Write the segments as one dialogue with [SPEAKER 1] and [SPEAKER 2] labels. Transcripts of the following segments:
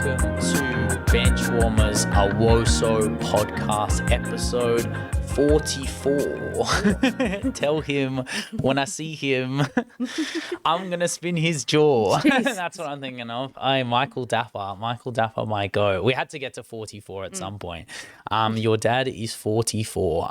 [SPEAKER 1] welcome to Benchwarmers, a WOSO podcast, episode 44. Tell him when I see him, I'm going to spin his jaw. That's what I'm thinking of. Michael Dapper, my go. We had to get to 44 at some point. Your dad is 44.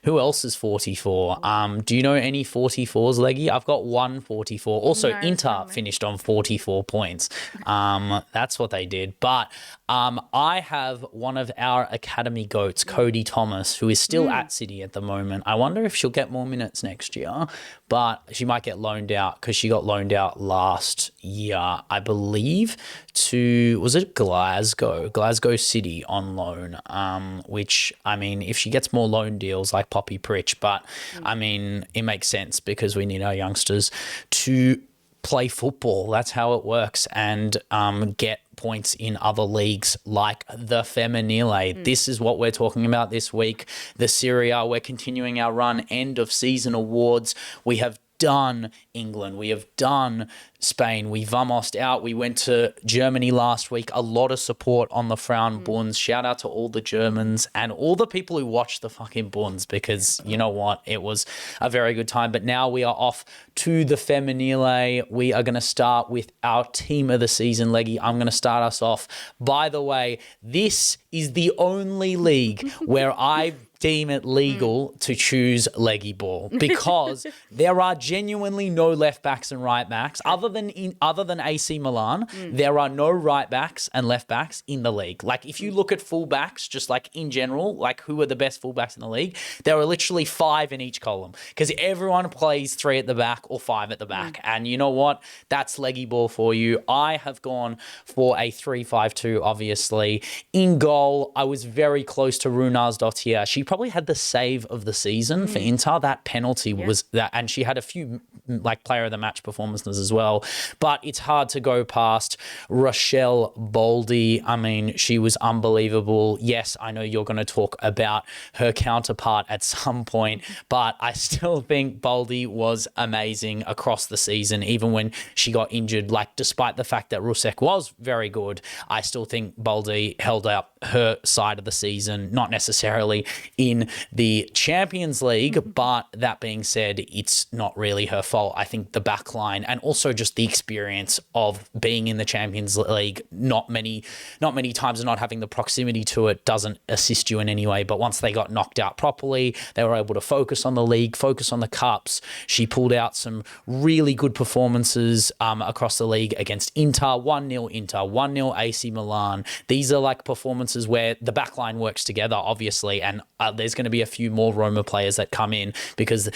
[SPEAKER 1] Who else is 44? Do you know any 44s, Leggy? I've got one 44. Also,
[SPEAKER 2] No,
[SPEAKER 1] Inter finished on 44 points. That's what they did. But I have one of our academy goats, Cody Thomas, who is still at City at the moment. I wonder if she'll get more minutes next year, but she might get loaned out because she got loaned out last year, I believe, to, was it Glasgow City on loan, which, I mean, if she gets more loan deals like Poppy Pritch, but I mean, it makes sense because we need our youngsters to play football. That's how it works, and get points in other leagues like the Femminile. This is what we're talking about this week. The Serie A, we're continuing our run, end of season awards. We have done England, we have done Spain, we vamosed out, we went to Germany last week. A lot of support on the Frauen Bunds. Shout out to all the Germans and all the people who watched the fucking Bunds, because you know what, it was a very good time. But now we are off to the Femminile. We are going to start with our team of the season. Leggy, I'm going to start us off. By the way, this is the only league where I deem it legal to choose Leggy ball, because there are genuinely no left backs and right backs other than AC Milan. There are no right backs and left backs in the league. Like, if you look at full backs, just like in general, like who are the best full backs in the league, there are literally 5 in each column, because everyone plays 3 at the back or 5 at the back. And you know what? That's Leggy ball for you. I have gone for a 3-5-2, obviously. In goal, I was very close to Vilhjálmsdóttir. She probably had the save of the season for Inter. That penalty was that, and she had a few like player of the match performances as well. But it's hard to go past Rochelle Boldy. I mean, she was unbelievable. Yes, I know you're going to talk about her counterpart at some point, but I still think Boldy was amazing across the season, even when she got injured. Like, despite the fact that Rusek was very good, I still think Boldy held up her side of the season, not necessarily in the Champions League, but that being said, it's not really her fault. I think the back line and also just the experience of being in the Champions League not many times and not having the proximity to it doesn't assist you in any way. But once they got knocked out properly, they were able to focus on the league, focus on the cups. She pulled out some really good performances across the league against Inter, 1-0 Inter, 1-0 AC Milan. These are like performances where the back line works together, obviously, and there's going to be a few more Roma players that come in, because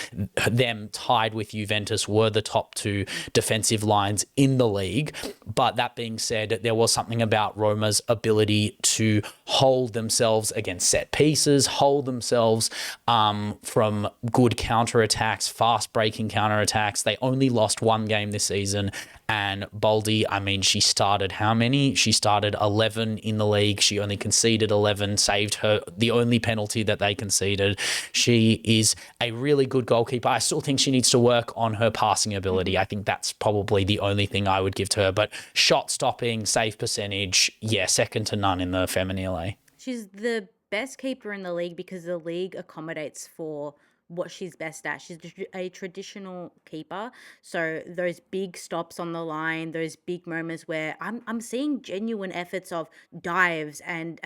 [SPEAKER 1] them tied with Juventus were the top 2 defensive lines in the league. But that being said, there was something about Roma's ability to hold themselves against set pieces, hold themselves from good counterattacks, fast breaking counterattacks. They only lost 1 game this season. And Boldy, I mean, she started how many? She started 11 in the league. She only conceded 11, saved her the only penalty that they conceded. She is a really good goalkeeper. I still think she needs to work on her passing ability. I think that's probably the only thing I would give to her. But shot stopping, save percentage, yeah, second to none in the Femminile.
[SPEAKER 2] She's the best keeper in the league because the league accommodates for what she's best at. She's a traditional keeper. So those big stops on the line, those big moments where I'm seeing genuine efforts of dives and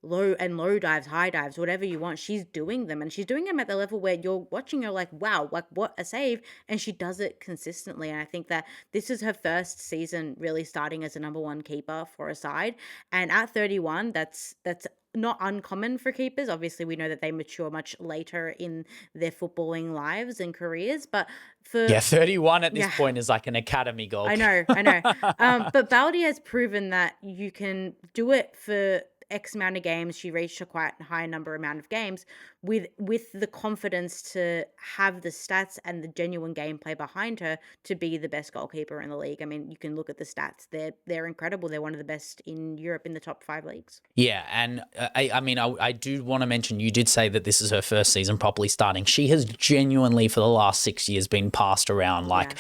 [SPEAKER 2] low dives, high dives, whatever you want. She's doing them, and she's doing them at the level where you're watching, you're like, wow, like what a save. And she does it consistently. And I think that this is her first season really starting as a number 1 keeper for a side. And at 31, that's not uncommon for keepers. Obviously, we know that they mature much later in their footballing lives and careers, but
[SPEAKER 1] 31 at this point is like an academy goal.
[SPEAKER 2] I know. But Baldi has proven that you can do it for X amount of games. She reached a quite high amount of games with the confidence to have the stats and the genuine gameplay behind her to be the best goalkeeper in the league. I mean, you can look at the stats; they're incredible. They're one of the best in Europe in the top 5 leagues.
[SPEAKER 1] Yeah, and I do want to mention, you did say that this is her first season properly starting. She has genuinely, for the last 6 years, been passed around like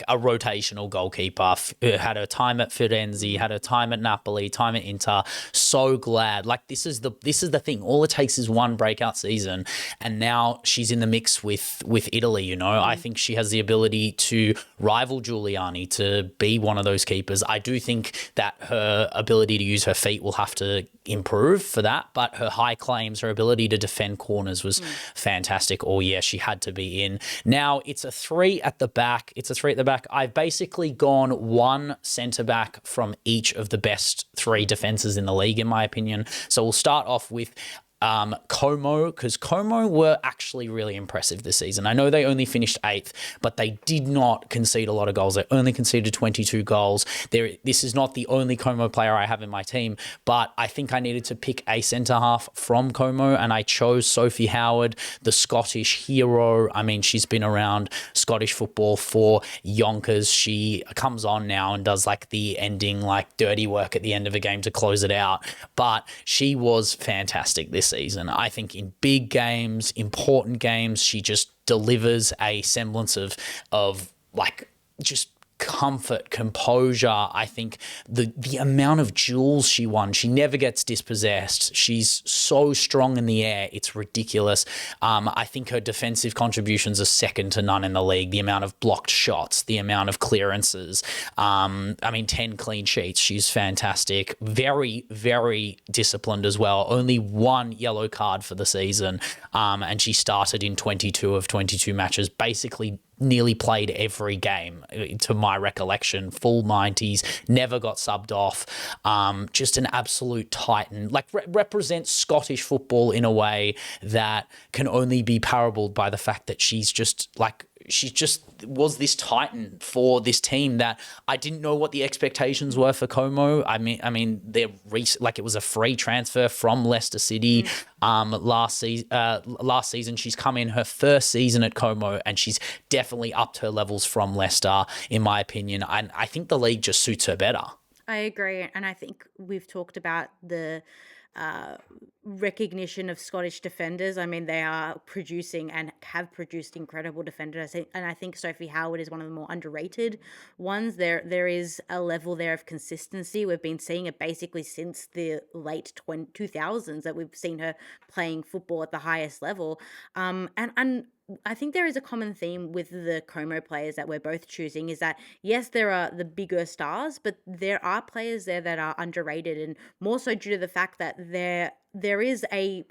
[SPEAKER 1] a rotational goalkeeper. Had her time at Firenze, had her time at Napoli, time at Inter. So glad. Like, this is the thing. All it takes is one breakout season, and now she's in the mix with Italy. You know, I think she has the ability to rival Giuliani, to be one of those keepers. I do think that her ability to use her feet will have to improve for that, but her high claims, her ability to defend corners was fantastic all year. She had to be in. Now it's a 3 at the back. I've basically gone one centre back from each of the best 3 defences in the league, in my opinion. So we'll start off with Como, because Como were actually really impressive this season. I know they only finished 8th, but they did not concede a lot of goals. They only conceded 22 goals. This is not the only Como player I have in my team, but I think I needed to pick a centre-half from Como, and I chose Sophie Howard, the Scottish hero. I mean, she's been around Scottish football for yonkers. She comes on now and does like the ending, like dirty work at the end of a game to close it out, but she was fantastic this season. I think in big games, important games, she just delivers a semblance of like just comfort, composure. I think the amount of duels she won, she never gets dispossessed. She's so strong in the air, it's ridiculous. I think her defensive contributions are second to none in the league. The amount of blocked shots, the amount of clearances. 10 clean sheets. She's fantastic. Very, very disciplined as well. Only 1 yellow card for the season. And she started in 22 of 22 matches, basically nearly played every game, to my recollection, full 90s, never got subbed off. Just an absolute titan, like represents Scottish football in a way that can only be paralleled by the fact that she just was this titan for this team that I didn't know what the expectations were for Como. I mean, it was a free transfer from Leicester City last season. She's come in her first season at Como, and she's definitely upped her levels from Leicester, in my opinion. And I think the league just suits her better.
[SPEAKER 2] I agree, and I think we've talked about the recognition of Scottish defenders. I mean, they are producing and have produced incredible defenders. And I think Sophie Howard is one of the more underrated ones. There is a level there of consistency. We've been seeing it basically since the late 2000s that we've seen her playing football at the highest level. And I think there is a common theme with the Como players that we're both choosing, is that, yes, there are the bigger stars, but there are players there that are underrated, and more so due to the fact that there is an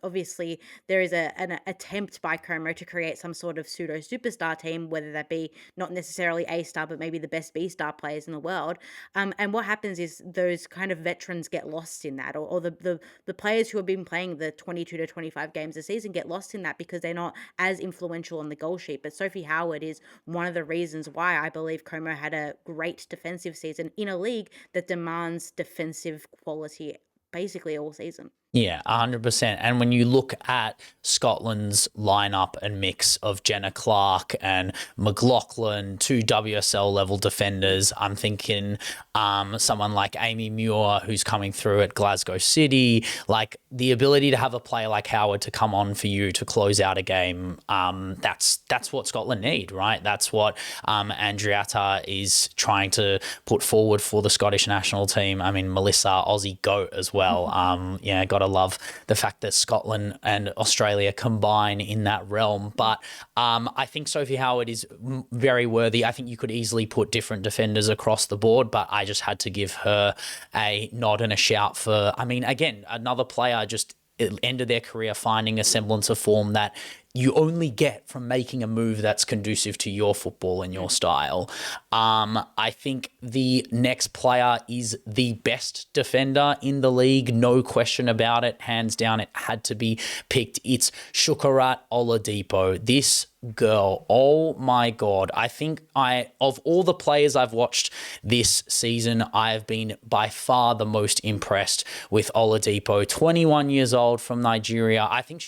[SPEAKER 2] attempt by Como to create some sort of pseudo superstar team, whether that be not necessarily A star, but maybe the best B star players in the world. And what happens is those kind of veterans get lost in that, or the players who have been playing the 22 to 25 games a season get lost in that because they're not as influential on the goal sheet. But Sophie Howard is one of the reasons why I believe Como had a great defensive season in a league that demands defensive quality basically all season.
[SPEAKER 1] Yeah, 100%. And when you look at Scotland's lineup and mix of Jenna Clark and McLaughlin, 2 WSL level defenders, I'm thinking someone like Amy Muir, who's coming through at Glasgow City, like the ability to have a player like Howard to come on for you to close out a game. That's what Scotland need, right? That's what Andrietta is trying to put forward for the Scottish national team. I mean, Melissa, Aussie GOAT as well. Gotta love the fact that Scotland and Australia combine in that realm. But I think Sophie Howard is very worthy. I think you could easily put different defenders across the board, but I just had to give her a nod and a shout for, again, another player just ended their career finding a semblance of form that you only get from making a move that's conducive to your football and your style. I think the next player is the best defender in the league, no question about it. Hands down, it had to be picked. It's Shukurat Oladipo. This girl, oh my God. I think of all the players I've watched this season, I have been by far the most impressed with Oladipo. 21 years old from Nigeria. I think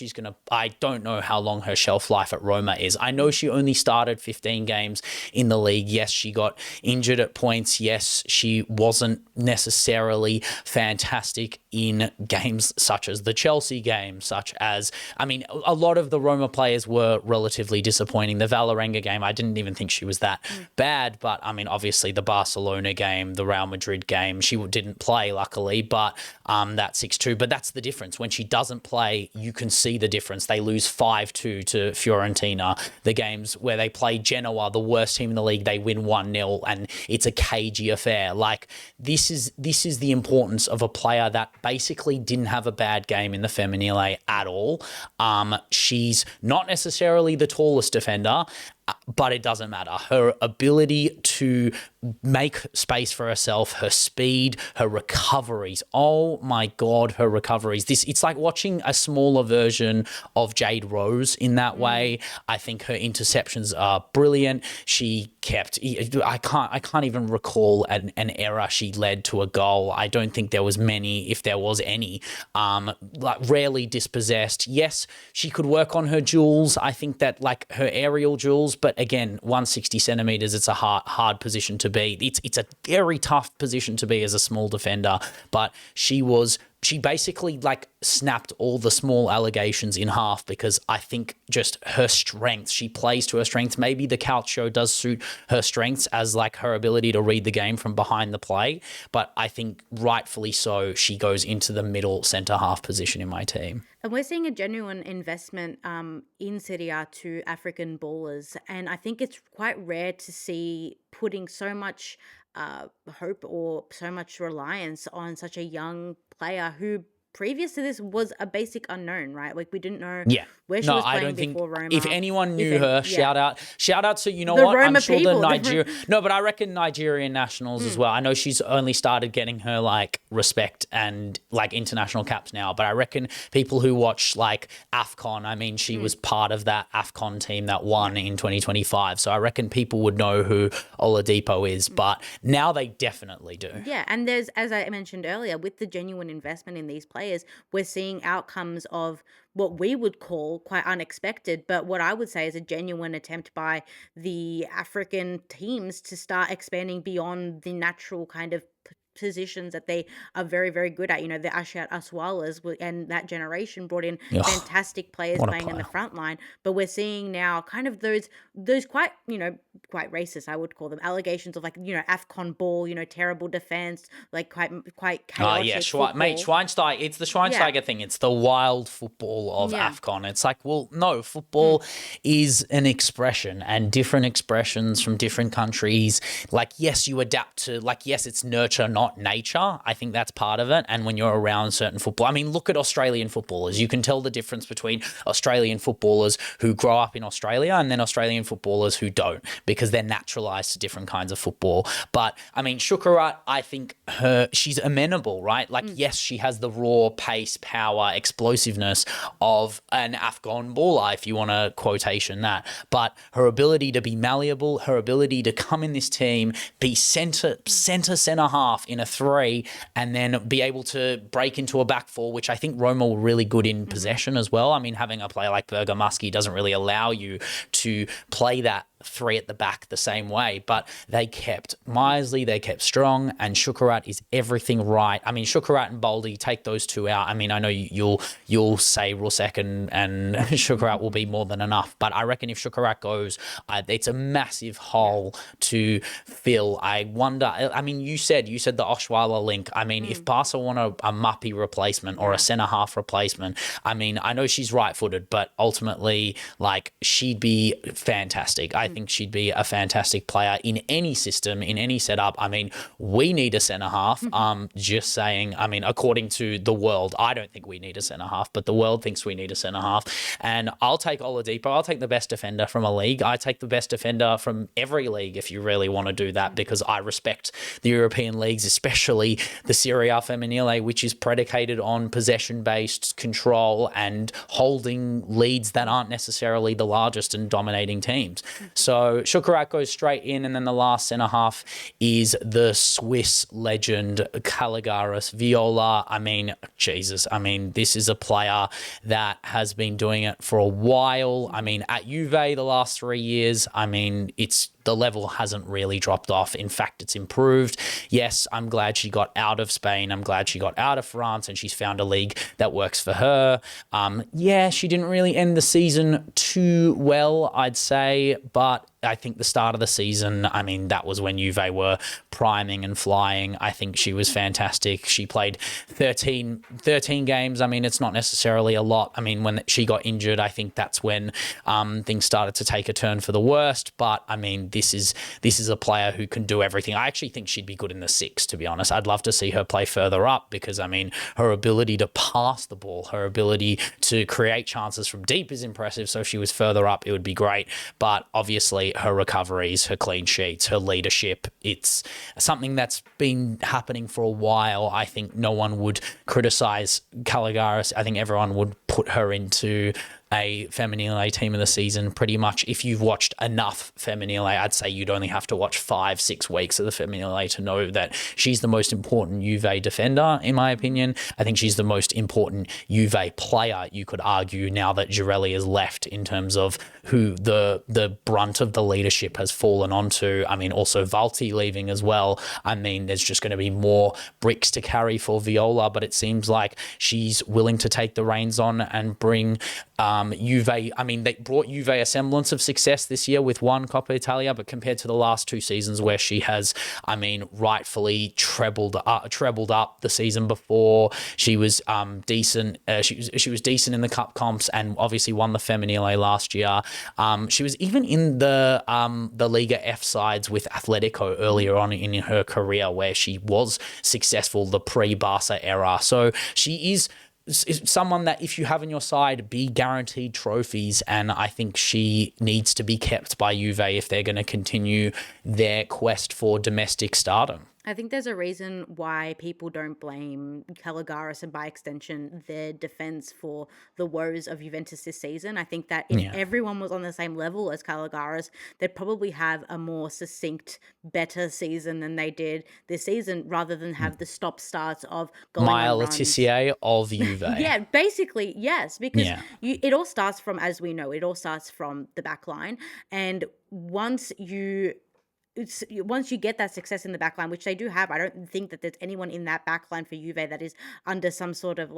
[SPEAKER 1] I don't know how long her shelf life at Roma is. I know she only started 15 games in the league. Yes, she got injured at points. Yes, she wasn't necessarily fantastic in games such as the Chelsea game, a lot of the Roma players were relatively disappointing. The Valerenga game, I didn't even think she was that bad, but obviously the Barcelona game, the Real Madrid game, she didn't play, luckily, but that 6-2. But that's the difference. When she doesn't play, you can see the difference. They lose 5-2 to Fiorentina. The games where they play Genoa, the worst team in the league, they win 1-0, and it's a cagey affair. Like, this is the importance of a player that basically didn't have a bad game in the Femminile at all. She's not necessarily the tallest defender, but it doesn't matter. Her ability to make space for herself, her speed, her recoveries. Oh my God, her recoveries. It's like watching a smaller version of Jade Rose in that way. I think her interceptions are brilliant. She kept, I can't even recall an error she led to a goal. I don't think there was many, if there was any. Rarely dispossessed. Yes, she could work on her duels. I think that, like, her aerial duels, but again, 160 centimeters, it's a hard position to be. It's a very tough position to be as a small defender, but she basically snapped all the small allegations in half, because I think just her strength, she plays to her strengths. Maybe the calcio does suit her strengths as her ability to read the game from behind the play, but I think rightfully so, she goes into the middle centre half position in my team.
[SPEAKER 2] And we're seeing a genuine investment in Serie A to African ballers. And I think it's quite rare to see putting so much hope or so much reliance on such a young player who previous to this was a basic unknown, right? Like, we didn't know where she was playing before Roma.
[SPEAKER 1] If anyone knew her, shout out to, you know
[SPEAKER 2] The
[SPEAKER 1] what,
[SPEAKER 2] Roma
[SPEAKER 1] I'm sure
[SPEAKER 2] people,
[SPEAKER 1] the Nigeria, no, but I reckon Nigerian nationals as well. I know she's only started getting her respect and international caps now, but I reckon people who watch AFCON, she was part of that AFCON team that won in 2025. So I reckon people would know who Oladipo is, but now they definitely do.
[SPEAKER 2] Yeah, and there's, as I mentioned earlier, with the genuine investment in these players, we're seeing outcomes of what we would call quite unexpected, but what I would say is a genuine attempt by the African teams to start expanding beyond the natural kind of positions that they are very, very good at. You know, the Ashat Aswalas and that generation brought in fantastic players playing in the front line, but we're seeing now kind of those quite, quite racist, I would call them, allegations of AFCON ball, terrible defense, quite chaotic football.
[SPEAKER 1] Mate, Schweinsteiger, it's the Schweinsteiger thing. It's the wild football of AFCON. It's no, football is an expression, and different expressions from different countries. Yes, you adapt to, yes, it's nurture, not nature. I think that's part of it. And when you're around certain football, look at Australian footballers. You can tell the difference between Australian footballers who grow up in Australia and then Australian footballers who don't, because they're naturalized to different kinds of football. But Shukurat, I think she's amenable, right? Yes, she has the raw pace, power, explosiveness of an Afghan baller, if you want to quotation that. But her ability to be malleable, her ability to come in this team, be center half in a 3, and then be able to break into a back 4, which I think Roma were really good in possession as well. Having a player like Bergamaschi doesn't really allow you to play that 3 at the back the same way, but they kept Misley, they kept strong, and Shukurat is everything right. Shukurat and Baldi, take those 2 out. I know you'll say Rusek and Shukurat will be more than enough, but I reckon if Shukurat goes, it's a massive hole to fill. I wonder, you said the Oshwala link. If Barca want a Muppy replacement or a centre half replacement, I know she's right-footed, but ultimately, she'd be fantastic. I think she'd be a fantastic player in any system, in any setup. I mean, we need a centre half. Just saying, I mean, according to the world, I don't think we need a centre half, but the world thinks we need a centre half. And I'll take Oladipo. I'll take the best defender from a league. I take the best defender from every league if you really want to do that, because I respect the European leagues, especially the Serie A Femminile, which is predicated on possession-based control and holding leads that aren't necessarily the largest and dominating teams. So Shukurat goes straight in, and then the last centre half is the Swiss legend Caligaris Viola. I mean, Jesus, I mean, this is a player that has been doing it for a while. I mean, at Juve the last 3 years, I mean, the level hasn't really dropped off. In fact, it's improved. Yes, I'm glad she got out of Spain. I'm glad she got out of France and she's found a league that works for her. Yeah, she didn't really end the season too well, I'd say, but I think the start of the season, I mean, that was when Juve were priming and flying. I think she was fantastic. She played 13 games. I mean, it's not necessarily a lot. I mean, when she got injured, I think that's when things started to take a turn for the worst. But I mean, this is a player who can do everything. I actually think she'd be good in the six, to be honest. I'd love to see her play further up, because I mean, her ability to pass the ball, her ability to create chances from deep is impressive. So if she was further up, it would be great. But obviously, her recoveries, her clean sheets, her leadership, it's something that's been happening for a while. I think no one would criticize Caligaris. I think everyone would put her into a Femminile team of the season pretty much. If you've watched enough Femminile, I'd say you'd only have to watch 5-6 weeks of the Femminile to know that she's the most important Juve defender, in my opinion. I think she's the most important Juve player, you could argue, now that Girelli has left, in terms of who the brunt of the leadership has fallen onto. I mean, also Valti leaving as well. I mean, there's just going to be more bricks to carry for Viola, but it seems like she's willing to take the reins on and bring Juve. I mean, they brought Juve a semblance of success this year with one Coppa Italia, but compared to the last 2 seasons where she has, I mean, rightfully trebled up the season before, she was decent. She was decent in the cup comps and obviously won the Femminile last year. She was even in the Liga F sides with Atletico earlier on in her career, where she was successful, the pre-Barca era. So she is someone that, if you have on your side, be guaranteed trophies, and I think she needs to be kept by Juve if they're going to continue their quest for domestic stardom.
[SPEAKER 2] I think there's a reason why people don't blame Caligaris and by extension their defense for the woes of Juventus this season. I think that if everyone was on the same level as Caligaris, they'd probably have a more succinct, better season than they did this season, rather than have the stop-starts of going
[SPEAKER 1] Maya
[SPEAKER 2] on runs.
[SPEAKER 1] Letitia of Juve.
[SPEAKER 2] Yeah, basically, yes, because it all starts from, as we know, it all starts from the back line. And once you get that success in the backline, which they do have, I don't think that there's anyone in that backline for Juve that is under some sort of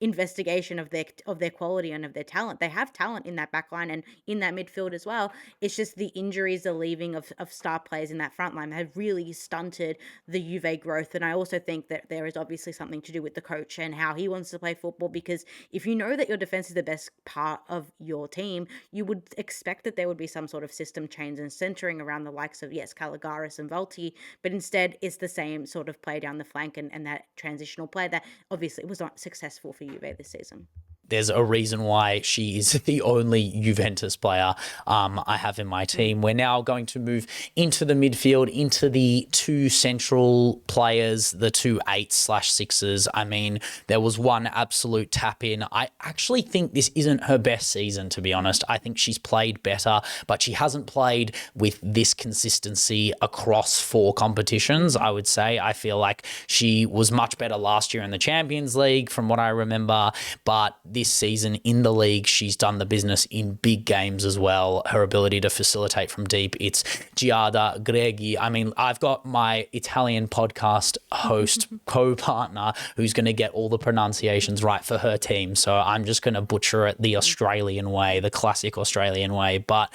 [SPEAKER 2] investigation of their quality and of their talent. They have talent in that backline and in that midfield as well. It's just the injuries, the leaving of star players in that front line have really stunted the Juve growth. And I also think that there is obviously something to do with the coach and how he wants to play football, because if you know that your defense is the best part of your team, you would expect that there would be some sort of system change and centering around the likes of, yes, Caligaris and Valti, but instead it's the same sort of play down the flank and that transitional play that obviously was not successful for Juve this season.
[SPEAKER 1] There's a reason why she is the only Juventus player I have in my team. We're now going to move into the midfield, into the 2 central players, the 2 8/6s. I mean, there was one absolute tap in. I actually think this isn't her best season, to be honest. I think she's played better, but she hasn't played with this consistency across 4 competitions, I would say. I feel like she was much better last year in the Champions League, from what I remember, but this season in the league, she's done the business in big games as well. Her ability to facilitate from deep, it's Giada Greghi. I mean, I've got my Italian podcast host co-partner who's going to get all the pronunciations right for her team. So I'm just going to butcher it the Australian way, the classic Australian way. But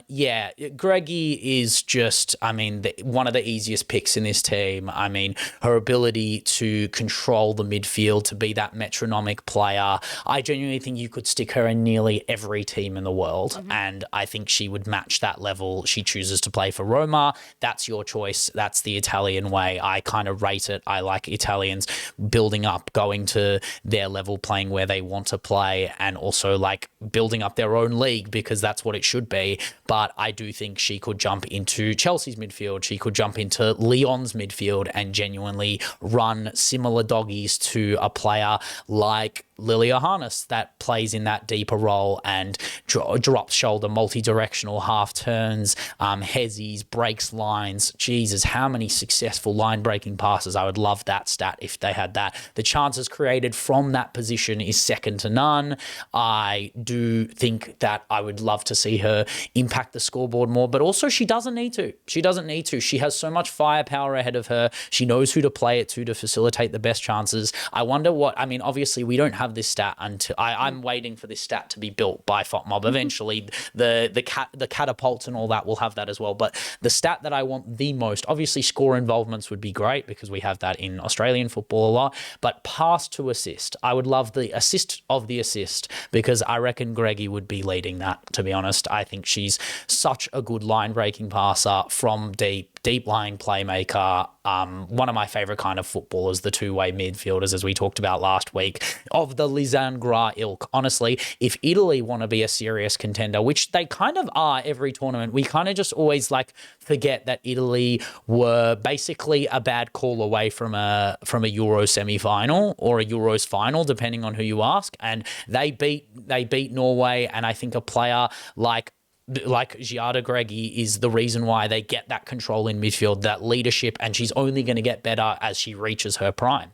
[SPEAKER 1] Yeah, Greggy is just, I mean, one of the easiest picks in this team. I mean, her ability to control the midfield, to be that metronomic player. I genuinely think you could stick her in nearly every team in the world, and I think she would match that level. She chooses to play for Roma. That's your choice. That's the Italian way. I kind of rate it. I like Italians building up, going to their level, playing where they want to play, and also like building up their own league, because that's what it should be. But I do think she could jump into Chelsea's midfield. She could jump into Lyon's midfield and genuinely run similar doggies to a player like Lilia Harness that plays in that deeper role and drops shoulder, multi-directional half turns, hezzies, breaks lines. Jesus, how many successful line breaking passes. I would love that stat if they had that. The chances created from that position is second to none. I do think that I would love to see her impact the scoreboard more, but also she doesn't need to. She doesn't need to. She has so much firepower ahead of her. She knows who to play it to facilitate the best chances. I wonder what, I mean, obviously we don't have this stat until I'm waiting for this stat to be built by FOTMob. Eventually the catapults and all that will have that as well. But the stat that I want the most, obviously score involvements would be great because we have that in Australian football a lot, but pass to assist. I would love the assist of the assist because I reckon Greggy would be leading that, to be honest. I think she's such a good line breaking passer from deep lying playmaker. One of my favorite kind of footballers, the two-way midfielders, as we talked about last week, of the Lisangra ilk. Honestly, if Italy want to be a serious contender, which they kind of are every tournament, we kind of just always like forget that Italy were basically a bad call away from a Euro semi-final or a Euros final, depending on who you ask. And they beat Norway, and I think a player like Giada Greggy is the reason why they get that control in midfield, that leadership, and she's only going to get better as she reaches her prime.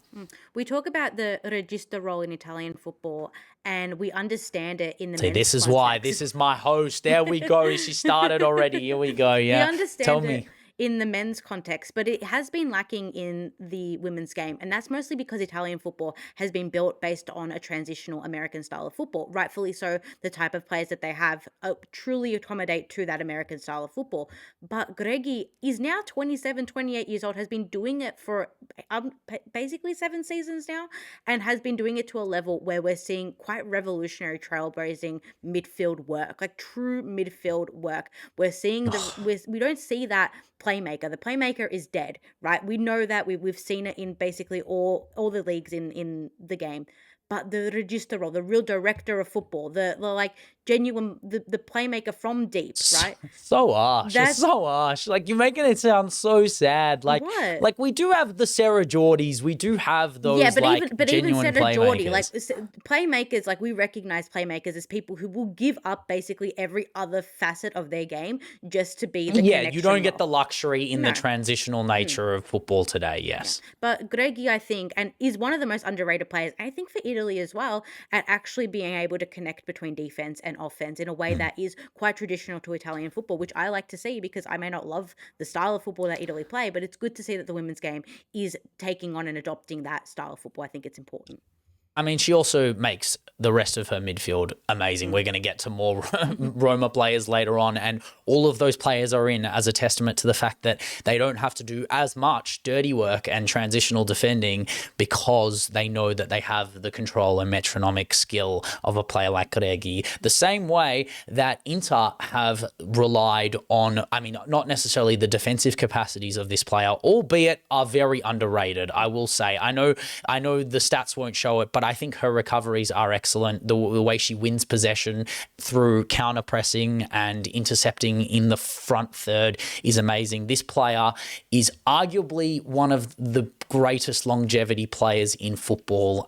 [SPEAKER 2] We talk about the regista role in Italian football, and we understand it in the men's
[SPEAKER 1] This is
[SPEAKER 2] context.
[SPEAKER 1] why. This is my host. There we go. She started already. Here we go. Yeah.
[SPEAKER 2] We understand
[SPEAKER 1] Tell
[SPEAKER 2] it
[SPEAKER 1] me.
[SPEAKER 2] in the men's context, but it has been lacking in the women's game. And that's mostly because Italian football has been built based on a transitional American style of football. Rightfully so, the type of players that they have truly accommodate to that American style of football. But Greggy is now 27, 28 years old, has been doing it for basically 7 seasons now, and has been doing it to a level where we're seeing quite revolutionary trailblazing midfield work, like true midfield work. We're seeing we don't see that playmaker. The playmaker is dead, right? We know that. We've seen it in basically all the leagues in the game. But the regista role, the real director of football, the like genuine, the playmaker from deep, right?
[SPEAKER 1] So harsh. It's so harsh. Like, you're making it sound so sad. Like,
[SPEAKER 2] what?
[SPEAKER 1] Like we do have the Sarah Geordies. We do have those
[SPEAKER 2] even Sarah Geordie, like
[SPEAKER 1] playmakers.
[SPEAKER 2] playmakers, like we recognize playmakers as people who will give up basically every other facet of their game just to be the
[SPEAKER 1] you don't get the luxury in the transitional nature of football today. Yes,
[SPEAKER 2] but Greggy, I think, and is one of the most underrated players, I think, for Italy as well, at actually being able to connect between defense and offense in a way that is quite traditional to Italian football, which I like to see because I may not love the style of football that Italy play, but it's good to see that the women's game is taking on and adopting that style of football. I think it's important.
[SPEAKER 1] I mean, she also makes the rest of her midfield amazing. We're going to get to more Roma players later on, and all of those players are in as a testament to the fact that they don't have to do as much dirty work and transitional defending because they know that they have the control and metronomic skill of a player like Greggy. The same way that Inter have relied on, I mean, not necessarily the defensive capacities of this player, albeit are very underrated, I will say. I know the stats won't show it, but I think her recoveries are excellent. The way she wins possession through counter pressing and intercepting in the front third is amazing. This player is arguably one of the greatest longevity players in football,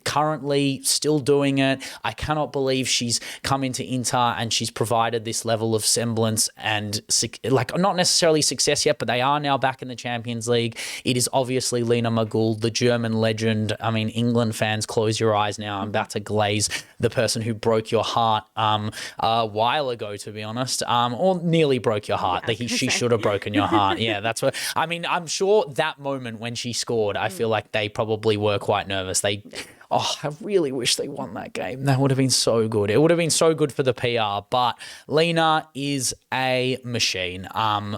[SPEAKER 1] currently still doing it. I cannot believe she's come into Inter and she's provided this level of semblance and like not necessarily success yet, but they are now back in the Champions League. It is obviously Lena Magul, the German legend. I mean, England fans, close your eyes now. I'm about to glaze the person who broke your heart a while ago, to be honest, or nearly broke your heart. She should have broken your heart. Yeah, that's what I mean. I'm sure that moment when she scored, I feel like they probably were quite nervous. Oh, I really wish they won that game. That would have been so good. It would have been so good for the PR. But Lena is a machine.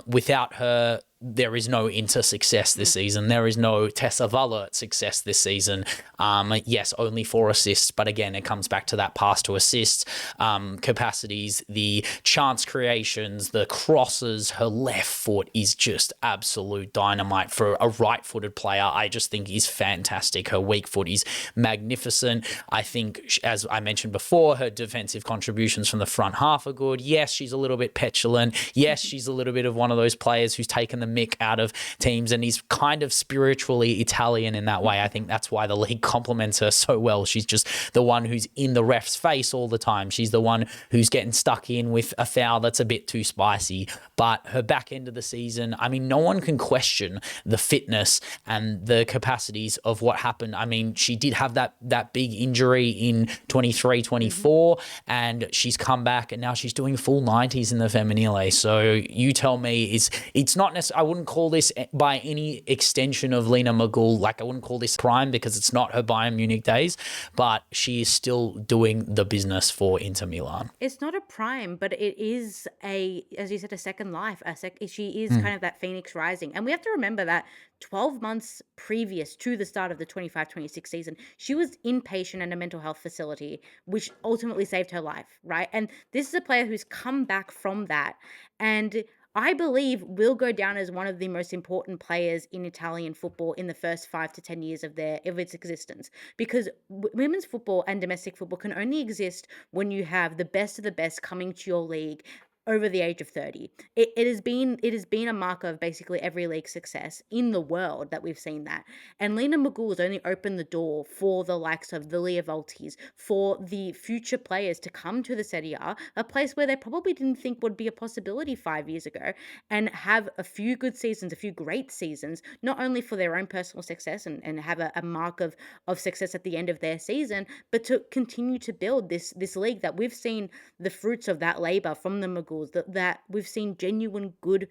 [SPEAKER 1] Without her, there is no Inter success this season. There is no Tessa Vallert success this season. Yes, only 4 assists, but again, it comes back to that pass to assist capacities, the chance creations, the crosses. Her left foot is just absolute dynamite for a right-footed player. I just think is fantastic. Her weak foot is magnificent. I think, as I mentioned before, her defensive contributions from the front half are good. Yes, she's a little bit petulant. Yes, she's a little bit of one of those players who's taken the mick out of teams and he's kind of spiritually Italian in that way. I think that's why the league compliments her so well. She's just the one who's in the ref's face all the time. She's the one who's getting stuck in with a foul that's a bit too spicy. But her back end of the season, I mean, no one can question the fitness and the capacities of what happened. I mean, she did have that big injury in 23-24 and she's come back and now she's doing full 90s in the Femminile. So you tell me, it's not necessarily, I wouldn't call this by any extension of Lena Magul, like I wouldn't call this prime because it's not her Bayern Munich days, but she is still doing the business for Inter Milan.
[SPEAKER 2] It's not a prime, but it is as you said, a second life. She is kind of that phoenix rising. And we have to remember that 12 months previous to the start of the 25-26 season, she was inpatient in a mental health facility, which ultimately saved her life, right? And this is a player who's come back from that. And I believe will go down as one of the most important players in Italian football in the first 5 to 10 years of its existence, because women's football and domestic football can only exist when you have the best of the best coming to your league over the age of 30. It has been a marker of basically every league success in the world that we've seen that. And Lena Magul has only opened the door for the likes of the Lia Voltis, for the future players to come to the Serie A place where they probably didn't think would be a possibility 5 years ago, and have a few good seasons, a few great seasons, not only for their own personal success and have a mark of success at the end of their season, but to continue to build this league that we've seen the fruits of that labor from the Maguls, that we've seen genuine good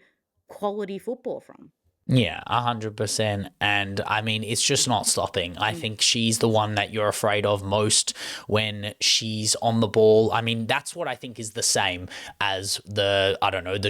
[SPEAKER 2] quality football from.
[SPEAKER 1] Yeah, 100%. And I mean, it's just not stopping. I think she's the one that you're afraid of most when she's on the ball. I mean, that's what I think is the same as the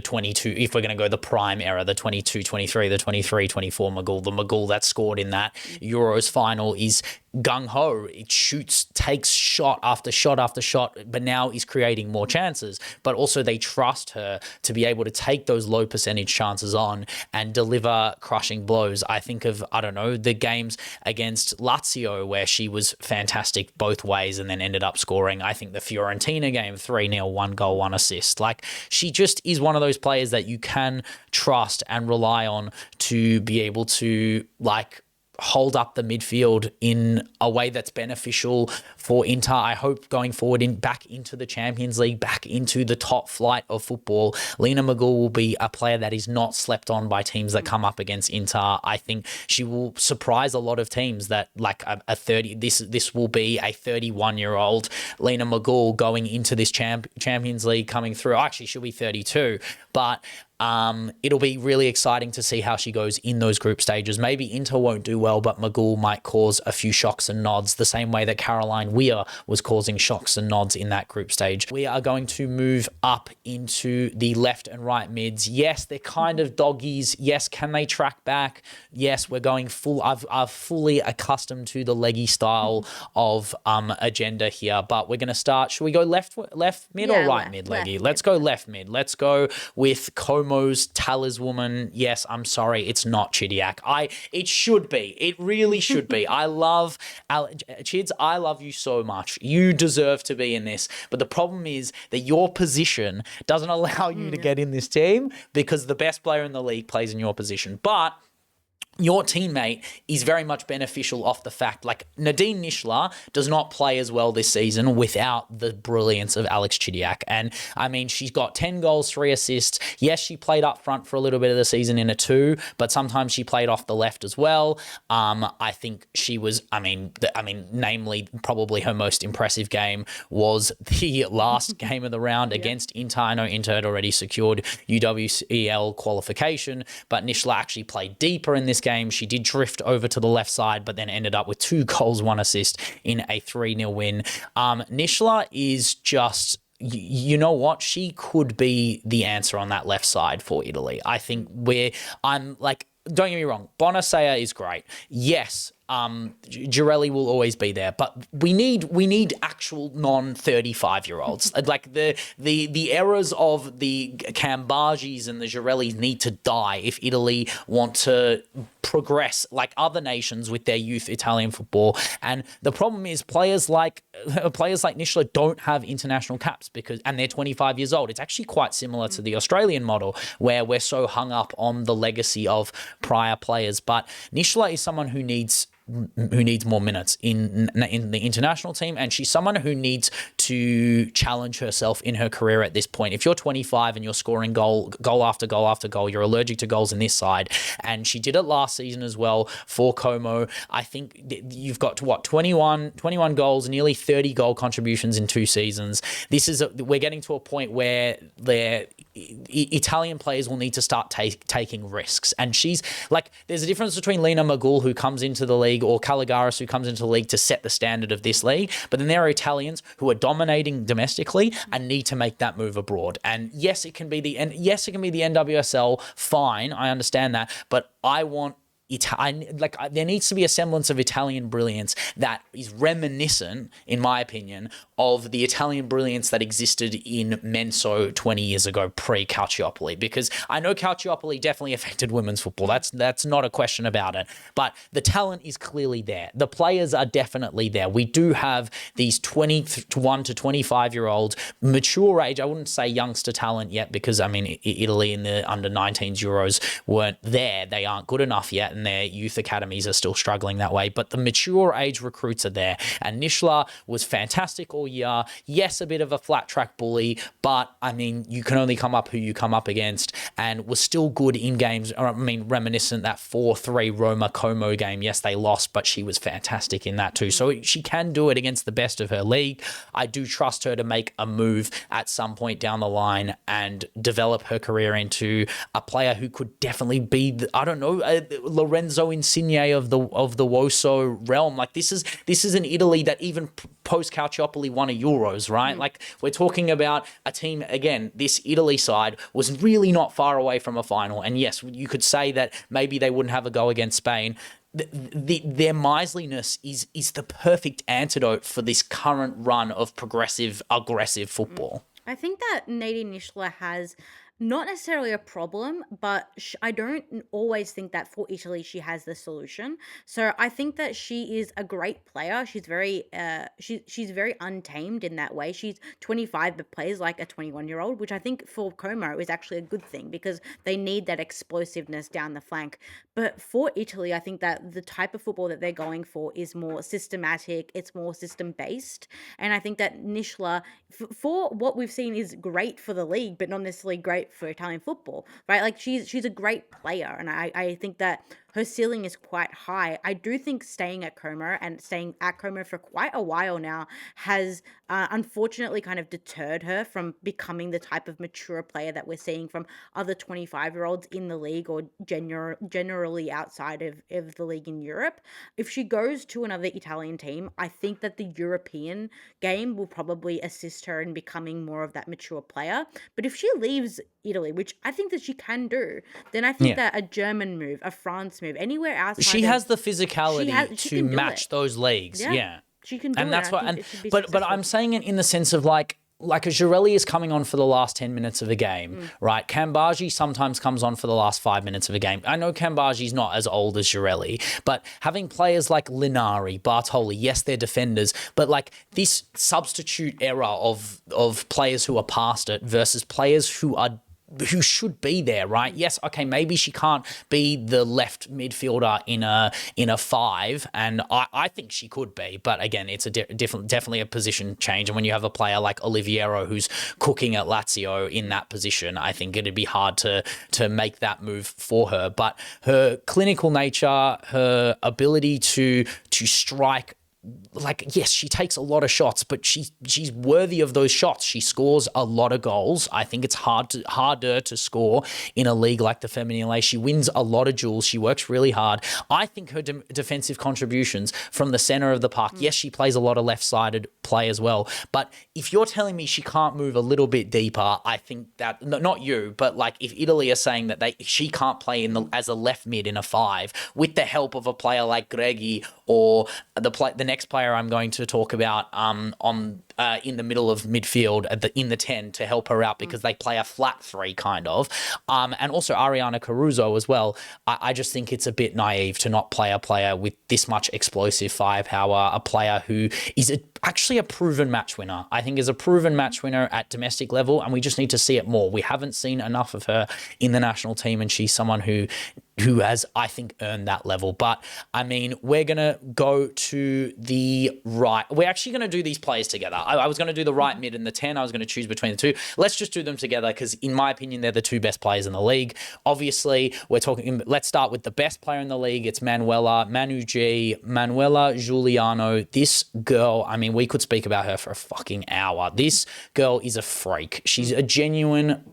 [SPEAKER 1] 22, if we're going to go the prime era, the 22-23, the 23-24 Magul. The Magul that scored in that Euros final is gung-ho. It shoots, takes shot after shot after shot, but now is creating more chances. But also they trust her to be able to take those low percentage chances on and deliver crushing blows. I think of, the games against Lazio where she was fantastic both ways and then ended up scoring. I think the Fiorentina game, 3-0, 1 goal, 1 assist. Like, she just is one of those players that you can trust and rely on to be able to, hold up the midfield in a way that's beneficial for Inter. I hope going forward back into the Champions League, back into the top flight of football, Lena Magul will be a player that is not slept on by teams that come up against Inter. I think she will surprise a lot of teams that this will be a 31-year-old Lena Magul going into this Champions League coming through. Actually, she'll be 32, but it'll be really exciting to see how she goes in those group stages. Maybe Inter won't do well, but Magul might cause a few shocks and nods, the same way that Caroline Weir was causing shocks and nods in that group stage. We are going to move up into the left and right mids. Yes, they're kind of doggies. Yes, can they track back? Yes, we're going full. I've fully accustomed to the leggy style of agenda here, but we're going to start. Should we go left mid or right mid, Leggy? Let's go left mid. Let's go with Como's talisman. Yes, I'm sorry, it's not Chidiac. It should be. It really should be. I love Chids. I love you so much. You deserve to be in this. But the problem is that your position doesn't allow you to get in this team because the best player in the league plays in your position. But your teammate is very much beneficial off the fact, Nadine Nischler does not play as well this season without the brilliance of Alex Chidiac. And I mean, she's got 10 goals, 3 assists. Yes, she played up front for a little bit of the season in a 2, but sometimes she played off the left as well. I think she was, namely, probably her most impressive game was the last game of the round against Inter. I know Inter had already secured UWCL qualification, but Nischler actually played deeper in this game game. She did drift over to the left side, but then ended up with 2 goals, 1 assist in a 3-0 win. Nisla is just... You know what? She could be the answer on that left side for Italy. I think I'm like, don't get me wrong, Bonacea is great. Yes, Girelli will always be there, but we need actual non-35-year-olds. Like the eras of the Cambagis and the Girellis need to die if Italy want to progress like other nations with their youth Italian football. And the problem is players like Nisla don't have international caps and they're 25 years old. It's actually quite similar to the Australian model where we're so hung up on the legacy of prior players. But Nisla is someone who needs more minutes in the international team, and she's someone who needs to challenge herself in her career at this point. If you're 25 and you're scoring goal after goal after goal, you're allergic to goals in this side, and she did it last season as well for Como. I think you've got to 21 goals, nearly 30 goal contributions in 2 seasons. We're getting to a point where Italian players will need to start taking risks, and she's like, there's a difference between Lena Magul, who comes into the league, or Caligaris, who comes into the league to set the standard of this league, but then there are Italians who are dominating domestically and need to make that move abroad. And yes, it can be the NWSL. Fine, I understand that, but I want there needs to be a semblance of Italian brilliance that is reminiscent, in my opinion, of the Italian brilliance that existed in Menso 20 years ago, pre-Calciopoli, because I know Calciopoli definitely affected women's football. That's not a question about it. But the talent is clearly there. The players are definitely there. We do have these 21 to 25-year-old mature age, I wouldn't say youngster talent yet, because, I mean, Italy in the under-19s Euros weren't there. They aren't good enough yet, and their youth academies are still struggling that way. But the mature age recruits are there. And Nisla was fantastic all year. Yes, a bit of a flat track bully, but I mean, you can only come up who you come up against, and was still good in games. I mean, reminiscent that 4-3 Roma Como game. Yes, they lost, but she was fantastic in that too. So she can do it against the best of her league. I do trust her to make a move at some point down the line and develop her career into a player who could definitely be, Lorenzo Insigne of the WOSO realm. Like this is an Italy that even post Calciopoli won a Euros, right? Like we're talking about a team, again, this Italy side was really not far away from a final. And yes, you could say that maybe they wouldn't have a go against Spain. Their miserliness is the perfect antidote for this current run of progressive, aggressive football.
[SPEAKER 2] I think that Nadine Nisla has not necessarily a problem, but I don't always think that for Italy she has the solution. So I think that she is a great player. She's very she's very untamed in that way. She's 25 but plays like a 21-year-old, which I think for Como is actually a good thing because they need that explosiveness down the flank. But for Italy, I think that the type of football that they're going for is more systematic, it's more system-based. And I think that Nisla, for what we've seen, is great for the league, but not necessarily great for Italian football, right? Like she's a great player, and I think that her ceiling is quite high. I do think staying at Como for quite a while now has unfortunately kind of deterred her from becoming the type of mature player that we're seeing from other 25-year-olds in the league or generally outside of the league in Europe. If she goes to another Italian team, I think that the European game will probably assist her in becoming more of that mature player. But if she leaves Italy, which I think that she can do, then I think that a German move, a France move, anywhere outside,
[SPEAKER 1] she has the physicality to match those leagues. Yeah.
[SPEAKER 2] She can do
[SPEAKER 1] and
[SPEAKER 2] it.
[SPEAKER 1] That's what. But I'm saying it in the sense of like a Girelli is coming on for the last 10 minutes of a game, right? Cambaji sometimes comes on for the last 5 minutes of a game. I know Cambaji's not as old as Girelli, but having players like Linari, Bartoli, yes, they're defenders, but like this substitute era of players who are past it versus players who should be there, right? Yes, okay, maybe she can't be the left midfielder in a 5, and I think she could be, but again, it's a definitely a position change. And when you have a player like Oliviero who's cooking at Lazio in that position, I think it'd be hard to make that move for her. But her clinical nature, her ability to strike like, yes, she takes a lot of shots, but she's worthy of those shots. She scores a lot of goals. I think it's harder to score in a league like the Femminile. She wins a lot of duels. She works really hard. I think her defensive contributions from the center of the park, yes, she plays a lot of left-sided play as well, but if you're telling me she can't move a little bit deeper, I think that, not you, but like if Italy are saying that she can't play as a left mid in a 5 with the help of a player like Greggy or the next player I'm going to talk about in the middle of midfield in the 10 to help her out, because they play a flat 3 kind of, and also Ariana Caruso as well. I just think it's a bit naive to not play a player with this much explosive firepower, a player who is actually a proven match winner. I think is a proven match winner at domestic level, and we just need to see it more. We haven't seen enough of her in the national team, and she's someone who has, I think, earned that level. But, I mean, we're going to go to the right. We're actually going to do these players together. I was going to do the right mid and the 10. I was going to choose between the two. Let's just do them together because, in my opinion, they're the two best players in the league. Obviously, let's start with the best player in the league. It's Manuela Giuliano. This girl, I mean, we could speak about her for a fucking hour. This girl is a freak. She's a genuine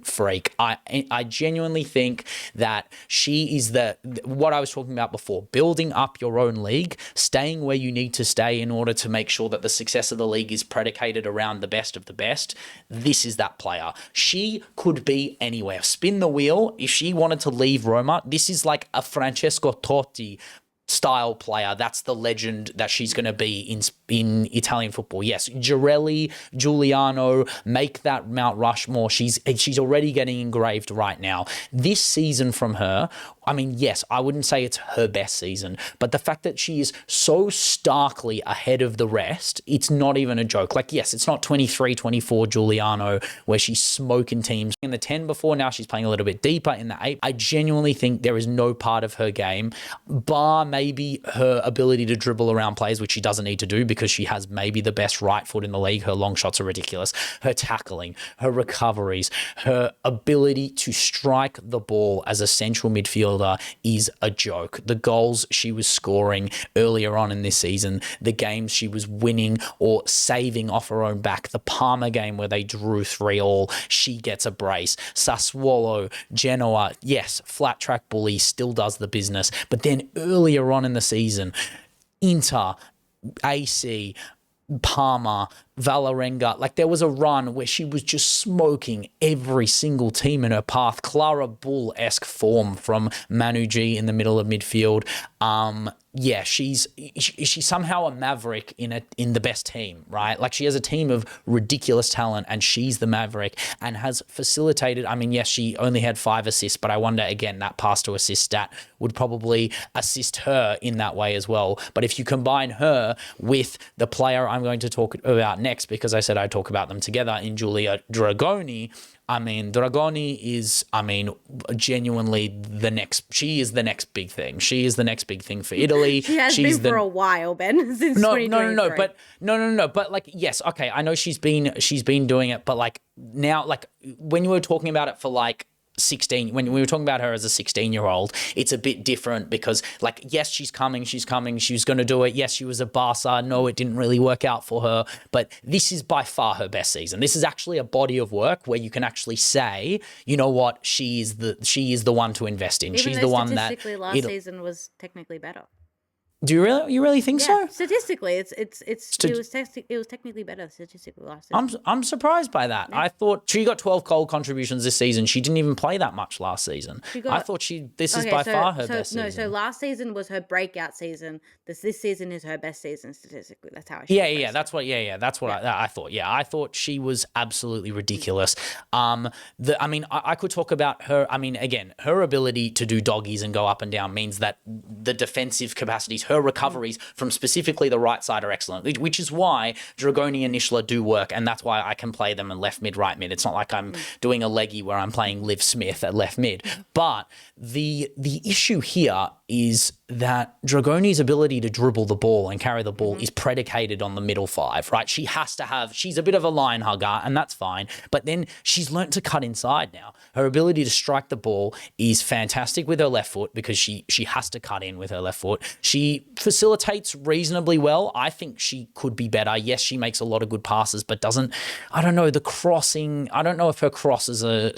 [SPEAKER 1] freak. I genuinely think that she is what I was talking about before, building up your own league, staying where you need to stay in order to make sure that the success of the league is predicated around the best of the best. This is that player. She could be anywhere. Spin the wheel. If she wanted to leave Roma, this is like a Francesco Totti style player. That's the legend that she's going to be in Italian football. Yes, Girelli, Giuliano, make that Mount Rushmore. She's already getting engraved right now. This season from her, I mean, yes, I wouldn't say it's her best season, but the fact that she is so starkly ahead of the rest, it's not even a joke. Like, yes, it's not 23, 24 Giuliano where she's smoking teams. In the 10 before, now she's playing a little bit deeper in the 8. I genuinely think there is no part of her game, bar maybe her ability to dribble around players, which she doesn't need to do because she has maybe the best right foot in the league. Her long shots are ridiculous. Her tackling, her recoveries, her ability to strike the ball as a central midfielder is a joke. The goals she was scoring earlier on in this season, the games she was winning or saving off her own back, the Parma game where they drew 3-3, she gets a brace. Sassuolo, Genoa, yes, flat track bully, still does the business. But then earlier on in the season, Inter, AC, Parma, Valerenga, like there was a run where she was just smoking every single team in her path. Clara Bull-esque form from Manu G in the middle of midfield. Yeah, she's somehow a maverick in the best team, right? Like she has a team of ridiculous talent and she's the maverick and has facilitated. I mean, yes, she only had 5 assists, but I wonder again, that pass to assist stat would probably assist her in that way as well. But if you combine her with the player I'm going to talk about next, because I said I'd talk about them together, in Giulia Dragoni, I mean, Dragoni is, genuinely she is the next big thing. She is the next big thing for Italy.
[SPEAKER 2] She's been for a while, Ben, since 2023.
[SPEAKER 1] No. But like, yes, okay, I know she's been doing it, but like now, like when you were talking about it for like 16, when we were talking about her as a 16-year-old, it's a bit different because, like, yes, she's coming, she's going to do it. Yes, she was a Barca. No, it didn't really work out for her, but this is by far her best season. This is actually a body of work where you can actually say, you know what, she is the one to invest in.
[SPEAKER 2] Even
[SPEAKER 1] she's
[SPEAKER 2] though
[SPEAKER 1] the one that
[SPEAKER 2] statistically last season was technically better.
[SPEAKER 1] Do you really think so?
[SPEAKER 2] Statistically, it was technically better statistically last season.
[SPEAKER 1] I'm surprised by that. Yeah. I thought she got 12 goal contributions this season. She didn't even play that much last season. I thought this is by far her best season.
[SPEAKER 2] So last season was her breakout season. This season is her best season statistically. That's how I
[SPEAKER 1] That's what I thought. Yeah, I thought she was absolutely ridiculous. I could talk about her. I mean, again, her ability to do doggies and go up and down means that the defensive capacities, her recoveries from specifically the right side are excellent, which is why Dragoni and Ishla do work, and that's why I can play them in left mid, right mid. It's not like I'm doing a leggy where I'm playing Liv Smith at left mid. But the issue here is that Dragoni's ability to dribble the ball and carry the ball is predicated on the middle five, right? She's a bit of a line hugger, and that's fine. But then she's learnt to cut inside now. Her ability to strike the ball is fantastic with her left foot because she has to cut in with her left foot. She facilitates reasonably well. I think she could be better. Yes, she makes a lot of good passes, but I don't know, the crossing, I don't know if her crosses are,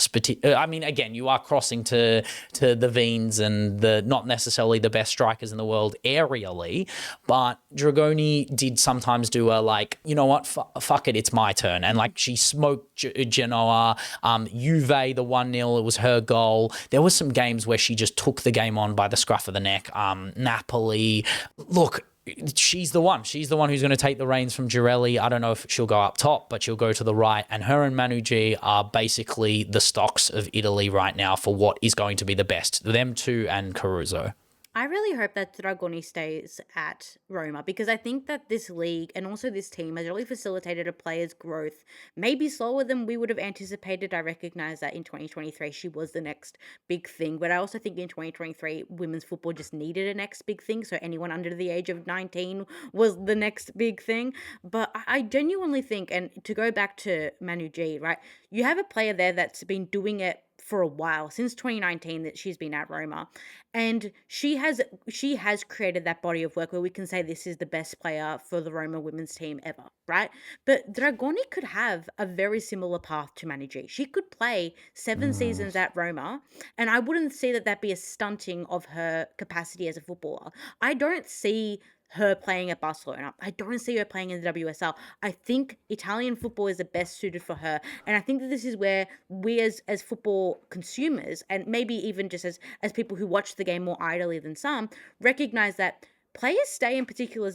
[SPEAKER 1] I mean, again, you are crossing to the Veens and the not necessarily the best strikers in the world aerially, but Dragoni did sometimes do a you know what, fuck it, it's my turn. And she smoked Genoa, Juve, the 1-0, it was her goal. There was some games where she just took the game on by the scruff of the neck. Napoli, look, she's the one. She's the one who's going to take the reins from Girelli. I don't know if she'll go up top, but she'll go to the right. And her and Manu G are basically the stocks of Italy right now for what is going to be the best. Them two and Caruso.
[SPEAKER 2] I really hope that Dragoni stays at Roma because I think that this league and also this team has really facilitated a player's growth, maybe slower than we would have anticipated. I recognize that in 2023 she was the next big thing, but I also think in 2023 women's football just needed a next big thing, so anyone under the age of 19 was the next big thing. But I genuinely think, and to go back to Manu G, right, you have a player there that's been doing it for a while, since 2019 that she's been at Roma, and she has created that body of work where we can say this is the best player for the Roma women's team ever, right? But Dragoni could have a very similar path to Manu G. She could play 7 seasons at Roma, and I wouldn't see that be a stunting of her capacity as a footballer. I don't see her playing at Barcelona. I don't see her playing in the WSL. I think Italian football is the best suited for her. And I think that this is where we as football consumers, and maybe even just as people who watch the game more idly than some, recognize that players stay in particular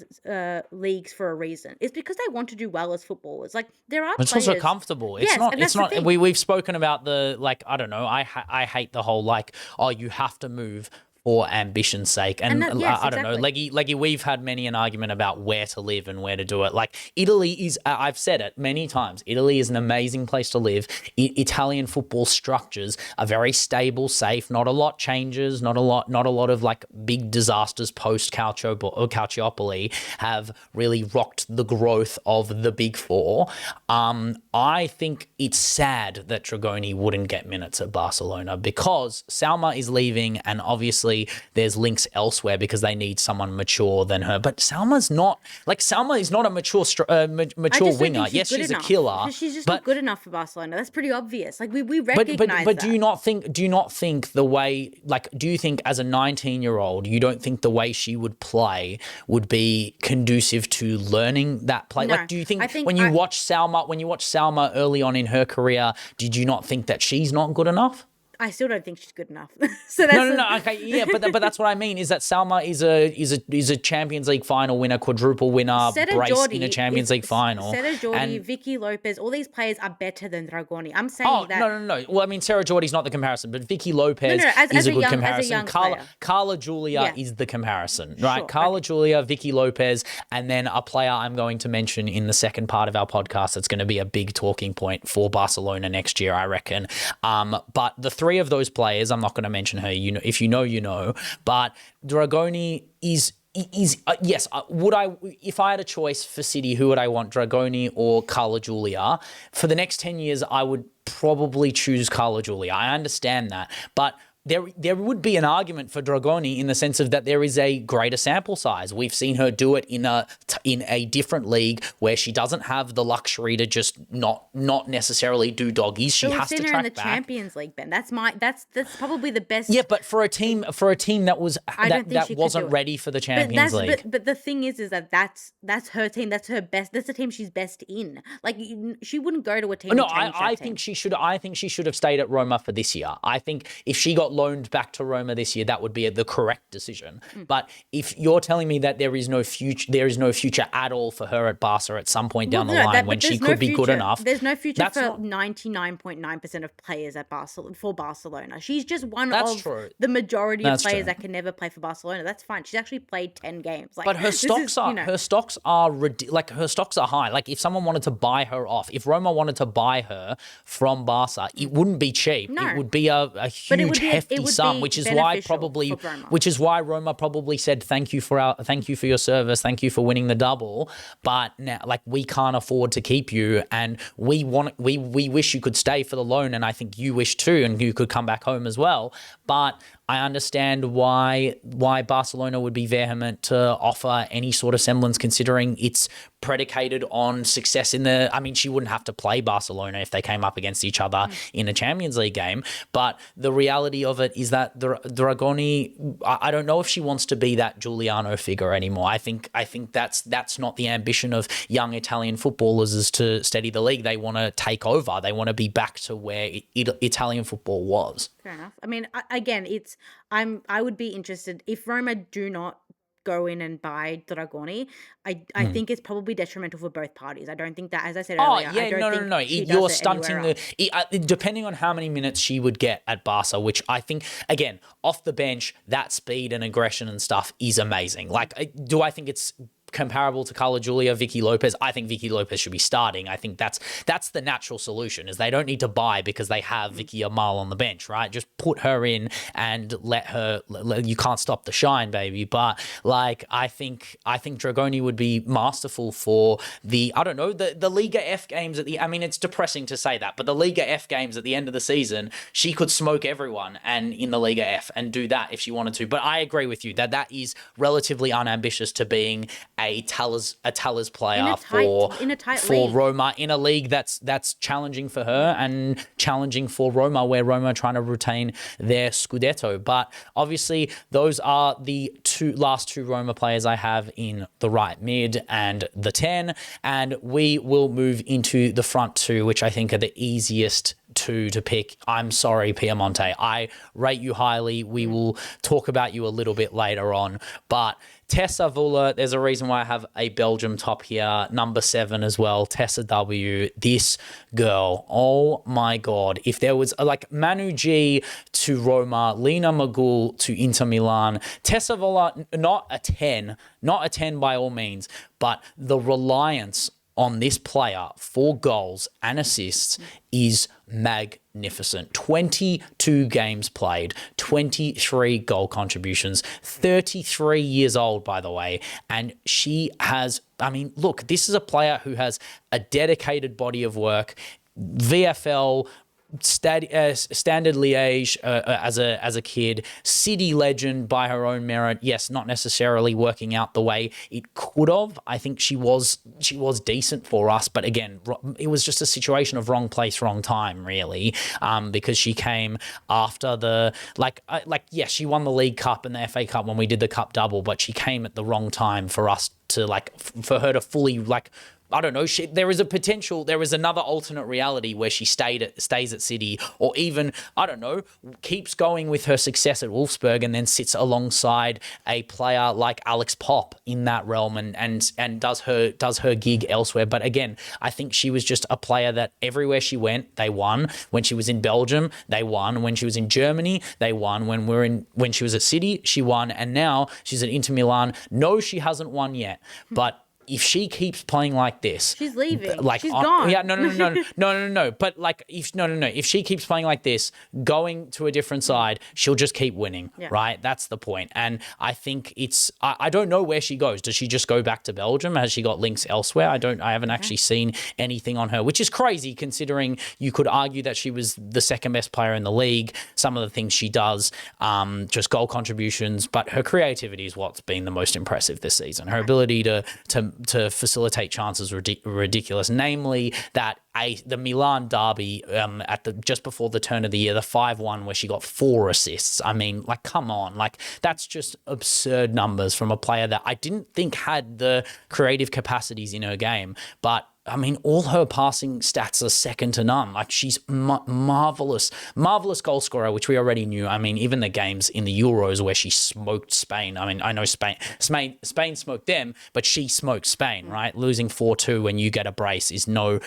[SPEAKER 2] leagues for a reason. It's because they want to do well as footballers. There are
[SPEAKER 1] it's
[SPEAKER 2] players.
[SPEAKER 1] Also comfortable. It's
[SPEAKER 2] yes,
[SPEAKER 1] not.
[SPEAKER 2] and
[SPEAKER 1] It's
[SPEAKER 2] that's
[SPEAKER 1] not. We've spoken about the I don't know. I hate the whole you have to move for ambition's sake. And
[SPEAKER 2] yes,
[SPEAKER 1] I don't know, Leggy, we've had many an argument about where to live and where to do it. Italy is, I've said it many times, Italy is an amazing place to live. Italian football structures are very stable, safe, not a lot changes, not a lot of big disasters post Calciopoli have really rocked the growth of the big four. I think it's sad that Dragoni wouldn't get minutes at Barcelona because Salma is leaving, and obviously there's links elsewhere because they need someone mature than her. But Salma is not a mature winger. Yes, she's a killer.
[SPEAKER 2] She's just not good enough for Barcelona. That's pretty obvious. We recognize that.
[SPEAKER 1] Do you not think the way, do you think as a 19-year-old, you don't think the way she would play would be conducive to learning that play?
[SPEAKER 2] No,
[SPEAKER 1] do you think when you watch Salma early on in her career, did you not think that she's not good enough?
[SPEAKER 2] I still don't think she's good enough. So that's
[SPEAKER 1] no. Okay, yeah, but that's what I mean. Is that Salma is a Champions League final winner, quadruple winner, brace in a Champions League final.
[SPEAKER 2] Sarah Jordi, Vicky Lopez, all these players are better than Dragoni. I'm saying that.
[SPEAKER 1] No. Well, I mean, Sarah Jordi's not the comparison, but Vicky Lopez is a good comparison. Carla Julia is the comparison, right? Sure, Carla Julia, Vicky Lopez, and then a player I'm going to mention in the second part of our podcast that's going to be a big talking point for Barcelona next year, I reckon. But the three of those players, I'm not going to mention her. You know, if you know, you know. But Dragoni is yes. If I had a choice for City, who would I want, Dragoni or Carla Julia? For the next 10 years, I would probably choose Carla Julia. I understand that, but there would be an argument for Dragoni in the sense of that there is a greater sample size. We've seen her do it in a different league where she doesn't have the luxury to just not necessarily do doggies. She has to track back. We've seen her in the
[SPEAKER 2] Champions League, Ben. That's probably the best.
[SPEAKER 1] Yeah, but for a team that wasn't ready for the Champions League.
[SPEAKER 2] But the thing is that that's her team. That's her best. That's the team she's best in. She wouldn't go to a team.
[SPEAKER 1] No, I think she should. I think she should have stayed at Roma for this year. I think if she got loaned back to Roma this year, that would be the correct decision. But if you're telling me that there is no future at all for her at Barca at some point down the line when she could be good enough,
[SPEAKER 2] there's no future for 99.9% of players at Barcelona. She's just one of the majority of players that can never play for Barcelona. That's fine. She's actually played 10 games.
[SPEAKER 1] But her stocks are high. If someone wanted to buy her off, if Roma wanted to buy her from Barca, it wouldn't be cheap. No. It would be a huge hefty hefty
[SPEAKER 2] would
[SPEAKER 1] sum,
[SPEAKER 2] be
[SPEAKER 1] which is why
[SPEAKER 2] beneficial for Roma.
[SPEAKER 1] which is why Roma probably said thank you for your service, thank you for winning the double, but now like we can't afford to keep you, and we wish you could stay for the loan, and I think you wish too, and you could come back home as well. But I understand why Barcelona would be vehement to offer any sort of semblance, considering it's predicated on success in the. I mean, she wouldn't have to play Barcelona if they came up against each other in a Champions League game. But the reality of it is that Dragoni, I don't know if she wants to be that Giuliano figure anymore. I think that's not the ambition of young Italian footballers, is to steady the league. They want to take over. They want to be back to where Italian football was.
[SPEAKER 2] Fair enough. I mean, again, I would be interested if Roma do not go in and buy Dragoni. I think it's probably detrimental for both parties. I don't think that, as I said earlier, I don't think
[SPEAKER 1] no.
[SPEAKER 2] she
[SPEAKER 1] You're
[SPEAKER 2] does it
[SPEAKER 1] stunting
[SPEAKER 2] anywhere else.
[SPEAKER 1] depending on how many minutes she would get at Barca, which I think, again, off the bench, that speed and aggression and stuff is amazing. Like, do I think it's comparable to Carla Julia, Vicky Lopez? I think Vicky Lopez should be starting. I think that's the natural solution, is they don't need to buy because they have Vicky Amal on the bench, right? Just put her in and let her. You can't stop the shine, baby. But like, I think Dragoni would be masterful for the, I don't know, the Liga F games at the. I mean, it's depressing to say that, but the Liga F games at the end of the season, she could smoke everyone and in the Liga F and do that if she wanted to. But I agree with you that is relatively unambitious to being a Talers player for
[SPEAKER 2] league.
[SPEAKER 1] Roma, in a league that's challenging for her and challenging for Roma, where Roma are trying to retain their Scudetto. But obviously those are the last two Roma players I have in the right mid and the 10, and we will move into the front two, which I think are the easiest two to pick. I'm sorry, Piemonte. I rate you highly. We will talk about you a little bit later on. But Tessa Vula, there's a reason why I have a Belgium top here. Number 7 as well, Tessa W. This girl, oh my God. If there was like Manu G to Roma, Lena Magul to Inter Milan, Tessa Vula, not a 10 by all means, but the reliance on this player for goals and assists is magnificent. 22 games played, 23 goal contributions, 33 years old, by the way. And she has, I mean, look, this is a player who has a dedicated body of work, VFL, Standard Liège as a kid, City legend by her own merit. Yes, not necessarily working out the way it could have. I think she was decent for us, but again, it was just a situation of wrong place, wrong time, really, because she came after yes, she won the League Cup and the FA Cup when we did the Cup double, but she came at the wrong time for us to for her to fully I don't know. There is a potential. There is another alternate reality where she stays at City, or even, I don't know, keeps going with her success at Wolfsburg and then sits alongside a player like Alex Pop in that realm and does her gig elsewhere. But again, I think she was just a player that everywhere she went, they won. When she was in Belgium, they won. When she was in Germany, they won. When she was at City, she won. And now she's at Inter Milan. No, she hasn't won yet, but if she keeps playing like this,
[SPEAKER 2] she's leaving. She's gone.
[SPEAKER 1] Yeah, no. But if she keeps playing like this, going to a different side, she'll just keep winning, right? That's the point. And I think I don't know where she goes. Does she just go back to Belgium? Has she got links elsewhere? I haven't actually seen anything on her, which is crazy considering you could argue that she was the second best player in the league. Some of the things she does, just goal contributions, but her creativity is what's been the most impressive this season. Her ability to facilitate chances ridiculous, namely that the Milan derby just before the turn of the year, the 5-1 where she got 4 assists. I mean, come on, that's just absurd numbers from a player that I didn't think had the creative capacities in her game, but I mean, all her passing stats are second to none. She's marvelous goal scorer, which we already knew. I mean, even the games in the Euros where she smoked Spain. I mean, I know Spain smoked them, but she smoked Spain, right? Losing 4-2 when you get a brace is no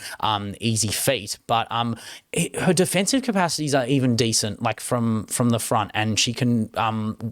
[SPEAKER 1] easy feat. But her defensive capacities are even decent, from the front, and she can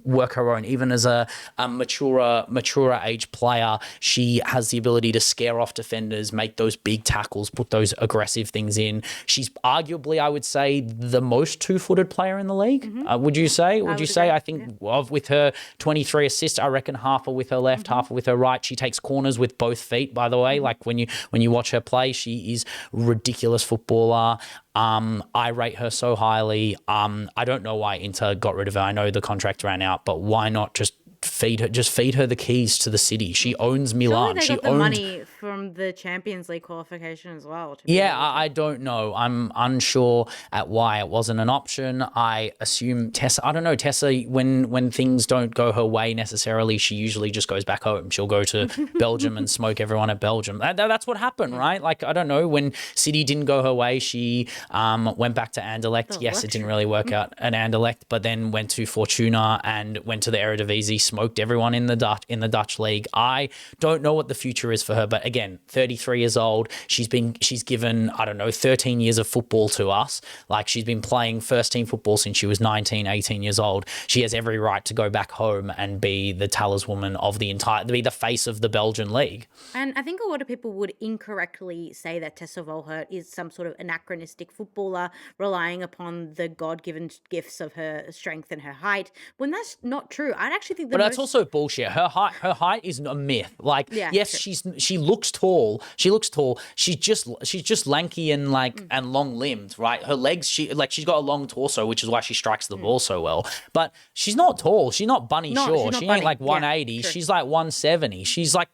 [SPEAKER 1] work her own. Even as a maturer age player, she has the ability to scare off defenders, make those those big tackles, put those aggressive things in. She's arguably, I would say, the most two-footed player in the league. Would you say? Would you say?
[SPEAKER 2] agree.
[SPEAKER 1] I think with her 23 assists, I reckon half are with her left, half are with her right. She takes corners with both feet, by the way. Like when you watch her play, she is a ridiculous footballer. I rate her so highly. I don't know why Inter got rid of her. I know the contract ran out, but why not just feed her the keys to the city? She owns Milan.
[SPEAKER 2] Surely they
[SPEAKER 1] She
[SPEAKER 2] got the
[SPEAKER 1] owns
[SPEAKER 2] money from the Champions League qualification as well. To be
[SPEAKER 1] Yeah,
[SPEAKER 2] able to-
[SPEAKER 1] I don't know. I'm unsure at why it wasn't an option. I assume Tessa, I don't know, Tessa, when things don't go her way necessarily, she usually just goes back home. She'll go to Belgium and smoke everyone at Belgium. That's what happened, right? Like, I don't know, when City didn't go her way, she went back to Anderlecht. Yes, it didn't really work out at Anderlecht, but then went to Fortuna and went to the Eredivisie, smoked everyone in the Dutch league. I don't know what the future is for her, but again, 33 years old. She's given, I don't know, 13 years of football to us. Like, she's been playing first team football since she was 19, 18 years old. She has every right to go back home and be the talisman of be the face of the Belgian league.
[SPEAKER 2] And I think a lot of people would incorrectly say that Tessa Volhert is some sort of anachronistic footballer relying upon the God-given gifts of her strength and her height, when that's not true. I'd actually think
[SPEAKER 1] But that's also bullshit. Her height is a myth. Like,
[SPEAKER 2] Yeah,
[SPEAKER 1] yes,
[SPEAKER 2] true.
[SPEAKER 1] she looks tall. She's just lanky and and long limbed, right? Her legs, she's got a long torso, which is why she strikes the ball so well. But she's not tall. She's not Bunny Shaw. She ain't like 180.
[SPEAKER 2] Yeah,
[SPEAKER 1] she's like 170. She's like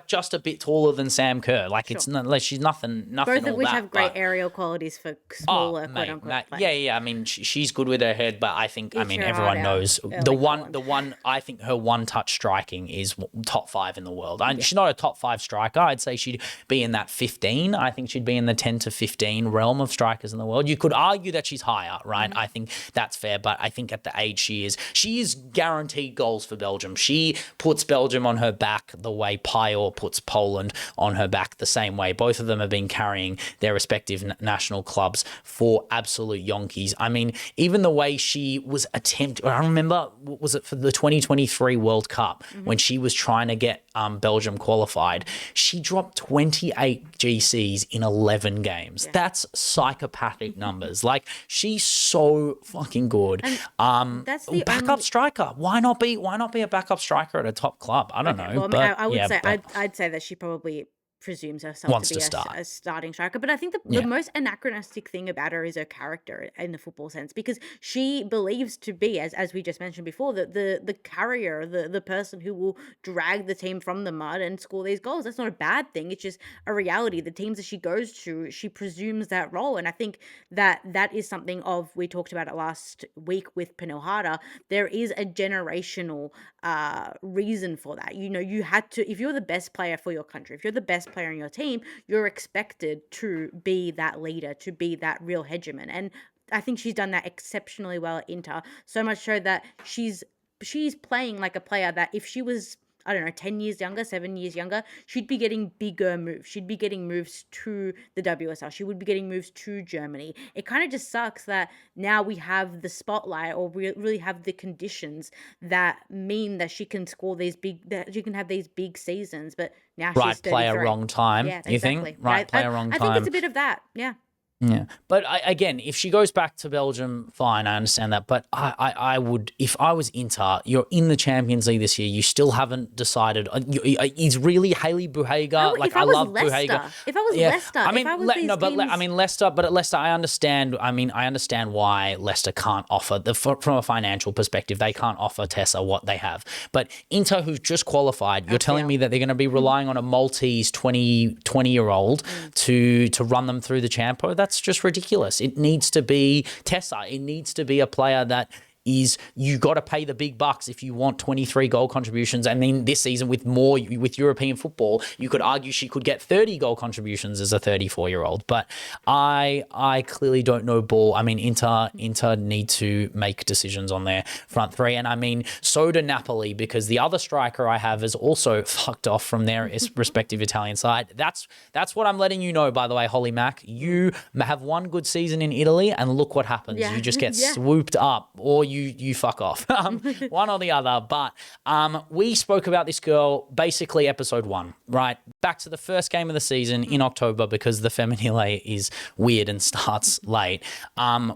[SPEAKER 1] just a bit taller than Sam Kerr. Like, it's not like she's nothing.
[SPEAKER 2] Both
[SPEAKER 1] all
[SPEAKER 2] of which
[SPEAKER 1] that,
[SPEAKER 2] have great
[SPEAKER 1] but-
[SPEAKER 2] aerial qualities for smaller, quote unquote. players.
[SPEAKER 1] Yeah. I mean, she's good with her head, but I think,
[SPEAKER 2] Eat your
[SPEAKER 1] everyone
[SPEAKER 2] heart out,
[SPEAKER 1] knows
[SPEAKER 2] early
[SPEAKER 1] the
[SPEAKER 2] Holland.
[SPEAKER 1] one. I think her one-touch striking is top 5 in the world. She's not a top 5 striker. I'd say she'd be in that 15. I think she'd be in the 10 to 15 realm of strikers in the world. You could argue that she's higher, right? I think that's fair, but I think at the age she is guaranteed goals for Belgium. She puts Belgium on her back the way Pajor puts Poland on her back, the same way. Both of them have been carrying their respective national clubs for absolute yonkies. I mean, even the way she was I remember, was it for the 2023 World Cup when she was trying to get Belgium qualified, she dropped 28 GCs in 11 games. Yeah. That's psychopathic numbers. Like, she's so fucking good.
[SPEAKER 2] That's the
[SPEAKER 1] backup striker. Why not be a backup striker at a top club? I don't know.
[SPEAKER 2] Well, I mean,
[SPEAKER 1] but,
[SPEAKER 2] I would say
[SPEAKER 1] but
[SPEAKER 2] I'd say that she probably presumes herself
[SPEAKER 1] Wants
[SPEAKER 2] to be
[SPEAKER 1] to start.
[SPEAKER 2] a starting striker. But I think the most anachronistic thing about her is her character in the football sense, because she believes to be, as we just mentioned before, the carrier, the person who will drag the team from the mud and score these goals. That's not a bad thing. It's just a reality. The teams that she goes to, she presumes that role. And I think that is something we talked about it last week with Pernille Harder. There is a generational reason for that. You had to, if you're the best player for your country, if you're the best player in your team, you're expected to be that leader, to be that real hegemon. And I think she's done that exceptionally well at Inter, so much so that she's playing like a player that if she was, I don't know, 10 years younger, 7 years younger, she'd be getting bigger moves. She'd be getting moves to the WSL. She would be getting moves to Germany. It kind of just sucks that now we have the spotlight, or we really have the conditions that mean that she can that she can have these big seasons, but now she's 33.
[SPEAKER 1] Player, wrong time,
[SPEAKER 2] Yeah,
[SPEAKER 1] you
[SPEAKER 2] exactly.
[SPEAKER 1] think? Right player, wrong time.
[SPEAKER 2] I think it's a bit of that, yeah.
[SPEAKER 1] Yeah, but again, if she goes back to Belgium, fine, I understand that. But I would, if I was Inter, you're in the Champions League this year, you still haven't decided. Is really Hayley Bugeja? Like, I love Bugeja.
[SPEAKER 2] If I was Leicester,
[SPEAKER 1] I mean,
[SPEAKER 2] if I was these teams...
[SPEAKER 1] Leicester. But at Leicester, I understand. I mean, I understand why Leicester can't offer from a financial perspective. They can't offer Tessa what they have. But Inter, who's just qualified, you're telling me that they're going to be relying on a Maltese 20-year-old to run them through the Champo? That's just ridiculous. It needs to be Tessa. It needs to be a player that is, you got to pay the big bucks if you want 23 goal contributions. And then this season with European football, you could argue she could get 30 goal contributions as a 34-year-old. But I clearly don't know ball. I mean, Inter need to make decisions on their front three. And I mean, so do Napoli, because the other striker I have is also fucked off from their respective Italian side. That's what I'm letting you know, by the way, Holly Mack. You have one good season in Italy and look what happens. You just get swooped up, or you you fuck off. One or the other. But we spoke about this girl basically episode 1, right? Back to the first game of the season in October, because the Femminile is weird and starts late.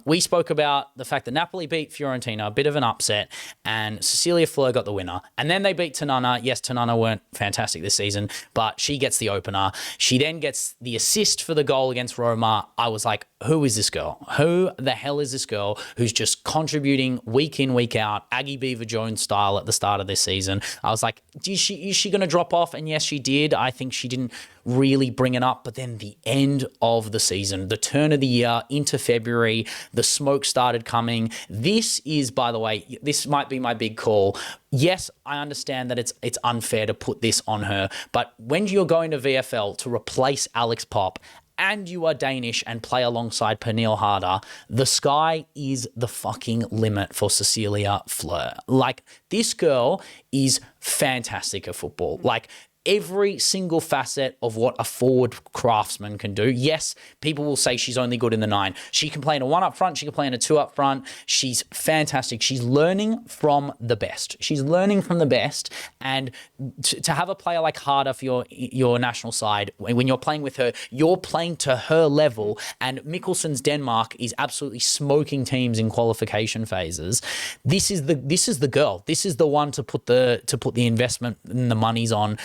[SPEAKER 1] We spoke about the fact that Napoli beat Fiorentina, a bit of an upset, and Cecilia Fleur got the winner. And then they beat Tanana. Yes, Tanana weren't fantastic this season, but she gets the opener. She then gets the assist for the goal against Roma. I was like, who is this girl? Who the hell is this girl who's just contributing week in, week out, Aggie Beaver-Jones style at the start of this season? I was like, is she going to drop off? And yes, she did. I think she didn't really bring it up. But then the end of the season, the turn of the year into February, the smoke started coming. This is, by the way, this might be my big call. Yes, I understand that it's unfair to put this on her, but when you're going to VFL to replace Alex Pop, and you are Danish and play alongside Pernille Harder, the sky is the fucking limit for Cecilia Fleur. Like, this girl is fantastic at football. Like, every single facet of what a forward craftsman can do. Yes, people will say she's only good in the 9. She can play in a 1 up front. She can play in a 2 up front. She's fantastic. She's learning from the best. And to have a player like Harder for your national side, when you're playing with her, you're playing to her level. And Mikkelsen's Denmark is absolutely smoking teams in qualification phases. This is the girl. This is the one to put the investment and the monies on.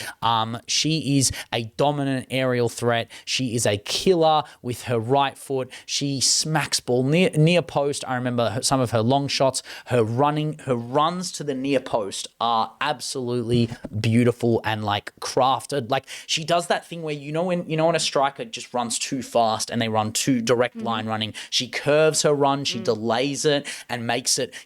[SPEAKER 1] She is a dominant aerial threat. She is a killer with her right foot. She smacks ball near post. I remember some of her long shots. Her runs to the near post are absolutely beautiful and like crafted. Like, she does that thing where when a striker just runs too fast and they run too direct line running. She curves her run. She delays it and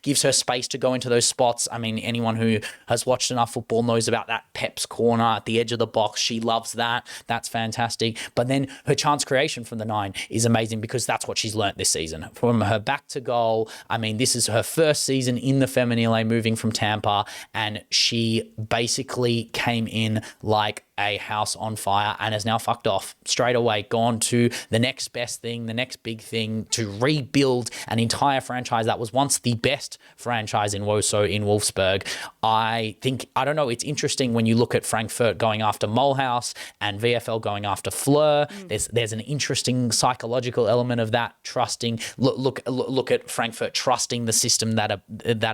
[SPEAKER 1] gives her space to go into those spots. I mean, anyone who has watched enough football knows about that Pep's corner at the edge of the box. She loves that. That's fantastic. But then her chance creation from the 9 is amazing, because that's what she's learnt this season. From her back to goal, I mean, this is her first season in the Femminile, moving from Tampa, and she basically came in like a house on fire and has now fucked off straight away, gone to the next best thing, the next big thing, to rebuild an entire franchise that was once the best franchise in WOSO in Wolfsburg. I don't know, it's interesting when you look at Frankfurt going after Mulhouse and VFL going after Fleur. There's an interesting psychological element of that, trusting. Look at Frankfurt trusting the system that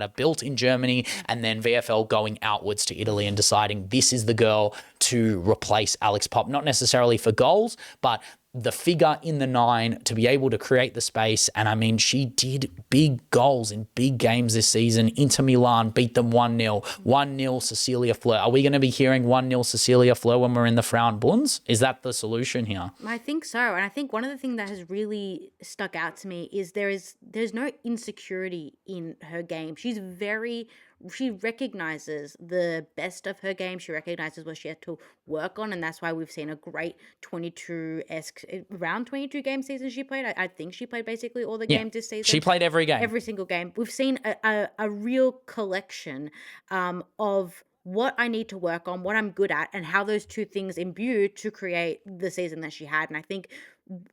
[SPEAKER 1] are built in Germany, and then VFL going outwards to Italy and deciding this is the girl to replace Alex Pop, not necessarily for goals, but the figure in the 9 to be able to create the space. And I mean, she did big goals in big games this season. Inter Milan beat them 1-0. 1-0 Cecilia Fleur. Are we going to be hearing 1-0 Cecilia Fleur when we're in the Frauenbunds? Is that the solution here?
[SPEAKER 2] I think so. And I think one of the things that has really stuck out to me is there's no insecurity in her game. She recognizes the best of her game. She recognizes what she had to work on, and that's why we've seen a great 22-esque, around 22 game season she played. I think she played basically all the games this season.
[SPEAKER 1] She played every game.
[SPEAKER 2] Every single game. We've seen a real collection of what I need to work on, what I'm good at, and how those two things imbue to create the season that she had. And I think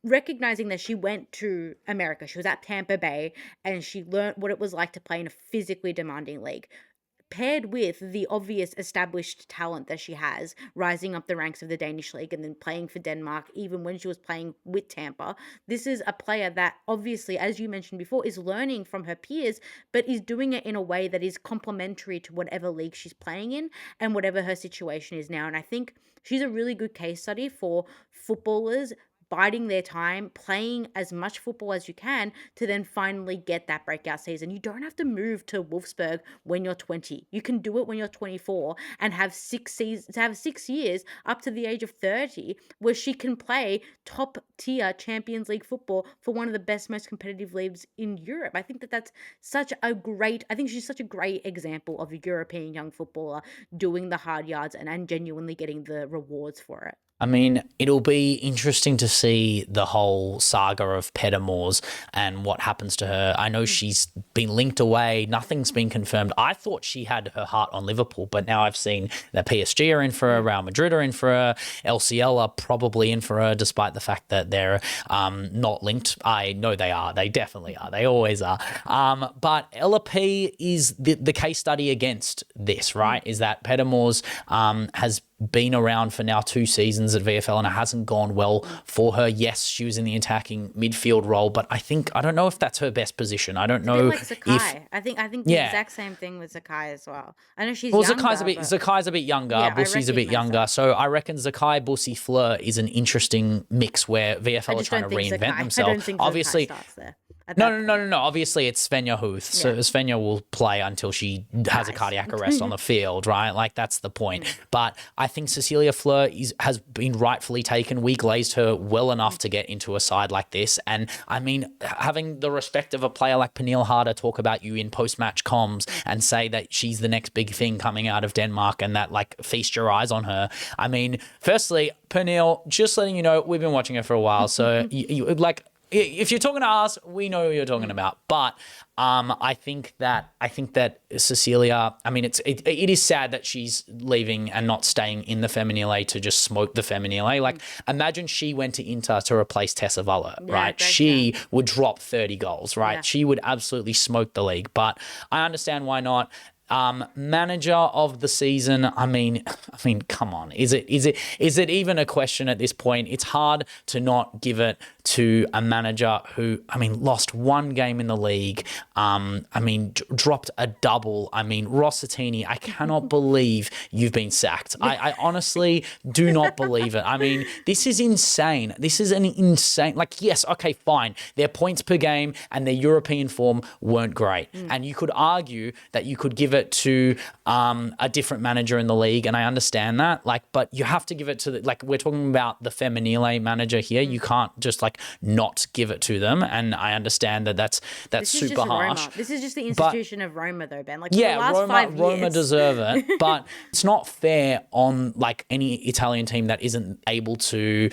[SPEAKER 2] recognizing that she went to America, she was at Tampa Bay, and she learned what it was like to play in a physically demanding league, paired with the obvious established talent that she has, rising up the ranks of the Danish league and then playing for Denmark, even when she was playing with Tampa. This is a player that obviously, as you mentioned before, is learning from her peers, but is doing it in a way that is complementary to whatever league she's playing in and whatever her situation is now. And I think she's a really good case study for footballers biding their time, playing as much football as you can to then finally get that breakout season. You don't have to move to Wolfsburg when you're 20. You can do it when you're 24 and have 6 years up to the age of 30 where she can play top tier Champions League football for one of the best, most competitive leagues in Europe. I think that's I think she's such a great example of a European young footballer doing the hard yards and genuinely getting the rewards for it.
[SPEAKER 1] I mean, it'll be interesting to see the whole saga of Pedamores and what happens to her. I know she's been linked away. Nothing's been confirmed. I thought she had her heart on Liverpool, but now I've seen that PSG are in for her, Real Madrid are in for her, LCL are probably in for her, despite the fact that they're not linked. I know they are. They definitely are. They always are. But LAP is the case study against this, right? Is that Pedamores has been around for now 2 seasons at VFL and it hasn't gone well for her. Yes, she was in the attacking midfield role, but I don't know if that's her best position. I don't know
[SPEAKER 2] Like Sakai. I think the exact same thing with Sakai as well. I know she's
[SPEAKER 1] well,
[SPEAKER 2] younger,
[SPEAKER 1] Zakai's a bit younger.
[SPEAKER 2] yeah, I
[SPEAKER 1] Bussi's a bit
[SPEAKER 2] recognize
[SPEAKER 1] younger.
[SPEAKER 2] that.
[SPEAKER 1] So I reckon Zakai, Bussi, Fleur is an interesting mix where
[SPEAKER 2] I
[SPEAKER 1] VFL are
[SPEAKER 2] just
[SPEAKER 1] trying
[SPEAKER 2] don't
[SPEAKER 1] to
[SPEAKER 2] think
[SPEAKER 1] reinvent
[SPEAKER 2] Sakai. I
[SPEAKER 1] themselves.
[SPEAKER 2] don't think Sakai
[SPEAKER 1] Obviously,
[SPEAKER 2] starts there at
[SPEAKER 1] no,
[SPEAKER 2] that
[SPEAKER 1] no, no,
[SPEAKER 2] point.
[SPEAKER 1] no, no. Obviously, it's Svenja Huth. So
[SPEAKER 2] Yeah,
[SPEAKER 1] Svenja will play until she has a
[SPEAKER 2] dies.
[SPEAKER 1] cardiac arrest on the field, right? Like that's the point. But I think Cecilia Fleur has been rightfully taken. We glazed her well enough to get into a side like this. And I mean, having the respect of a player like Pernille Harder talk about you in post-match comms and say that she's the next big thing coming out of Denmark and that like feast your eyes on her. I mean, firstly, Pernille, just letting you know, we've been watching her for a while. So you like, if you're talking to us, we know who you're talking about. But I think that Cecilia. I mean, it is sad that she's leaving and not staying in the Femminile to just smoke the Femminile. Like, imagine she went to Inter to replace Tessa Vuller, right?
[SPEAKER 2] great
[SPEAKER 1] She would drop 30 goals, right?
[SPEAKER 2] Yeah.
[SPEAKER 1] She would absolutely smoke the league. But I understand why not. Manager of the season. I mean, come on. Is it even a question at this point? It's hard to not give it to a manager who, I mean, lost 1 game in the league. Dropped a double. I mean, Rossitini, I cannot believe you've been sacked. I honestly do not believe it. I mean, this is insane. This is an insane, like, yes, okay, fine. Their points per game and their European form weren't great. And you could argue that you could give it to a different manager in the league, and I understand that, like, but you have to give it to we're talking about the Femminile manager here. You can't just not give it to them, and I understand that that's
[SPEAKER 2] This is
[SPEAKER 1] super
[SPEAKER 2] just
[SPEAKER 1] harsh.
[SPEAKER 2] Roma. This is just the institution of Roma, though, Ben. Like for the
[SPEAKER 1] Yeah,
[SPEAKER 2] last
[SPEAKER 1] Roma
[SPEAKER 2] 5
[SPEAKER 1] Roma
[SPEAKER 2] years.
[SPEAKER 1] deserve it, but it's not fair on any Italian team that isn't able to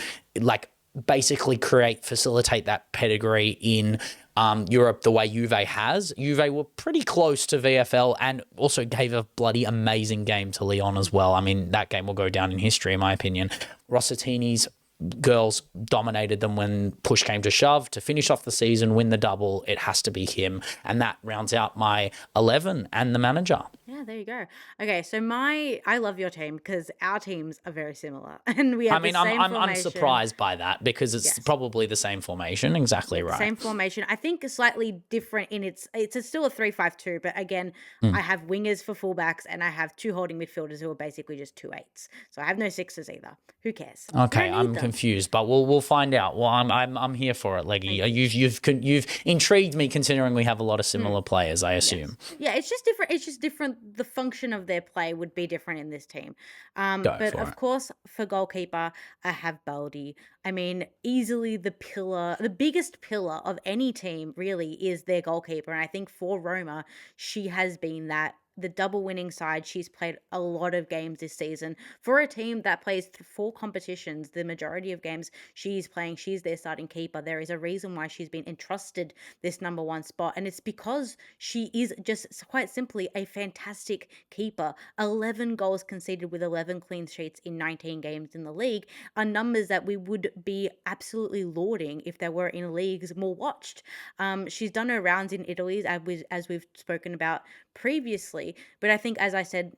[SPEAKER 1] basically facilitate that pedigree in Europe the way Juve has. Juve were pretty close to VFL and also gave a bloody amazing game to Lyon as well. I mean, that game will go down in history, in my opinion. Rossitini's girls dominated them when push came to shove. To finish off the season, win the double, it has to be him. And that rounds out my 11 and the manager.
[SPEAKER 2] Yeah, there you go. Okay, so I love your team because our teams are very similar, and we have the same
[SPEAKER 1] I'm
[SPEAKER 2] formation.
[SPEAKER 1] unsurprised by that because it's probably the same formation. Exactly right.
[SPEAKER 2] Same formation. I think slightly different in it's still a 3-5-2, but again, I have wingers for fullbacks and I have 2 holding midfielders who are basically just 2 8s. So I have no 6s either. Who cares?
[SPEAKER 1] Okay, I'm confused, but we'll find out. Well, I'm here for it, Leggy. You've intrigued me considering we have a lot of similar players, I assume.
[SPEAKER 2] Yeah, it's just different. It's just different. The function of their play would be different in this team. But of course, for goalkeeper, I have Baldi. I mean, easily the biggest pillar of any team really is their goalkeeper. And I think for Roma, she has been that. The double winning side, she's played a lot of games this season. For a team that plays 4 competitions, the majority of games she's playing, she's their starting keeper. There is a reason why she's been entrusted this number 1 spot, and it's because she is just quite simply a fantastic keeper. 11 goals conceded with 11 clean sheets in 19 games in the league are numbers that we would be absolutely lauding if they were in leagues more watched. She's done her rounds in Italy, as we've spoken about previously, but I think as I said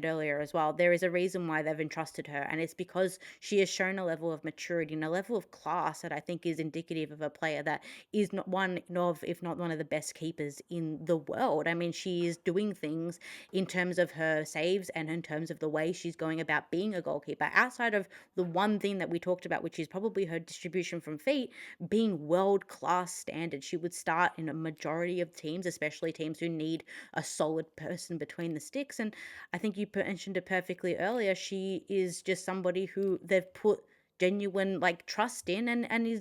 [SPEAKER 2] earlier as well, there is a reason why they've entrusted her, and it's because she has shown a level of maturity and a level of class that I think is indicative of a player that is not one of, if not one of the best keepers in the world. I mean, she is doing things in terms of her saves and in terms of the way she's going about being a goalkeeper, outside of the one thing that we talked about, which is probably her distribution from feet being world-class standard. She would start in a majority of teams, especially teams who need a solid person between the sticks. And I think you mentioned it perfectly earlier. She is just somebody who they've put genuine trust in, and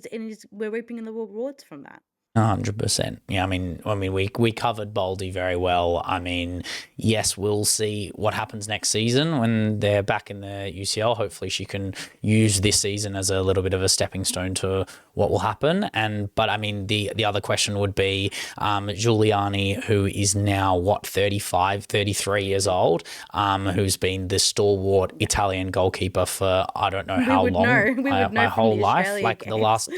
[SPEAKER 2] we're reaping the rewards from that.
[SPEAKER 1] 100%. Yeah, we covered Boldy very well. I mean, yes, we'll see what happens next season when they're back in the UCL. Hopefully, she can use this season as a little bit of a stepping stone to what will happen. But I mean, the other question would be Giuliani, who is now 35, 33 years old, who's been the stalwart Italian goalkeeper for I don't know how long. My whole life, like the last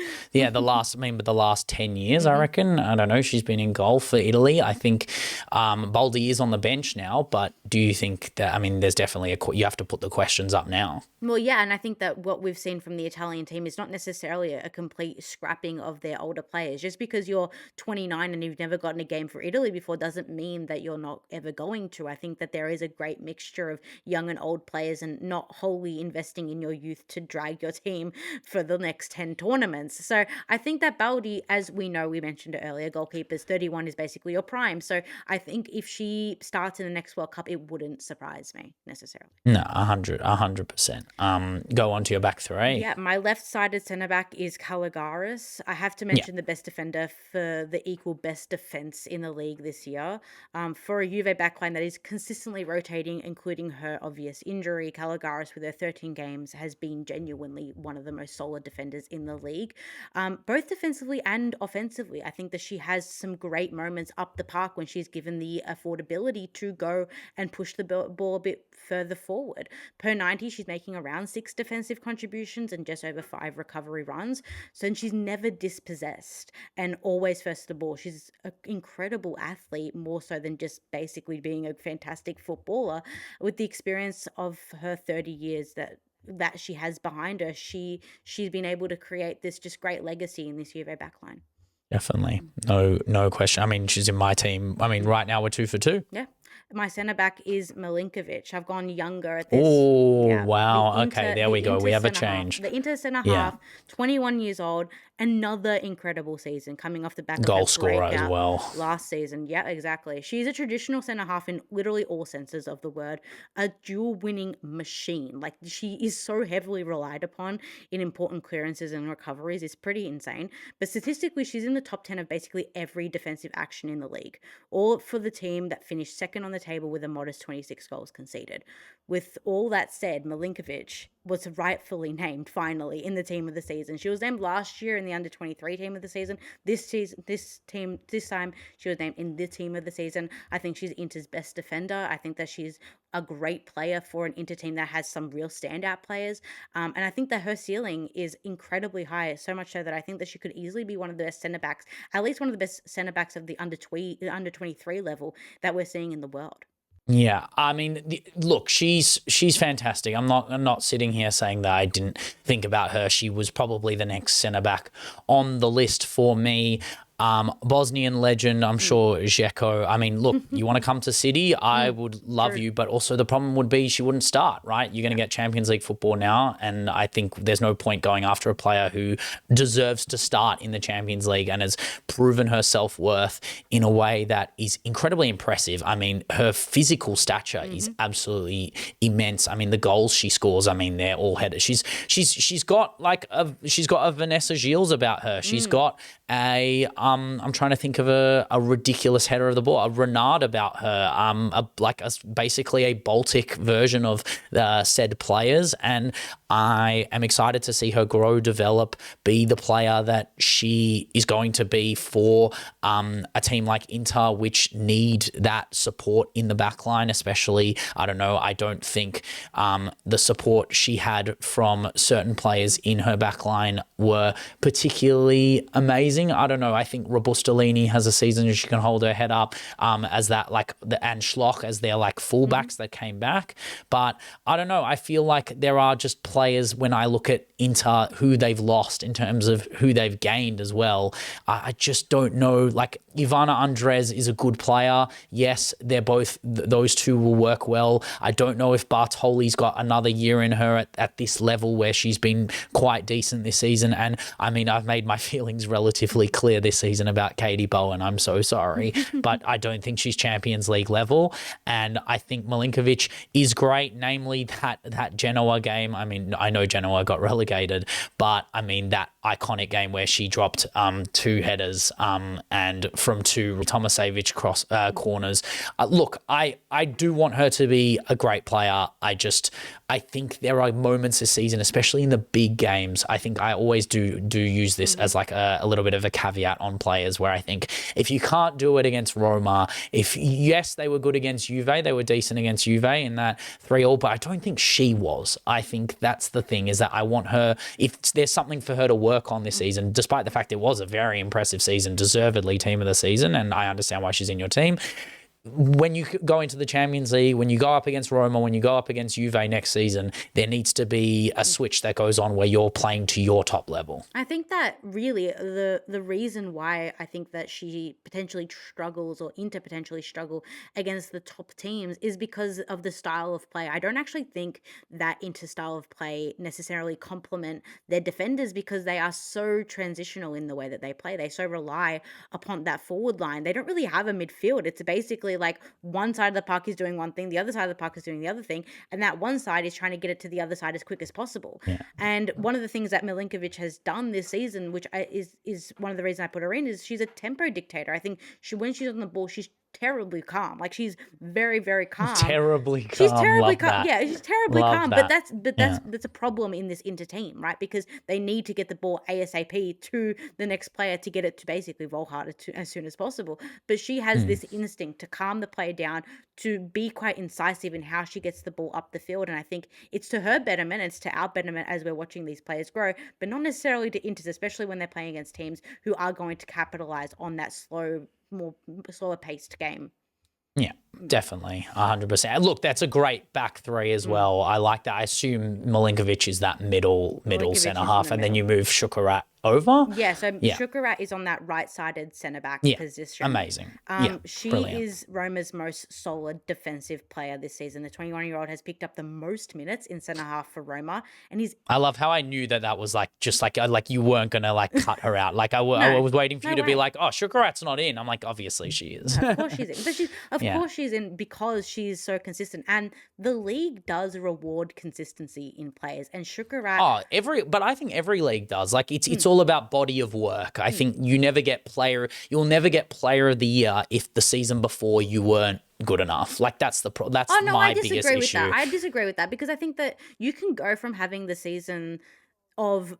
[SPEAKER 1] 10 years. I reckon. I don't know. She's been in goal for Italy. I think Boldy is on the bench now, but do you think that, I mean, there's definitely you have to put the questions up now.
[SPEAKER 2] Well, yeah, and I think that what we've seen from the Italian team is not necessarily a complete scrapping of their older players. Just because you're 29 and you've never gotten a game for Italy before doesn't mean that you're not ever going to. I think that there is a great mixture of young and old players and not wholly investing in your youth to drag your team for the next 10 tournaments. So I think that Baldi, as we know, we mentioned it earlier, goalkeepers, 31 is basically your prime. So I think if she starts in the next World Cup, it wouldn't surprise me necessarily.
[SPEAKER 1] No, 100%. Go on to your back three.
[SPEAKER 2] Yeah, my left-sided centre-back is Caligaris. I have to mention the best defender for the equal best defence in the league this year. For a Juve backline that is consistently rotating, including her obvious injury, Caligaris, with her 13 games, has been genuinely one of the most solid defenders in the league, both defensively and offensively. I think that she has some great moments up the park when she's given the affordability to go and push the ball a bit further forward. Per 90, she's making around 6 defensive contributions and just over 5 recovery runs. So she's never dispossessed and always first to the ball. She's an incredible athlete, more so than just basically being a fantastic footballer. With the experience of her 30 years that she has behind her, she's been able to create this just great legacy in this Juve backline.
[SPEAKER 1] Definitely. No question. I mean, she's in my team. I mean, right now we're 2 for 2.
[SPEAKER 2] Yeah. My centre back is Milinkovic. I've gone younger at this.
[SPEAKER 1] Oh, yeah, wow. Okay, there we go. We have a change.
[SPEAKER 2] The Inter centre half, 21 years old, another incredible season coming off the back of
[SPEAKER 1] goal scorer as well
[SPEAKER 2] last season. Yeah, exactly. She's a traditional centre half in literally all senses of the word, a dual winning machine. Like, she is so heavily relied upon in important clearances and recoveries. It's pretty insane. But statistically, she's in the top 10 of basically every defensive action in the league, all for the team that finished second on the table with a modest 26 goals conceded. With all that said, Milinkovic was rightfully named finally in the team of the season. She was named last year in the under 23 team of the season. This time she was named in the team of the season. I think she's Inter's best defender. I think that she's a great player for an Inter team that has some real standout players. And I think that her ceiling is incredibly high, so much so that I think that she could easily be one of the best centre backs, at least one of the best centre backs of the under 23 level that we're seeing in the world.
[SPEAKER 1] Yeah, I mean, look, she's fantastic. I'm not sitting here saying that I didn't think about her. She was probably the next centre back on the list for me. Bosnian legend, I'm sure, Ijeh. I mean, look, you want to come to City, I would love you, but also the problem would be she wouldn't start, right? You're going to get Champions League football now, and I think there's no point going after a player who deserves to start in the Champions League and has proven her self-worth in a way that is incredibly impressive. I mean, her physical stature is absolutely immense. I mean, the goals she scores, I mean, they're all headers. She's got a Vanessa Gilles about her. She's got a I'm trying to think of a ridiculous header of the ball, a Renard about her, basically a Baltic version of said players, and I am excited to see her grow, develop, be the player that she is going to be for a team like Inter, which need that support in the backline, especially, I don't think the support she had from certain players in her backline were particularly amazing. I don't know. I think Robustolini has a season she can hold her head up as that, and Schlock as their fullbacks that came back. But I don't know. I feel like there are just players when I look at Inter who they've lost in terms of who they've gained as well. I just don't know. Ivana Andres is a good player. Yes, those two will work well. I don't know if Bartoli's got another year in her at this level where she's been quite decent this season. And I mean, I've made my feelings relatively clear this season about Katie Bowen. I'm so sorry, but I don't think she's Champions League level. And I think Milinkovic is great, namely that Genoa game. I mean, I know Genoa got relegated, but I mean that iconic game where she dropped 2 headers and from 2 Tomasevic cross corners. Look, I do want her to be a great player. I think there are moments this season, especially in the big games. I think I always do use this as like a little bit of a caveat on players, where I think if you can't do it against Roma, yes, they were good against Juve, they were decent against Juve in that 3-3, but I don't think she was. I think that's the thing, is that I want her, if there's something for her to work on this season, despite the fact it was a very impressive season, deservedly team of the season, and I understand why she's in your team. When you go into the Champions League, when you go up against Roma, when you go up against Juve next season, there needs to be a switch that goes on where you're playing to your top level.
[SPEAKER 2] I think that really the reason why I think that she potentially struggles, or Inter potentially struggle against the top teams, is because of the style of play. I don't actually think that Inter style of play necessarily complement their defenders, because they are so transitional in the way that they play. They so rely upon that forward line. They don't really have a midfield. It's basically like one side of the puck is doing one thing, the other side of the puck is doing the other thing, and that one side is trying to get it to the other side as quick as possible.
[SPEAKER 1] Yeah.
[SPEAKER 2] And one of the things that Milinkovic has done this season, which is one of the reasons I put her in, is she's a tempo dictator. I think when she's on the ball, she's terribly calm. Like, she's very, very calm.
[SPEAKER 1] Terribly calm.
[SPEAKER 2] She's terribly
[SPEAKER 1] Love
[SPEAKER 2] calm.
[SPEAKER 1] that.
[SPEAKER 2] Yeah, she's terribly
[SPEAKER 1] Love
[SPEAKER 2] calm.
[SPEAKER 1] that.
[SPEAKER 2] But that's a problem in this Inter team, right? Because they need to get the ball ASAP to the next player to get it to basically Volhard as soon as possible. But she has this instinct to calm the player down, to be quite incisive in how she gets the ball up the field. And I think it's to her betterment, it's to our betterment as we're watching these players grow, but not necessarily to Inter's, especially when they're playing against teams who are going to capitalize on that slower paced game.
[SPEAKER 1] Yeah, definitely, 100%. Look, that's a great back three as well. I like that. I assume Milinkovic is that middle centre half, and then you move Shukarat over.
[SPEAKER 2] Yeah, so Shukarat is on that right-sided centre-back position.
[SPEAKER 1] Amazing.
[SPEAKER 2] She
[SPEAKER 1] brilliant.
[SPEAKER 2] is Roma's most solid defensive player this season. The 21-year-old has picked up the most minutes in centre-half for Roma, and
[SPEAKER 1] I love how I knew that was like you weren't going to cut her out. Like I was waiting for you to be like, oh, Shukarat's not in. I'm like, obviously she is.
[SPEAKER 2] No, of course she's in. But of course she's in because she's so consistent. And the league does reward consistency in players. And Shukarat...
[SPEAKER 1] but I think every league does. Like it's all about body of work. I think you'll never get player of the year if the season before you weren't good enough. Like that's my biggest issue.
[SPEAKER 2] I disagree with that, because I think that you can go from having the season of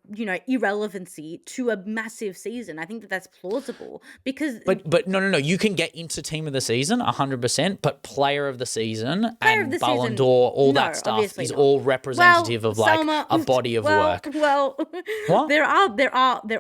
[SPEAKER 2] irrelevancy to a massive season. I think that that's plausible, because
[SPEAKER 1] but no, you can get into team of the season 100%, but player of the season and Ballon d'Or, all that stuff is all representative of a body of work.
[SPEAKER 2] Well,
[SPEAKER 1] what?
[SPEAKER 2] there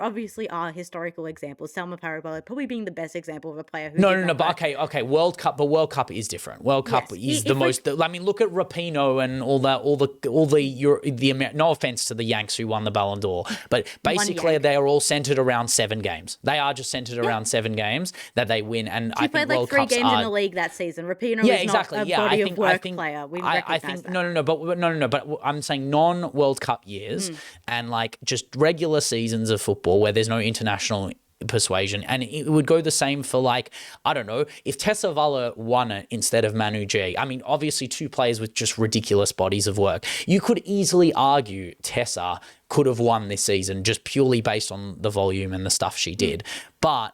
[SPEAKER 2] obviously are historical examples. Selma Parabolo probably being the best example of a player who
[SPEAKER 1] but okay, World Cup, but World Cup is different. World Cup is the most. I mean, look at Rapinoe and all the no offense to the Yanks who won the Ballon d'Or, but basically they are all centered around 7 games. They are just centered around 7 games that they win, and I think
[SPEAKER 2] played like
[SPEAKER 1] World
[SPEAKER 2] 3
[SPEAKER 1] Cups
[SPEAKER 2] games in the league that season. Rapinoe is not a body of work player. We recognize that.
[SPEAKER 1] But I'm saying non-World Cup years and like just regular seasons of football where there's no international persuasion, and it would go the same for I don't know, if Tessa Valla won it instead of Manu G. I mean, obviously 2 players with just ridiculous bodies of work. You could easily argue Tessa could have won this season just purely based on the volume and the stuff she did, but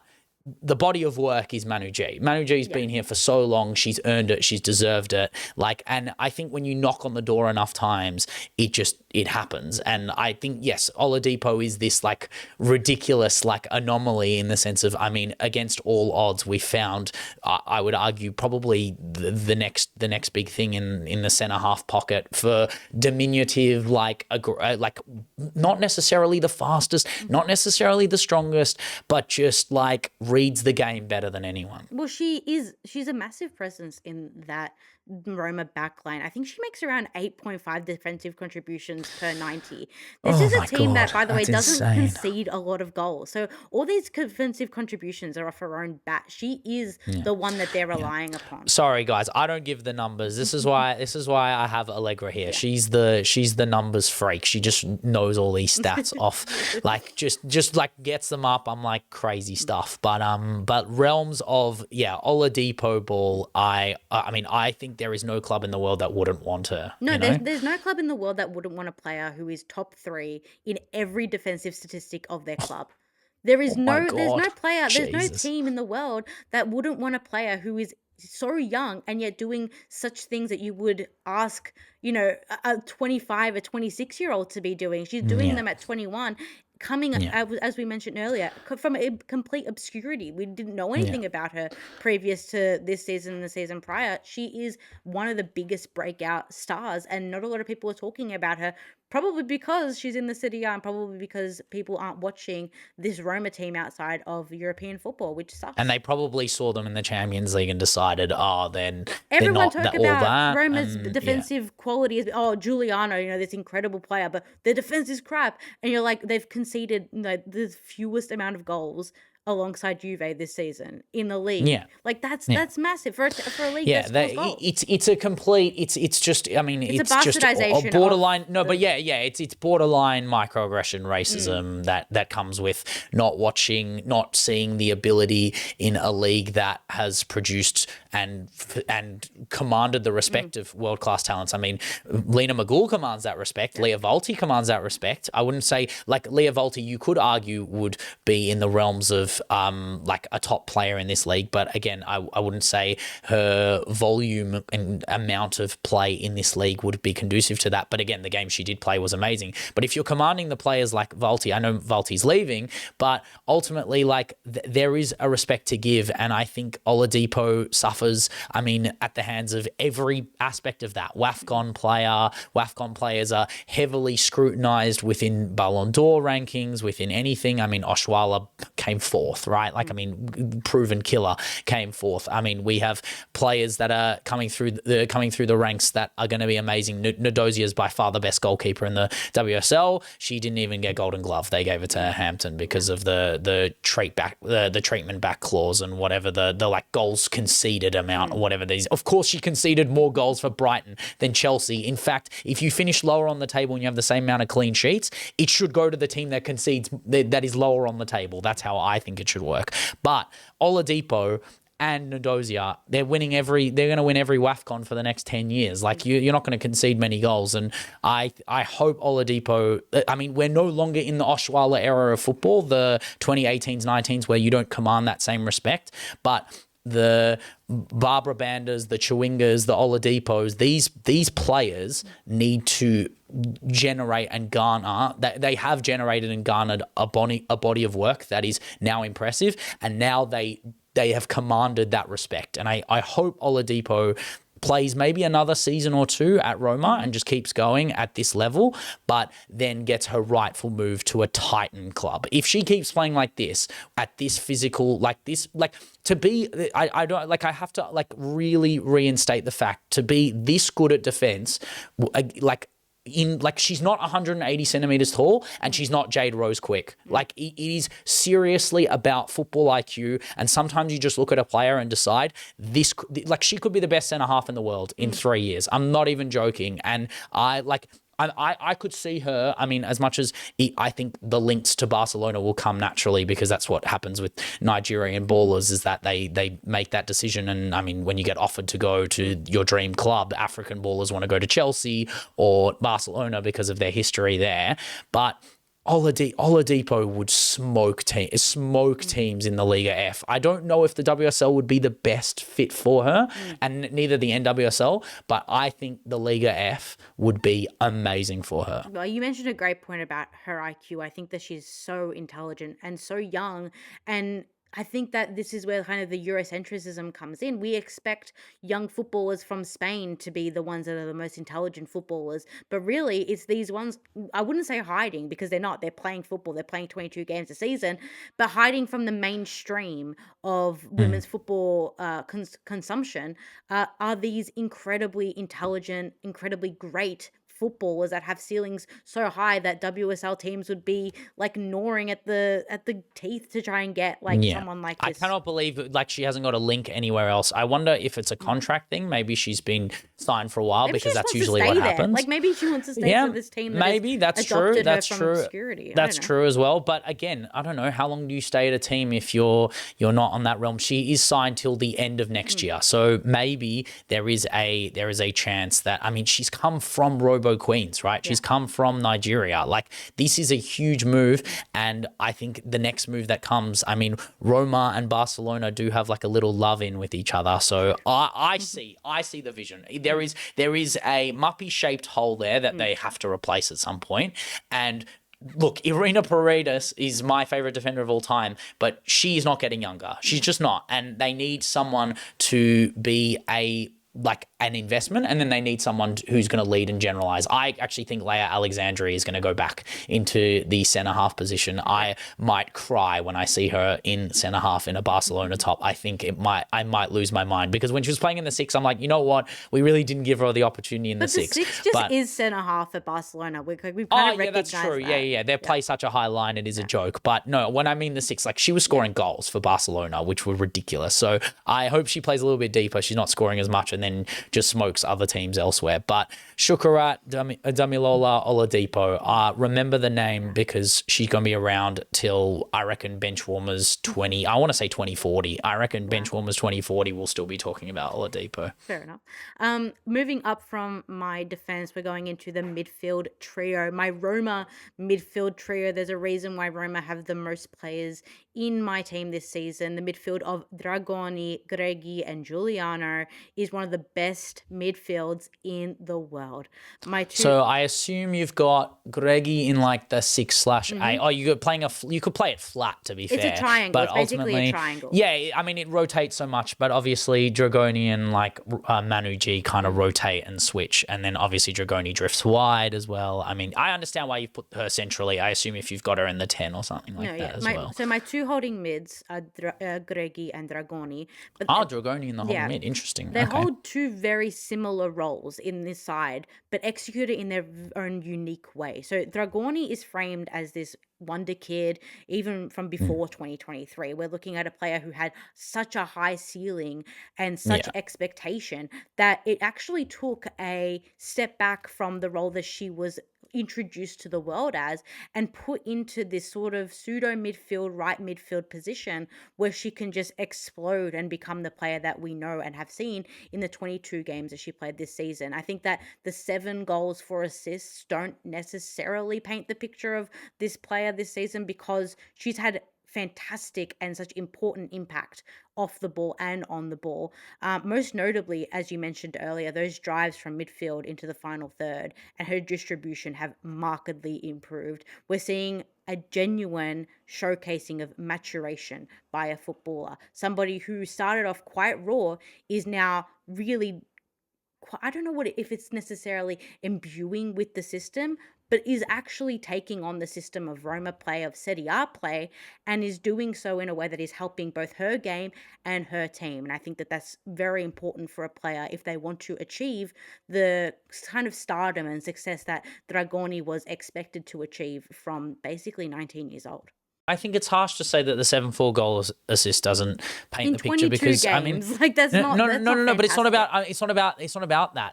[SPEAKER 1] the body of work is Manu G. Manu G's been here for so long. She's earned it. She's deserved it. And I think when you knock on the door enough times, it happens. And I think, yes, Oladipo is this ridiculous anomaly in the sense of, I mean, against all odds, we found, I would argue, probably the next big thing in the center half pocket for diminutive, not necessarily the fastest, not necessarily the strongest, but just reads the game better than anyone.
[SPEAKER 2] Well, she's a massive presence in that Roma backline. I think she makes around 8.5 defensive contributions per 90. This is a team that, by the way, doesn't concede a lot of goals. So all these defensive contributions are off her own bat. She is the one that they're relying upon.
[SPEAKER 1] Sorry, guys, I don't give the numbers. This is why I have Allegra here. Yeah. She's the numbers freak. She just knows all these stats off, just gets them up. I'm like crazy stuff. But realms of Oladipo ball. I mean, I think there is no club in the world that wouldn't want her.
[SPEAKER 2] No, there's no club in the world that wouldn't want to player who is top 3 in every defensive statistic of their club. There's
[SPEAKER 1] my
[SPEAKER 2] no
[SPEAKER 1] God.
[SPEAKER 2] player, there's no
[SPEAKER 1] Jesus.
[SPEAKER 2] team in the world that wouldn't want a player who is so young and yet doing such things that you would ask, a 25 or 26-year-old to be doing. She's doing
[SPEAKER 1] Yeah.
[SPEAKER 2] them at 21, coming,
[SPEAKER 1] Yeah.
[SPEAKER 2] as we mentioned earlier, from a complete obscurity. We didn't know
[SPEAKER 1] Yeah.
[SPEAKER 2] anything about her previous to this season and the season prior. She is one of the biggest breakout stars, and not a lot of people are talking about her, probably because she's in the Serie A and probably because people aren't watching this Roma team outside of European football, which sucks.
[SPEAKER 1] And they probably saw them in the Champions League and decided, then they're
[SPEAKER 2] Everyone
[SPEAKER 1] not
[SPEAKER 2] talk
[SPEAKER 1] all
[SPEAKER 2] about
[SPEAKER 1] that.
[SPEAKER 2] Roma's
[SPEAKER 1] And
[SPEAKER 2] defensive quality is, Giuliano, this incredible player, but their defense is crap. And you're like, they've conceded the fewest amount of goals alongside Juve this season in the league.
[SPEAKER 1] Yeah.
[SPEAKER 2] Like that's
[SPEAKER 1] Yeah.
[SPEAKER 2] massive for a league
[SPEAKER 1] Yeah,
[SPEAKER 2] that scores goals.
[SPEAKER 1] it's a complete. It's just. I mean,
[SPEAKER 2] It's
[SPEAKER 1] it's
[SPEAKER 2] a
[SPEAKER 1] just
[SPEAKER 2] bastardization
[SPEAKER 1] a borderline.
[SPEAKER 2] of
[SPEAKER 1] No, but yeah. It's borderline microaggression racism that comes with not watching, not seeing the ability in a league that has produced and commanded the respect of world class talents. I mean, Lena Magul commands that respect. Leah Volti commands that respect. I wouldn't say like Leah Volti, you could argue would be in the realms of like a top player in this league, but again, I wouldn't say her volume and amount of play in this league would be conducive to that. But again, the game she did play was amazing. But if you're commanding the players like Volti, I know Volti's leaving, but ultimately, like there is a respect to give, and I think Oladipo suffers. I mean, at the hands of every aspect of that. WAFCON players are heavily scrutinized within Ballon d'Or rankings, within anything. I mean, Oshuala came fourth, right? Like, I mean, proven killer came fourth. I mean, we have players that are coming through the ranks that are going to be amazing. Ndosia is by far the best goalkeeper in the WSL. She didn't even get Golden Glove. They gave it to Hampton because of the treatment back clause and whatever the like goals conceded amount or whatever these. Of course, she conceded more goals for Brighton than Chelsea. In fact, if you finish lower on the table and you have the same amount of clean sheets, it should go to the team that concedes that is lower on the table. That's how I think it should work. But Oladipo and Ndosia, they're going to win every WAFCON for the next 10 years. Like you're not going to concede many goals. And I hope Oladipo, I mean, we're no longer in the Oshuala era of football, the 2018s, 19s, where you don't command that same respect. But the Barbara Bandas, the Chewingas, the Oladipos, these players need to generate and garner. They have generated and garnered a body of work that is now impressive, and now they have commanded that respect. And I hope Oladipo plays maybe another season or two at Roma and just keeps going at this level, but then gets her rightful move to a Titan club. If she keeps playing like this, at this physical, like this, like to be, I don't, like I have to like really reinstate the fact, to be this good at defense, she's not 180 centimeters tall and she's not Jade Rose quick. Like it is seriously about football IQ. And sometimes you just look at a player and decide like she could be the best center half in the world in 3 years. I'm not even joking. And I could see her, I mean, as much as I think the links to Barcelona will come naturally, because that's what happens with Nigerian ballers, is that they make that decision. And I mean, when you get offered to go to your dream club, African ballers want to go to Chelsea or Barcelona because of their history there. But Oladipo would smoke teams in the Liga F. I don't know if the WSL would be the best fit for her, and neither the NWSL, but I think the Liga F would be amazing for her.
[SPEAKER 2] Well, you mentioned a great point about her IQ. I think that she's so intelligent and so young, and I think that this is where kind of the Eurocentrism comes in. We expect young footballers from Spain to be the ones that are the most intelligent footballers, but really it's these ones, I wouldn't say hiding, because they're not. They're playing football. They're playing 22 games a season, but hiding from the mainstream of women's football consumption are these incredibly intelligent, incredibly great footballers that have ceilings so high that WSL teams would be like gnawing at the teeth to try and get like someone like this.
[SPEAKER 1] I cannot believe like she hasn't got a link anywhere else. I wonder if it's a contract thing. Maybe she's been signed for a while,
[SPEAKER 2] Maybe
[SPEAKER 1] because
[SPEAKER 2] she
[SPEAKER 1] that's
[SPEAKER 2] just wants
[SPEAKER 1] usually
[SPEAKER 2] to
[SPEAKER 1] what
[SPEAKER 2] stay there.
[SPEAKER 1] happens.
[SPEAKER 2] Like maybe she wants to stay for this team.
[SPEAKER 1] Maybe that's true.
[SPEAKER 2] adopted her
[SPEAKER 1] That's
[SPEAKER 2] from
[SPEAKER 1] true.
[SPEAKER 2] obscurity.
[SPEAKER 1] That's true as well. But again, I don't know, how long do you stay at a team if you're not on that realm? She is signed till the end of next year, so maybe there is a chance that, I mean, she's come from Oboe Queens, right? She's come from Nigeria. Like, this is a huge move, and I think the next move that comes, I mean, Roma and Barcelona do have like a little love in with each other. So I see the vision. There is a muppy shaped hole there that they have to replace at some point. And look, Irina Paredes is my favorite defender of all time, but she is not getting younger. She's just not. And they need someone to be an investment, and then they need someone who's going to lead and generalize. I actually think Leia Alexandria is going to go back into the centre half position. I might cry when I see her in centre half in a Barcelona top. I think I might lose my mind, because when she was playing in the six, I'm like, you know what? We really didn't give her the opportunity in the six.
[SPEAKER 2] But the six just is centre half at Barcelona. We've kind of recognized
[SPEAKER 1] that's true.
[SPEAKER 2] that.
[SPEAKER 1] Yeah. They play such a high line, it is a joke. But no, when I mean the six, like, she was scoring goals for Barcelona, which were ridiculous. So I hope she plays a little bit deeper. She's not scoring as much and then just smokes other teams elsewhere. But Shukurat Damilola Oladipo, remember the name, because she's going to be around till, I reckon, Benchwarmers 20. I want to say 2040. I reckon Benchwarmers 2040 will still be talking about Oladipo.
[SPEAKER 2] Fair enough. Moving up from my defense, we're going into the midfield trio. My Roma midfield trio. There's a reason why Roma have the most players in my team this season. The midfield of Dragoni, Greggy, and Giuliano is one of the best midfields in the world.
[SPEAKER 1] So I assume you've got Greggy in like the 6/8. Oh, you could play it flat, to be fair.
[SPEAKER 2] It's a triangle.
[SPEAKER 1] But
[SPEAKER 2] it's basically
[SPEAKER 1] ultimately,
[SPEAKER 2] a triangle.
[SPEAKER 1] Yeah, I mean, it rotates so much, but obviously Dragoni and like Manu G kind of rotate and switch, and then obviously Dragoni drifts wide as well. I mean, I understand why you've put her centrally. I assume if you've got her in the 10 or something like that as well.
[SPEAKER 2] So my two holding mids are Greggy and Dragoni. But
[SPEAKER 1] Dragoni in the holding mid. Interesting.
[SPEAKER 2] They hold two very similar roles in this side, but execute it in their own unique way. So Dragoni is framed as this wonder kid, even from before 2023. We're looking at a player who had such a high ceiling and such expectation that it actually took a step back from the role that she was introduced to the world as, and put into this sort of pseudo midfield, right midfield position where she can just explode and become the player that we know and have seen in the 22 games that she played this season. I think that the 7 goals, 4 assists don't necessarily paint the picture of this player this season, because she's had fantastic and such important impact off the ball and on the ball. Most notably, as you mentioned earlier, those drives from midfield into the final third and her distribution have markedly improved. We're seeing a genuine showcasing of maturation by a footballer. Somebody who started off quite raw is now really, I don't know if it's necessarily imbuing with the system, but is actually taking on the system of Roma play, of Serie A play, and is doing so in a way that is helping both her game and her team. And I think that that's very important for a player if they want to achieve the kind of stardom and success that Dragoni was expected to achieve from basically 19 years old.
[SPEAKER 1] I think it's harsh to say that the 7-4 goal assist doesn't paint the picture, because
[SPEAKER 2] games,
[SPEAKER 1] I mean,
[SPEAKER 2] like that's not
[SPEAKER 1] but it's not about that.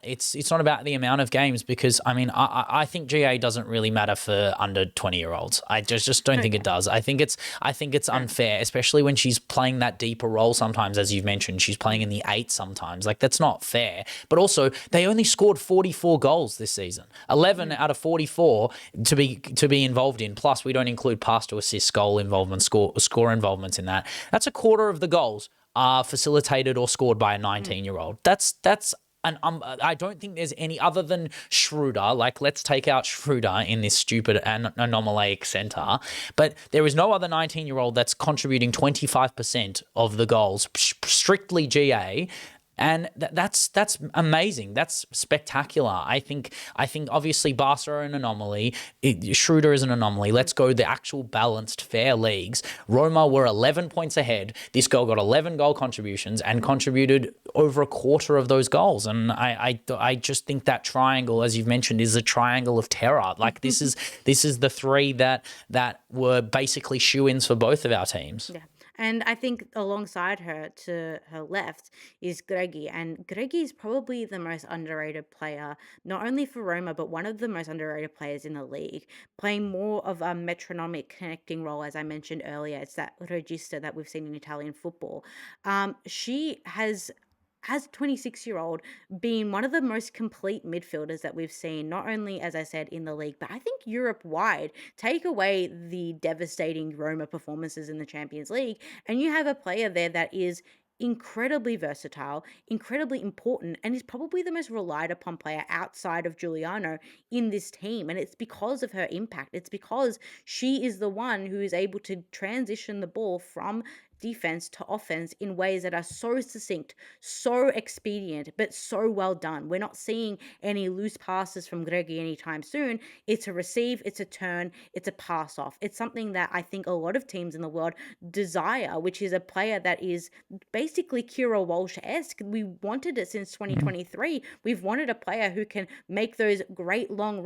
[SPEAKER 1] It's not about the amount of games, because I mean, I think GA doesn't really matter for under 20-year-olds. I just don't think it does. I think it's unfair, especially when she's playing that deeper role sometimes, as you've mentioned. She's playing in the 8 sometimes. Like, that's not fair. But also, they only scored 44 goals this season. 11 out of 44 to be involved in. Plus, we don't include pass to assist, goal involvement, score involvements in that. That's a quarter of the goals are facilitated or scored by a 19-year-old. That's I don't think there's any other than Schroeder. Like, let's take out Schroeder in this stupid and anomalic center. But there is no other 19-year-old that's contributing 25% of the goals, strictly GA. And that's amazing. That's spectacular. I think obviously Barca are an anomaly. Schroeder is an anomaly. Let's go the actual balanced, fair leagues. Roma were 11 points ahead. This girl got 11 goal contributions and contributed over a quarter of those goals. And I just think that triangle, as you've mentioned, is a triangle of terror. Like, this is the 3 that were basically shoo-ins for both of our teams.
[SPEAKER 2] Yeah. And I think alongside her to her left is Greggy. And Greggy is probably the most underrated player, not only for Roma, but one of the most underrated players in the league, playing more of a metronomic connecting role, as I mentioned earlier. It's that regista that we've seen in Italian football. She has as a 26-year-old, being one of the most complete midfielders that we've seen, not only, as I said, in the league, but I think Europe-wide. Take away the devastating Roma performances in the Champions League, and you have a player there that is incredibly versatile, incredibly important, and is probably the most relied upon player outside of Giuliano in this team. And it's because of her impact. It's because she is the one who is able to transition the ball from defense to offense in ways that are so succinct, so expedient, but so well done. We're not seeing any loose passes from Greggy anytime soon. It's a receive, it's a turn, it's a pass off. It's something that I think a lot of teams in the world desire, which is a player that is basically Kira Walsh-esque. We wanted it since 2023. We've wanted a player who can make those great long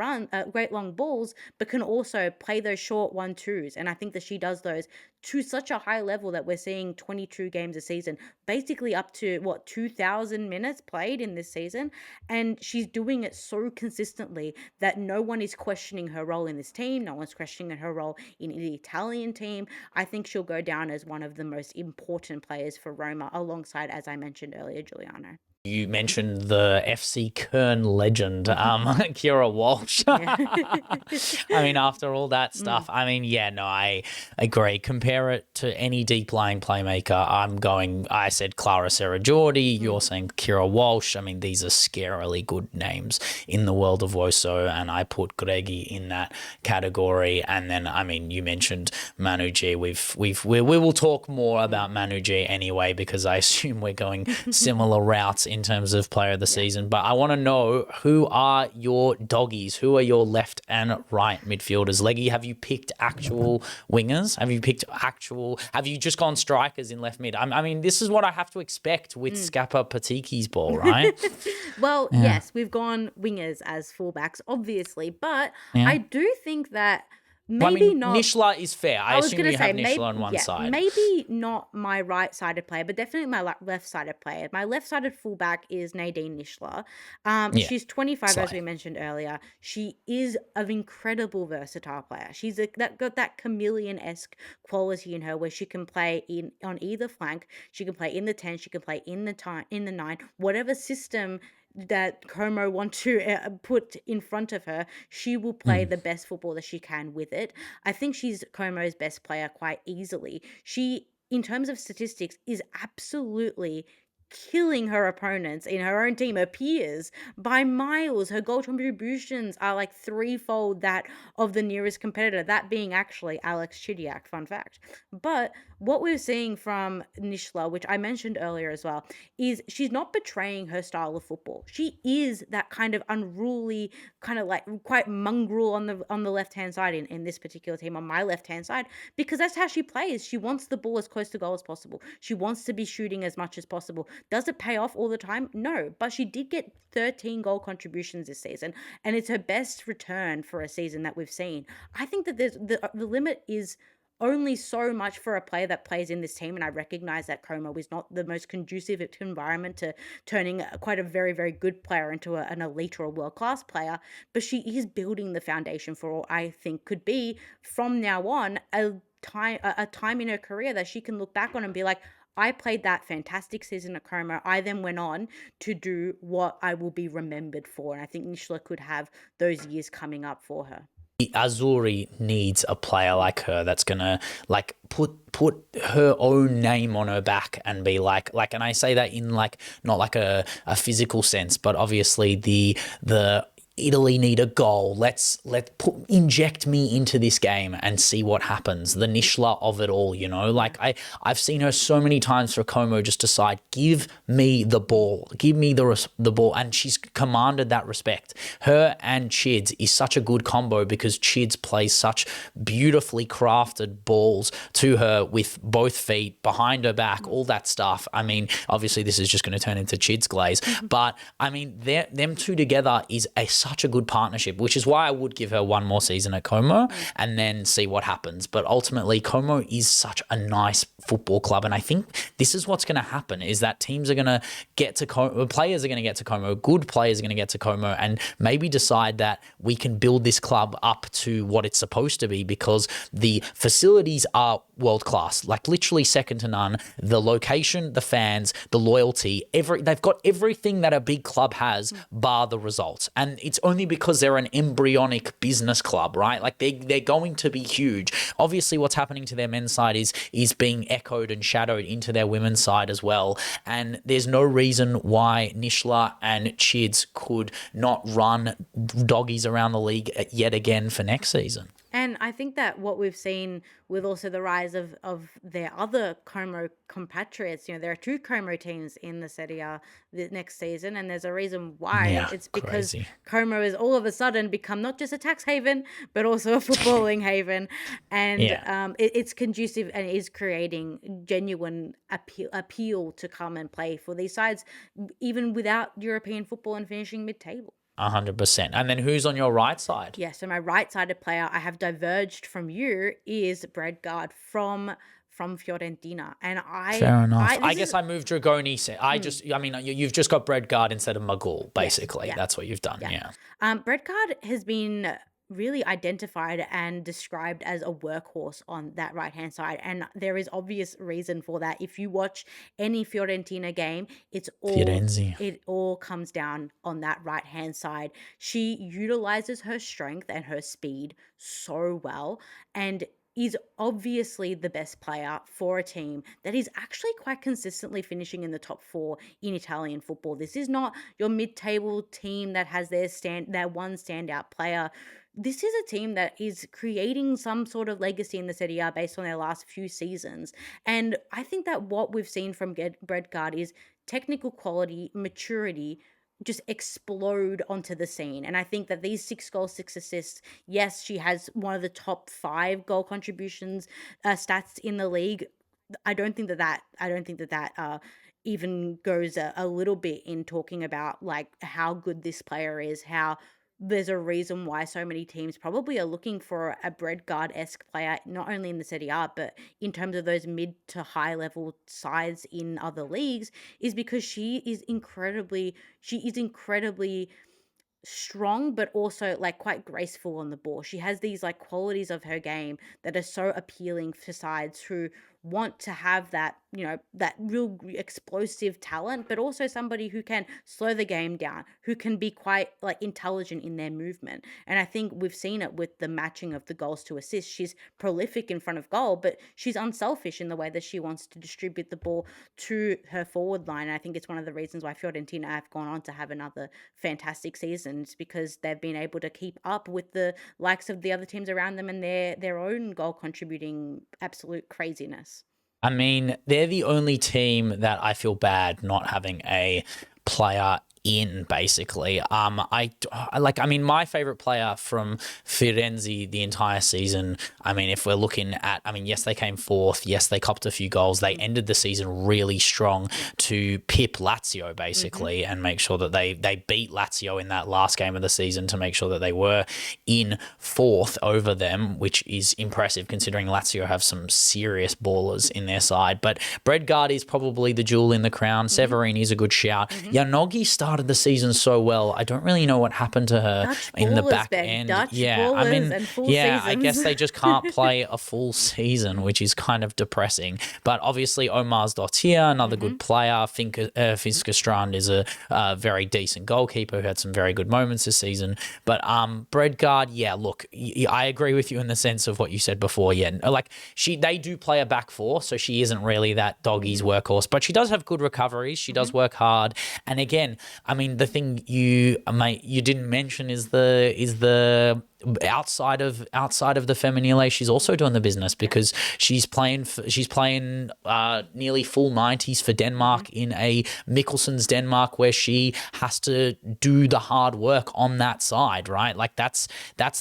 [SPEAKER 2] balls, but can also play those short 1-2s. And I think that she does those to such a high level that we're seeing 22 games a season, basically up to 2,000 minutes played in this season. And she's doing it so consistently that no one is questioning her role in this team. No one's questioning her role in the Italian team. I think she'll go down as one of the most important players for Roma, alongside, as I mentioned earlier, Giuliano.
[SPEAKER 1] You mentioned the FC Köln legend, Kira Walsh. I mean, after all that stuff, I mean, yeah, no, I agree. Compare it to any deep-lying playmaker. I said Clara Serra-Jordi. You're saying Kira Walsh. I mean, these are scarily good names in the world of WOSO, and I put Greggy in that category. And then, I mean, you mentioned Manu G. We will talk more about Manu G anyway, because I assume we're going similar routes in terms of player of the season. But I want to know, who are your doggies? Who are your left and right midfielders? Leggy, have you picked actual wingers? Have you just gone strikers in left mid? I mean, this is what I have to expect with Scappa Patiki's ball, right?
[SPEAKER 2] Well, yes, we've gone wingers as fullbacks, obviously. But I do think that maybe not.
[SPEAKER 1] Nishla is fair. I
[SPEAKER 2] was
[SPEAKER 1] assume
[SPEAKER 2] going
[SPEAKER 1] you
[SPEAKER 2] to
[SPEAKER 1] have
[SPEAKER 2] say,
[SPEAKER 1] Nishla on one side.
[SPEAKER 2] maybe not my right-sided player, but definitely my left-sided player. My left-sided fullback is Nadine Nishla. She's 25, as we mentioned earlier. She is an incredible versatile player. She's got that chameleon-esque quality in her, where she can play on either flank. She can play in the 10. She can play in the 9. Whatever system that Como want to put in front of her, she will play the best football that she can with it. I think she's Como's best player quite easily. She, in terms of statistics, is absolutely killing her opponents in her own team, her peers, by miles. Her goal contributions are like threefold that of the nearest competitor, that being actually Alex Chidiac, fun fact. But what we're seeing from Nishla, which I mentioned earlier as well, is she's not betraying her style of football. She is that kind of unruly, kind of like quite mongrel on the left-hand side in this particular team, on my left-hand side, because that's how she plays. She wants the ball as close to goal as possible. She wants to be shooting as much as possible. Does it pay off all the time? No, but she did get 13 goal contributions this season, and it's her best return for a season that we've seen. I think that the limit is only so much for a player that plays in this team, and I recognize that Como is not the most conducive environment to turning quite a very, very good player into an elite or a world-class player, but she is building the foundation for what I think could be, from now on, a time in her career that she can look back on and be like, I played that fantastic season at Como. I then went on to do what I will be remembered for. And I think Nishla could have those years coming up for her.
[SPEAKER 1] Azzurri needs a player like her that's gonna like put her own name on her back and be like, and I say that in like not like a physical sense, but obviously the Italy need a goal. Let's inject me into this game and see what happens. The Nishla of it all, you know. Like I've seen her so many times for Como just decide, give me the ball, give me the ball, and she's commanded that respect. Her and Chids is such a good combo because Chids plays such beautifully crafted balls to her with both feet behind her back, all that stuff. I mean, obviously this is just going to turn into Chids glaze, but I mean, them two together is such a good partnership, which is why I would give her one more season at Como and then see what happens. But ultimately, Como is such a nice football club, and I think this is what's going to happen, is that teams are going to get to Como, players are going to get to Como, good players are going to get to Como, and maybe decide that we can build this club up to what it's supposed to be, because the facilities are world class, like literally second to none. The location, the fans, the loyalty, they've got everything that a big club has, bar the results. And it's only because they're an embryonic business club, right? Like they're going to be huge. Obviously, what's happening to their men's side is being echoed and shadowed into their women's side as well. And there's no reason why Nishla and Chids could not run doggies around the league yet again for next season.
[SPEAKER 2] And I think that what we've seen with also the rise of their other Como compatriots, there are 2 Como teams in the Serie A the next season, and there's a reason why.
[SPEAKER 1] Yeah,
[SPEAKER 2] It's because
[SPEAKER 1] crazy.
[SPEAKER 2] Como has all of a sudden become not just a tax haven, but also a footballing haven. And it's conducive and is creating genuine appeal to come and play for these sides, even without European football and finishing mid-table.
[SPEAKER 1] 100%. And then who's on your right side?
[SPEAKER 2] Yeah, so my right-sided player I have diverged from you is Breakout from Fiorentina. And
[SPEAKER 1] Fair enough. I guess I moved Dragoni. You've just got Bredgard instead of Magul, basically.
[SPEAKER 2] yeah.
[SPEAKER 1] That's what you've done, yeah.
[SPEAKER 2] Breakout has been really identified and described as a workhorse on that right-hand side, and there is obvious reason for that. If you watch any Fiorentina game,
[SPEAKER 1] Firenze.
[SPEAKER 2] it all comes down on that right-hand side. She utilizes her strength and her speed so well, and is obviously the best player for a team that is actually quite consistently finishing in the top 4 in Italian football. This is not your mid-table team that has their one standout player. This is a team that is creating some sort of legacy in the Serie A based on their last few seasons. And I think that what we've seen from Bredgard is technical quality, maturity, just explode onto the scene. And I think that these 6 goals, 6 assists, yes, she has one of the top 5 goal contributions stats in the league. I don't think that even goes a little bit in talking about like how good this player is, how there's a reason why so many teams probably are looking for a Bredgard-esque player, not only in the Serie A, but in terms of those mid to high level sides in other leagues, is because she is incredibly strong, but also like quite graceful on the ball. She has these like qualities of her game that are so appealing for sides who want to have that, that real explosive talent, but also somebody who can slow the game down, who can be quite like intelligent in their movement. And I think we've seen it with the matching of the goals to assists. She's prolific in front of goal, but she's unselfish in the way that she wants to distribute the ball to her forward line. And I think it's one of the reasons why Fiorentina have gone on to have another fantastic season. It's because they've been able to keep up with the likes of the other teams around them and their own goal contributing absolute craziness.
[SPEAKER 1] I mean, they're the only team that I feel bad not having a player in, basically. My favorite player from Firenze the entire season, if we're looking at, yes, they came 4th. Yes, they copped a few goals. They ended the season really strong to pip Lazio, basically, and make sure that they beat Lazio in that last game of the season to make sure that they were in 4th over them, which is impressive considering Lazio have some serious ballers in their side. But Bredgard is probably the jewel in the crown. Severin is a good shout. Yanogi started the season so well. I don't really know what happened to her in the back end.
[SPEAKER 2] I
[SPEAKER 1] guess they just can't play a full season, which is kind of depressing. But obviously UNSUNG, another good player. Fiske Strand is a very decent goalkeeper who had some very good moments this season. But Bredgard, look, I agree with you in the sense of what you said before. They do play a back 4, so she isn't really that doggy's workhorse, but she does have good recoveries. She does work hard. And again, the thing you didn't mention is the outside of the Femminile, she's also doing the business because she's playing nearly full 90s for Denmark in a Mikkelsen's Denmark, where she has to do the hard work on that side, right? Like that's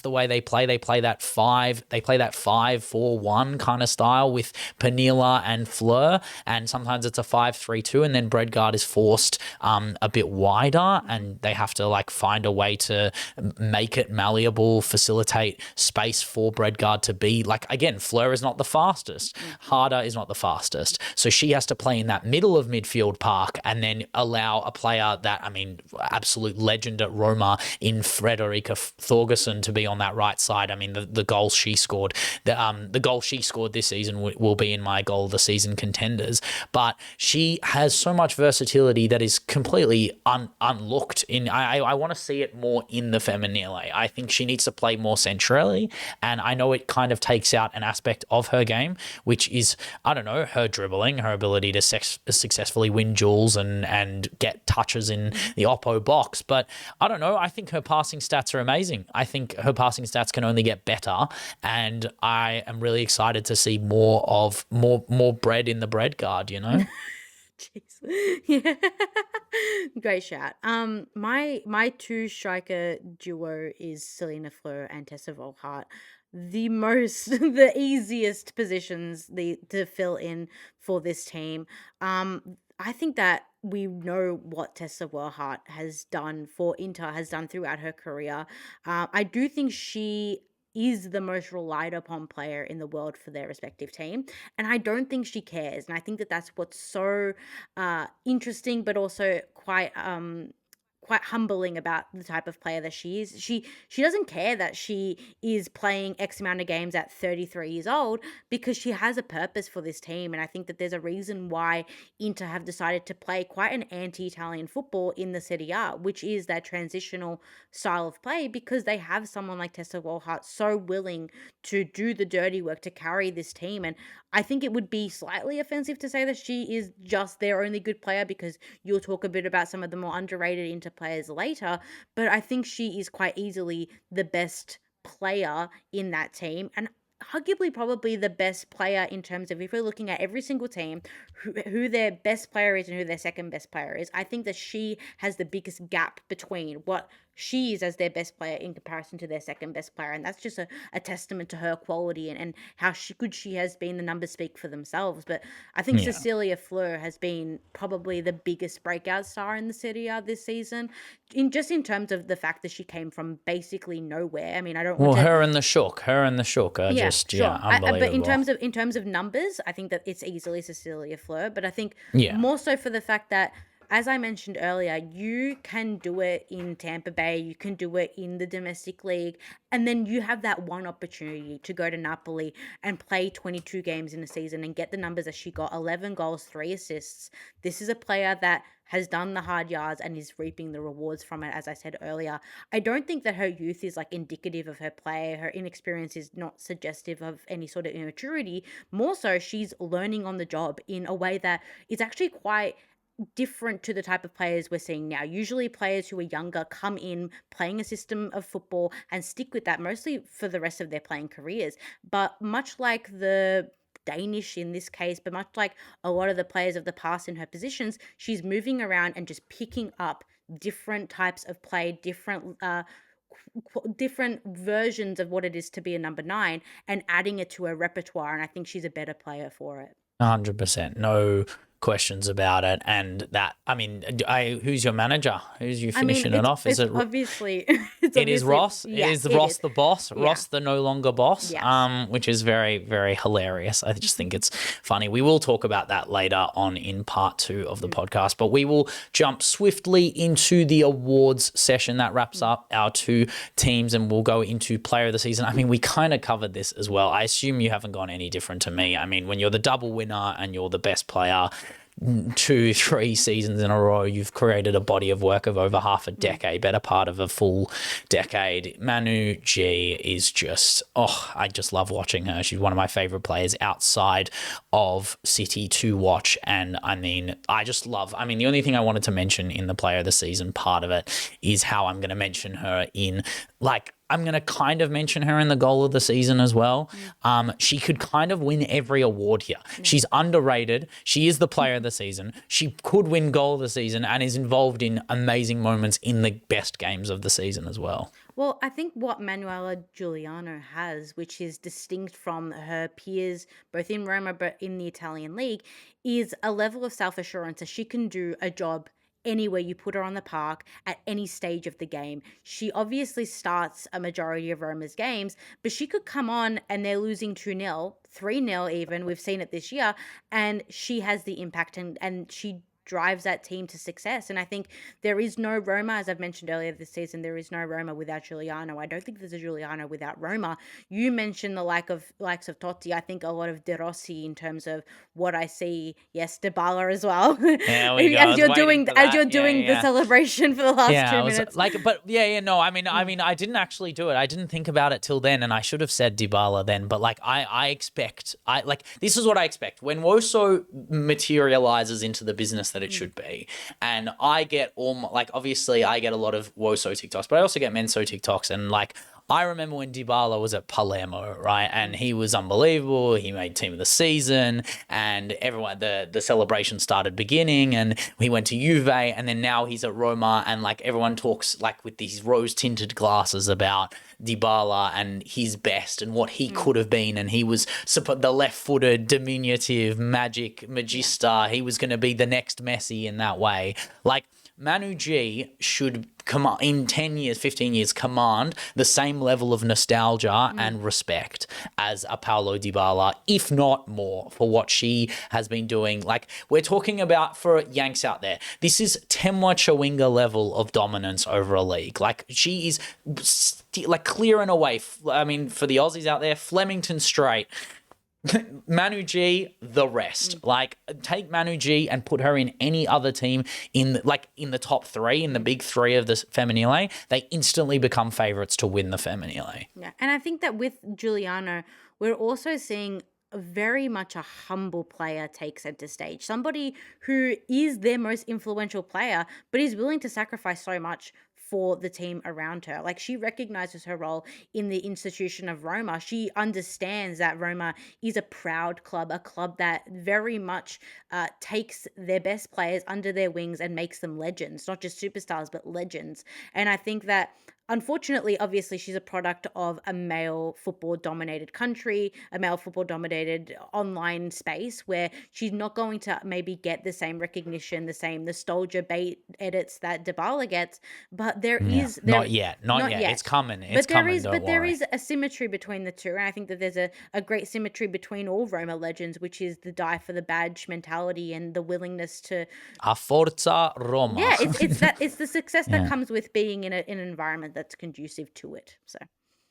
[SPEAKER 1] the way they play. They play that 5-4-1 kind of style with Pernilla and Fleur, and sometimes it's a 5-3-2, and then Bredgard is forced a bit wider, and they have to like find a way to make it malleable, facilitate space for Bredgard to be like, again, Fleur is not the fastest, Harder is not the fastest, so she has to play in that middle of midfield park and then allow a player that, I mean, absolute legend at Roma in Frederica Thorgerson to be on that right side. I mean, the goal she scored, the goal she scored this season will be in my goal of the season contenders, but she has so much versatility that is completely unlooked in. I want to see it more in the Femminile. I think she needs to play more centrally, and I know it kind of takes out an aspect of her game, which is, I don't know, her dribbling, her ability to successfully win duels and get touches in the oppo box. But I don't know, I think her passing stats are amazing. I think her passing stats can only get better, and I am really excited to see more bread in the bread guard, you know?
[SPEAKER 2] Jeez. Yeah. Great shout. My two striker duo is Selena Fleur and Tessa Volhart. The easiest positions to fill in for this team. I think that we know what Tessa Volhart has done for Inter, has done throughout her career. I do think she is the most relied upon player in the world for their respective team, and I don't think she cares. And I think that that's what's so interesting, but also quite humbling about the type of player that she is. She doesn't care that she is playing X amount of games at 33 years old, because she has a purpose for this team. And I think that there's a reason why Inter have decided to play quite an anti-Italian football in the Serie A, which is that transitional style of play, because they have someone like Tessa Volhart so willing to do the dirty work to carry this team. And I think it would be slightly offensive to say that she is just their only good player, because you'll talk a bit about some of the more underrated Inter players later, but I think she is quite easily the best player in that team, and arguably probably the best player in terms of, if we're looking at every single team, who their best player is and who their second best player is. I think that she has the biggest gap between what she is as their best player in comparison to their second best player, and that's just a testament to her quality and how good she has been. The numbers speak for themselves. But I think Cecilia Fleur has been probably the biggest breakout star in the Serie A this season, in terms of the fact that she came from basically nowhere. I mean, I don't want
[SPEAKER 1] her and the Shook are unbelievable.
[SPEAKER 2] But in terms of numbers, I think that it's easily Cecilia Fleur. But I think more so for the fact that, as I mentioned earlier, you can do it in Tampa Bay, you can do it in the domestic league, and then you have that one opportunity to go to Napoli and play 22 games in a season and get the numbers that she got: 11 goals, 3 assists. This is a player that has done the hard yards and is reaping the rewards from it, as I said earlier. I don't think that her youth is like indicative of her play. Her inexperience is not suggestive of any sort of immaturity. More so, she's learning on the job in a way that is actually quite different to the type of players we're seeing now. Usually players who are younger come in playing a system of football and stick with that mostly for the rest of their playing careers. But much like the Danish in this case, but much like a lot of the players of the past in her positions, she's moving around and just picking up different types of play, different versions of what it is to be a number 9, and adding it to her repertoire. And I think she's a better player for it.
[SPEAKER 1] 100%. No questions about it. And that, I mean, who's your manager? Who's you finishing it off? Is it
[SPEAKER 2] obviously
[SPEAKER 1] it is Ross?
[SPEAKER 2] Yeah,
[SPEAKER 1] is Ross the boss?
[SPEAKER 2] Yeah.
[SPEAKER 1] Ross the no longer boss?
[SPEAKER 2] Yes.
[SPEAKER 1] Which is very, very hilarious. I just think it's funny. We will talk about that later on in part 2 of the podcast, but we will jump swiftly into the awards session that wraps up our 2 teams, and we'll go into player of the season. I mean, we kind of covered this as well. I assume you haven't gone any different to me. I mean, when you're the double winner and you're the best player 2-3 seasons in a row, you've created a body of work of over half a decade, better part of a full decade. Manu G is just, I just love watching her. She's one of my favorite players outside of City to watch. And I mean, the only thing I wanted to mention in the player of the season part of it is how I'm going to mention her in, like, I'm going to kind of mention her in the goal of the season as well. She could kind of win every award here. She's underrated. She is the player of the season. She could win goal of the season and is involved in amazing moments in the best games of the season as well.
[SPEAKER 2] Well, I think what Manuela Giuliano has, which is distinct from her peers, both in Roma but in the Italian league, is a level of self-assurance that she can do a job anywhere you put her on the park at any stage of the game. She obviously starts a majority of Roma's games, but she could come on and they're losing 2-0, 3-0 even. We've seen it this year, and she has the impact and she drives that team to success. And I think there is no Roma, as I've mentioned earlier this season, there is no Roma without Giuliano. I don't think there's a Giuliano without Roma. You mentioned the likes of Totti. I think a lot of De Rossi in terms of what I see. Yes, Dybala as well.
[SPEAKER 1] Yeah, we go.
[SPEAKER 2] as you're doing the celebration for the last 2 minutes.
[SPEAKER 1] I didn't actually do it. I didn't think about it till then, and I should have said Dybala then. But this is what I expect when WOSO materializes into the business that it should be. And I get obviously I get a lot of WOSO TikToks, but I also get Menso TikToks. And I remember when Dybala was at Palermo, right? And he was unbelievable. He made team of the season and everyone, the celebration started beginning, and he went to Juve, and then now he's at Roma, and everyone talks with these rose tinted glasses about Dybala and his best and what he could have been. And he was the left footed, diminutive, magista. He was going to be the next Messi in that way. Manu G should in 10 years, 15 years, command the same level of nostalgia and respect as a Paulo Dybala, if not more, for what she has been doing. We're talking about, for Yanks out there, this is Temwa Chawinga level of dominance over a league. She is clear and away. I mean, for the Aussies out there, Flemington straight. Manu G, the rest. Take Manu G and put her in any other team in the top three, in the big three of the Femminile, they instantly become favourites to win the Femminile.
[SPEAKER 2] Yeah, and I think that with Giuliano, we're also seeing very much a humble player take center stage. Somebody who is their most influential player, but is willing to sacrifice so much for the team around her. She recognizes her role in the institution of Roma. She understands that Roma is a proud club, a club that very much takes their best players under their wings and makes them legends, not just superstars, but legends. And I think that unfortunately, obviously, she's a product of a male football-dominated country, a male football-dominated online space where she's not going to maybe get the same recognition, the same nostalgia bait edits that Dybala gets. But
[SPEAKER 1] not yet. It's coming.
[SPEAKER 2] There is a symmetry between the two, and I think that there's a great symmetry between all Roma legends, which is the die for the badge mentality and the willingness to
[SPEAKER 1] a forza Roma.
[SPEAKER 2] Yeah, it's the success that comes with being in an environment that's conducive to it. So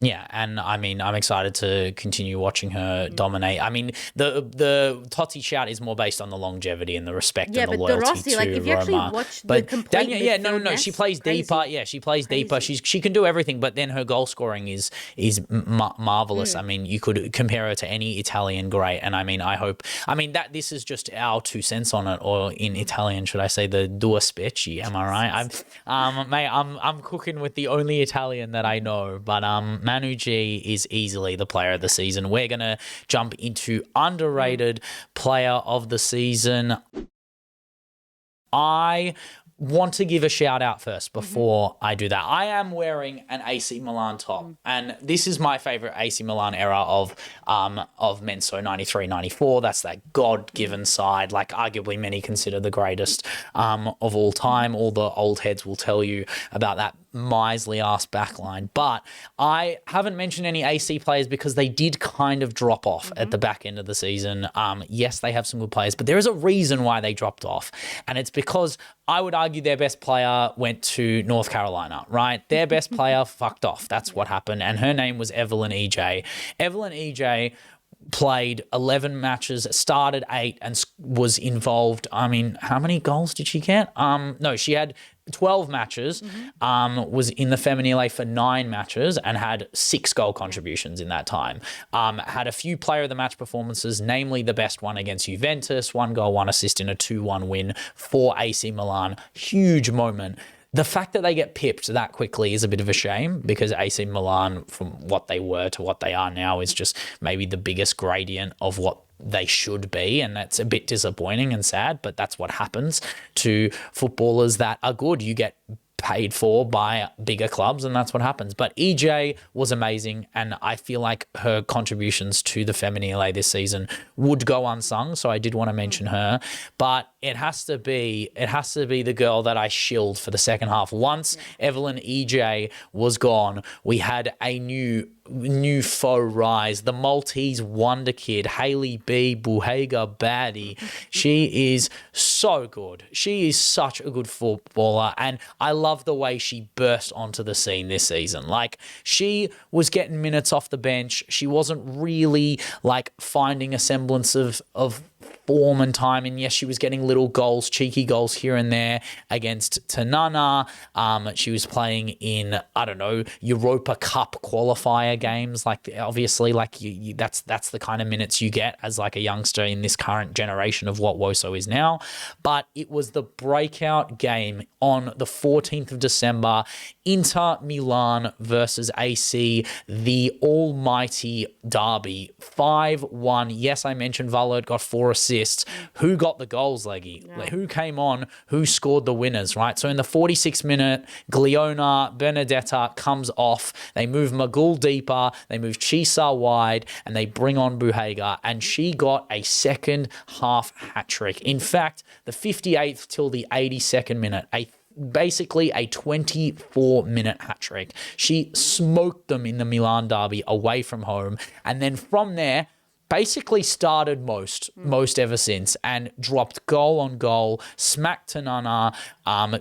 [SPEAKER 1] yeah, and I mean, I'm excited to continue watching her dominate. I mean, the Totti shout is more based on the longevity and the respect and the loyalty
[SPEAKER 2] but Rossi,
[SPEAKER 1] to Roma.
[SPEAKER 2] If you actually watch the complete
[SPEAKER 1] she plays deeper. Yeah, she plays deeper. She can do everything, but then her goal scoring is marvelous. I mean, you could compare her to any Italian great, and I mean, that this is just our 2 cents on it, or in Italian, should I say the due specie? Am I right? I'm cooking with the only Italian that I know, but Manu G is easily the player of the season. We're going to jump into underrated player of the season. I want to give a shout out first before I do that. I am wearing an AC Milan top, and this is my favorite AC Milan era of Menso 93-94. That's that God-given side, arguably many consider the greatest of all time. All the old heads will tell you about that miserly ass backline, but I haven't mentioned any AC players because they did kind of drop off at the back end of the season. Yes, they have some good players, but there is a reason why they dropped off, and it's because I would argue their best player went to North Carolina, right? Their best player fucked off. That's what happened, and her name was Evelyn Ijeh. Evelyn Ijeh played 11 matches, started 8, and was involved. I mean, how many goals did she get? No, she had 12 matches, was in the Femminile for 9 matches and had 6 goal contributions in that time. Had a few player of the match performances, namely the best one against Juventus, 1 goal, 1 assist in a 2-1 win for AC Milan. Huge moment. the fact that they get pipped that quickly is a bit of a shame, because AC Milan, from what they were to what they are now, is just maybe the biggest gradient of what they should be, and that's a bit disappointing and sad, but that's what happens to footballers that are good. You get paid for by bigger clubs, and that's what happens. But Ijeh was amazing, and I feel like her contributions to the Femminile this season would go unsung, so I did want to mention her. But it has to be the girl that I shilled for the second half. Once Evelyn Ijeh was gone, we had a new foe rise, the Maltese wonder kid, Hailey B. Bugeja baddie. She is so good. She is such a good footballer, and I love the way she burst onto the scene this season. Like, she was getting minutes off the bench. She wasn't really like finding a semblance of form and time, and yes, she was getting little goals, cheeky goals here and there against Tanana. She was playing in, I don't know, Europa Cup qualifier games. Like, obviously, like that's the kind of minutes you get as like a youngster in this current generation of what WOSO is now. But it was the breakout game on the 14th of December, Inter Milan versus AC, the almighty derby, 5-1. Yes, I mentioned Vilhjálmsdóttir got 4 assists. Who got the goals, Leggy? Yeah. Who came on? Who scored the winners, right? So in the 46th minute, Gliona Benedetta comes off. They move Magul deeper. They move Chisa wide, and they bring on Bugeja, and she got a second half hat trick. In fact, the 58th till the 82nd minute, basically a 24-minute hat trick. She smoked them in the Milan derby away from home, and then from there basically started most ever since, and dropped goal on goal, smacked Tanana,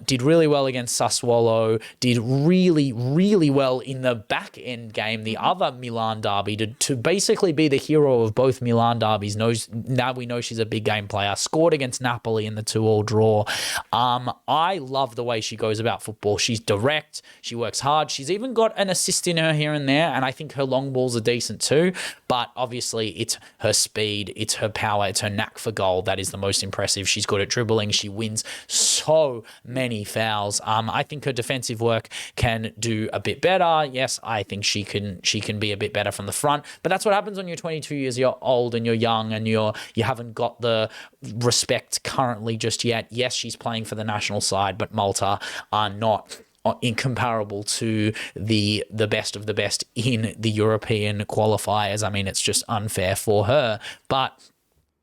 [SPEAKER 1] did really well against Sassuolo, did really, really well in the back end game, the other Milan derby, to basically be the hero of both Milan derbies. Now we know she's a big game player, scored against Napoli in the 2-2 draw. I love the way she goes about football. She's direct, she works hard, she's even got an assist in her here and there, and I think her long balls are decent too, but obviously it's her speed, it's her power, it's her knack for goal that is the most impressive. She's good at dribbling. She wins so many fouls. I think her defensive work can do a bit better. Yes, I think she can be a bit better from the front, but that's what happens when you're 22 years old and you're young and you haven't got the respect currently just yet. Yes, she's playing for the national side, but Malta are not incomparable to the best of the best in the European qualifiers. I mean, it's just unfair for her. But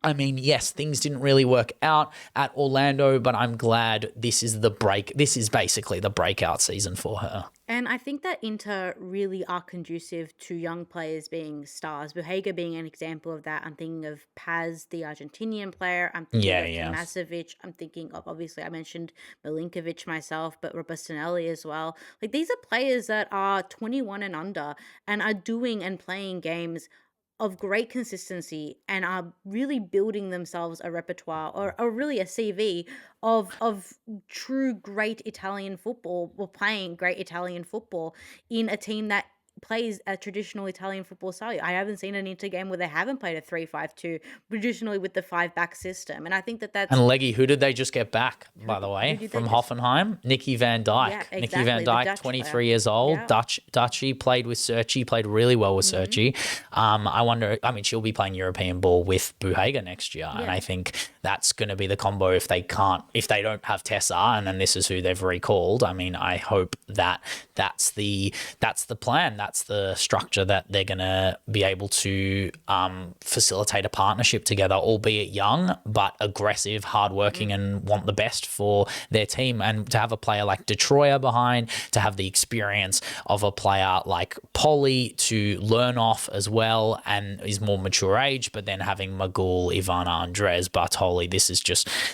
[SPEAKER 1] I mean, yes, things didn't really work out at Orlando, but I'm glad this is basically the breakout season for her.
[SPEAKER 2] And I think that Inter really are conducive to young players being stars. Bugeja being an example of that. I'm thinking of Paz, the Argentinian player. I'm thinking of Tomasevic. I'm thinking of, obviously, I mentioned Milinkovic myself, but Robertinelli as well. Like, these are players that are 21 and under and are doing and playing games of great consistency and are really building themselves a repertoire or really a CV of true great Italian football, or playing great Italian football in a team that plays a traditional Italian football style. I haven't seen an Inter game where they haven't played a 3-5-2 traditionally with the 5-back system, and I think that's.
[SPEAKER 1] And Leggy, who did they just get back, by the way, from Hoffenheim? Nikki Van Dijk.
[SPEAKER 2] Yeah, exactly.
[SPEAKER 1] Nikki Van Dijk, 23 years old, yeah. Dutchy, played with Serci, played really well with Serci. I wonder, I mean, she'll be playing European ball with Bugeja next year, and I think that's going to be the combo if they don't have Tessa, and then this is who they've recalled. I mean, I hope that's the plan. That's the structure that they're going to be able to facilitate a partnership together, albeit young, but aggressive, hardworking, and want the best for their team. And to have a player like Detroit behind, to have the experience of a player like Polli to learn off as well, and is more mature age, but then having Magul, Ivana, Andres, Bartoli,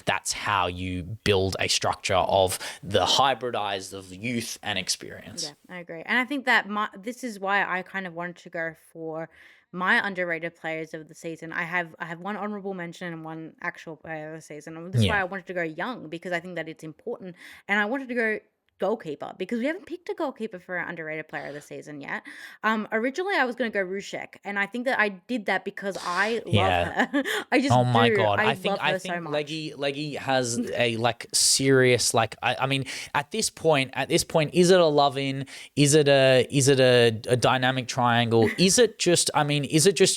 [SPEAKER 1] that's how you build a structure of the hybridized of youth and experience.
[SPEAKER 2] Yeah, I agree. And I think that this is why I kind of wanted to go for my underrated players of the season. I have one honorable mention and one actual player of the season. And this is why I wanted to go young, because I think that it's important. And I wanted to go goalkeeper, because we haven't picked a goalkeeper for our underrated player of the season yet. Originally I was going to go Rusek, and I think that I did that because I love
[SPEAKER 1] Yeah.
[SPEAKER 2] her. I just
[SPEAKER 1] Oh my
[SPEAKER 2] do.
[SPEAKER 1] God.
[SPEAKER 2] I
[SPEAKER 1] I
[SPEAKER 2] love her so
[SPEAKER 1] think
[SPEAKER 2] much.
[SPEAKER 1] Leggy has a like serious like I mean at this point is it a love in? Is it a dynamic triangle? Is it just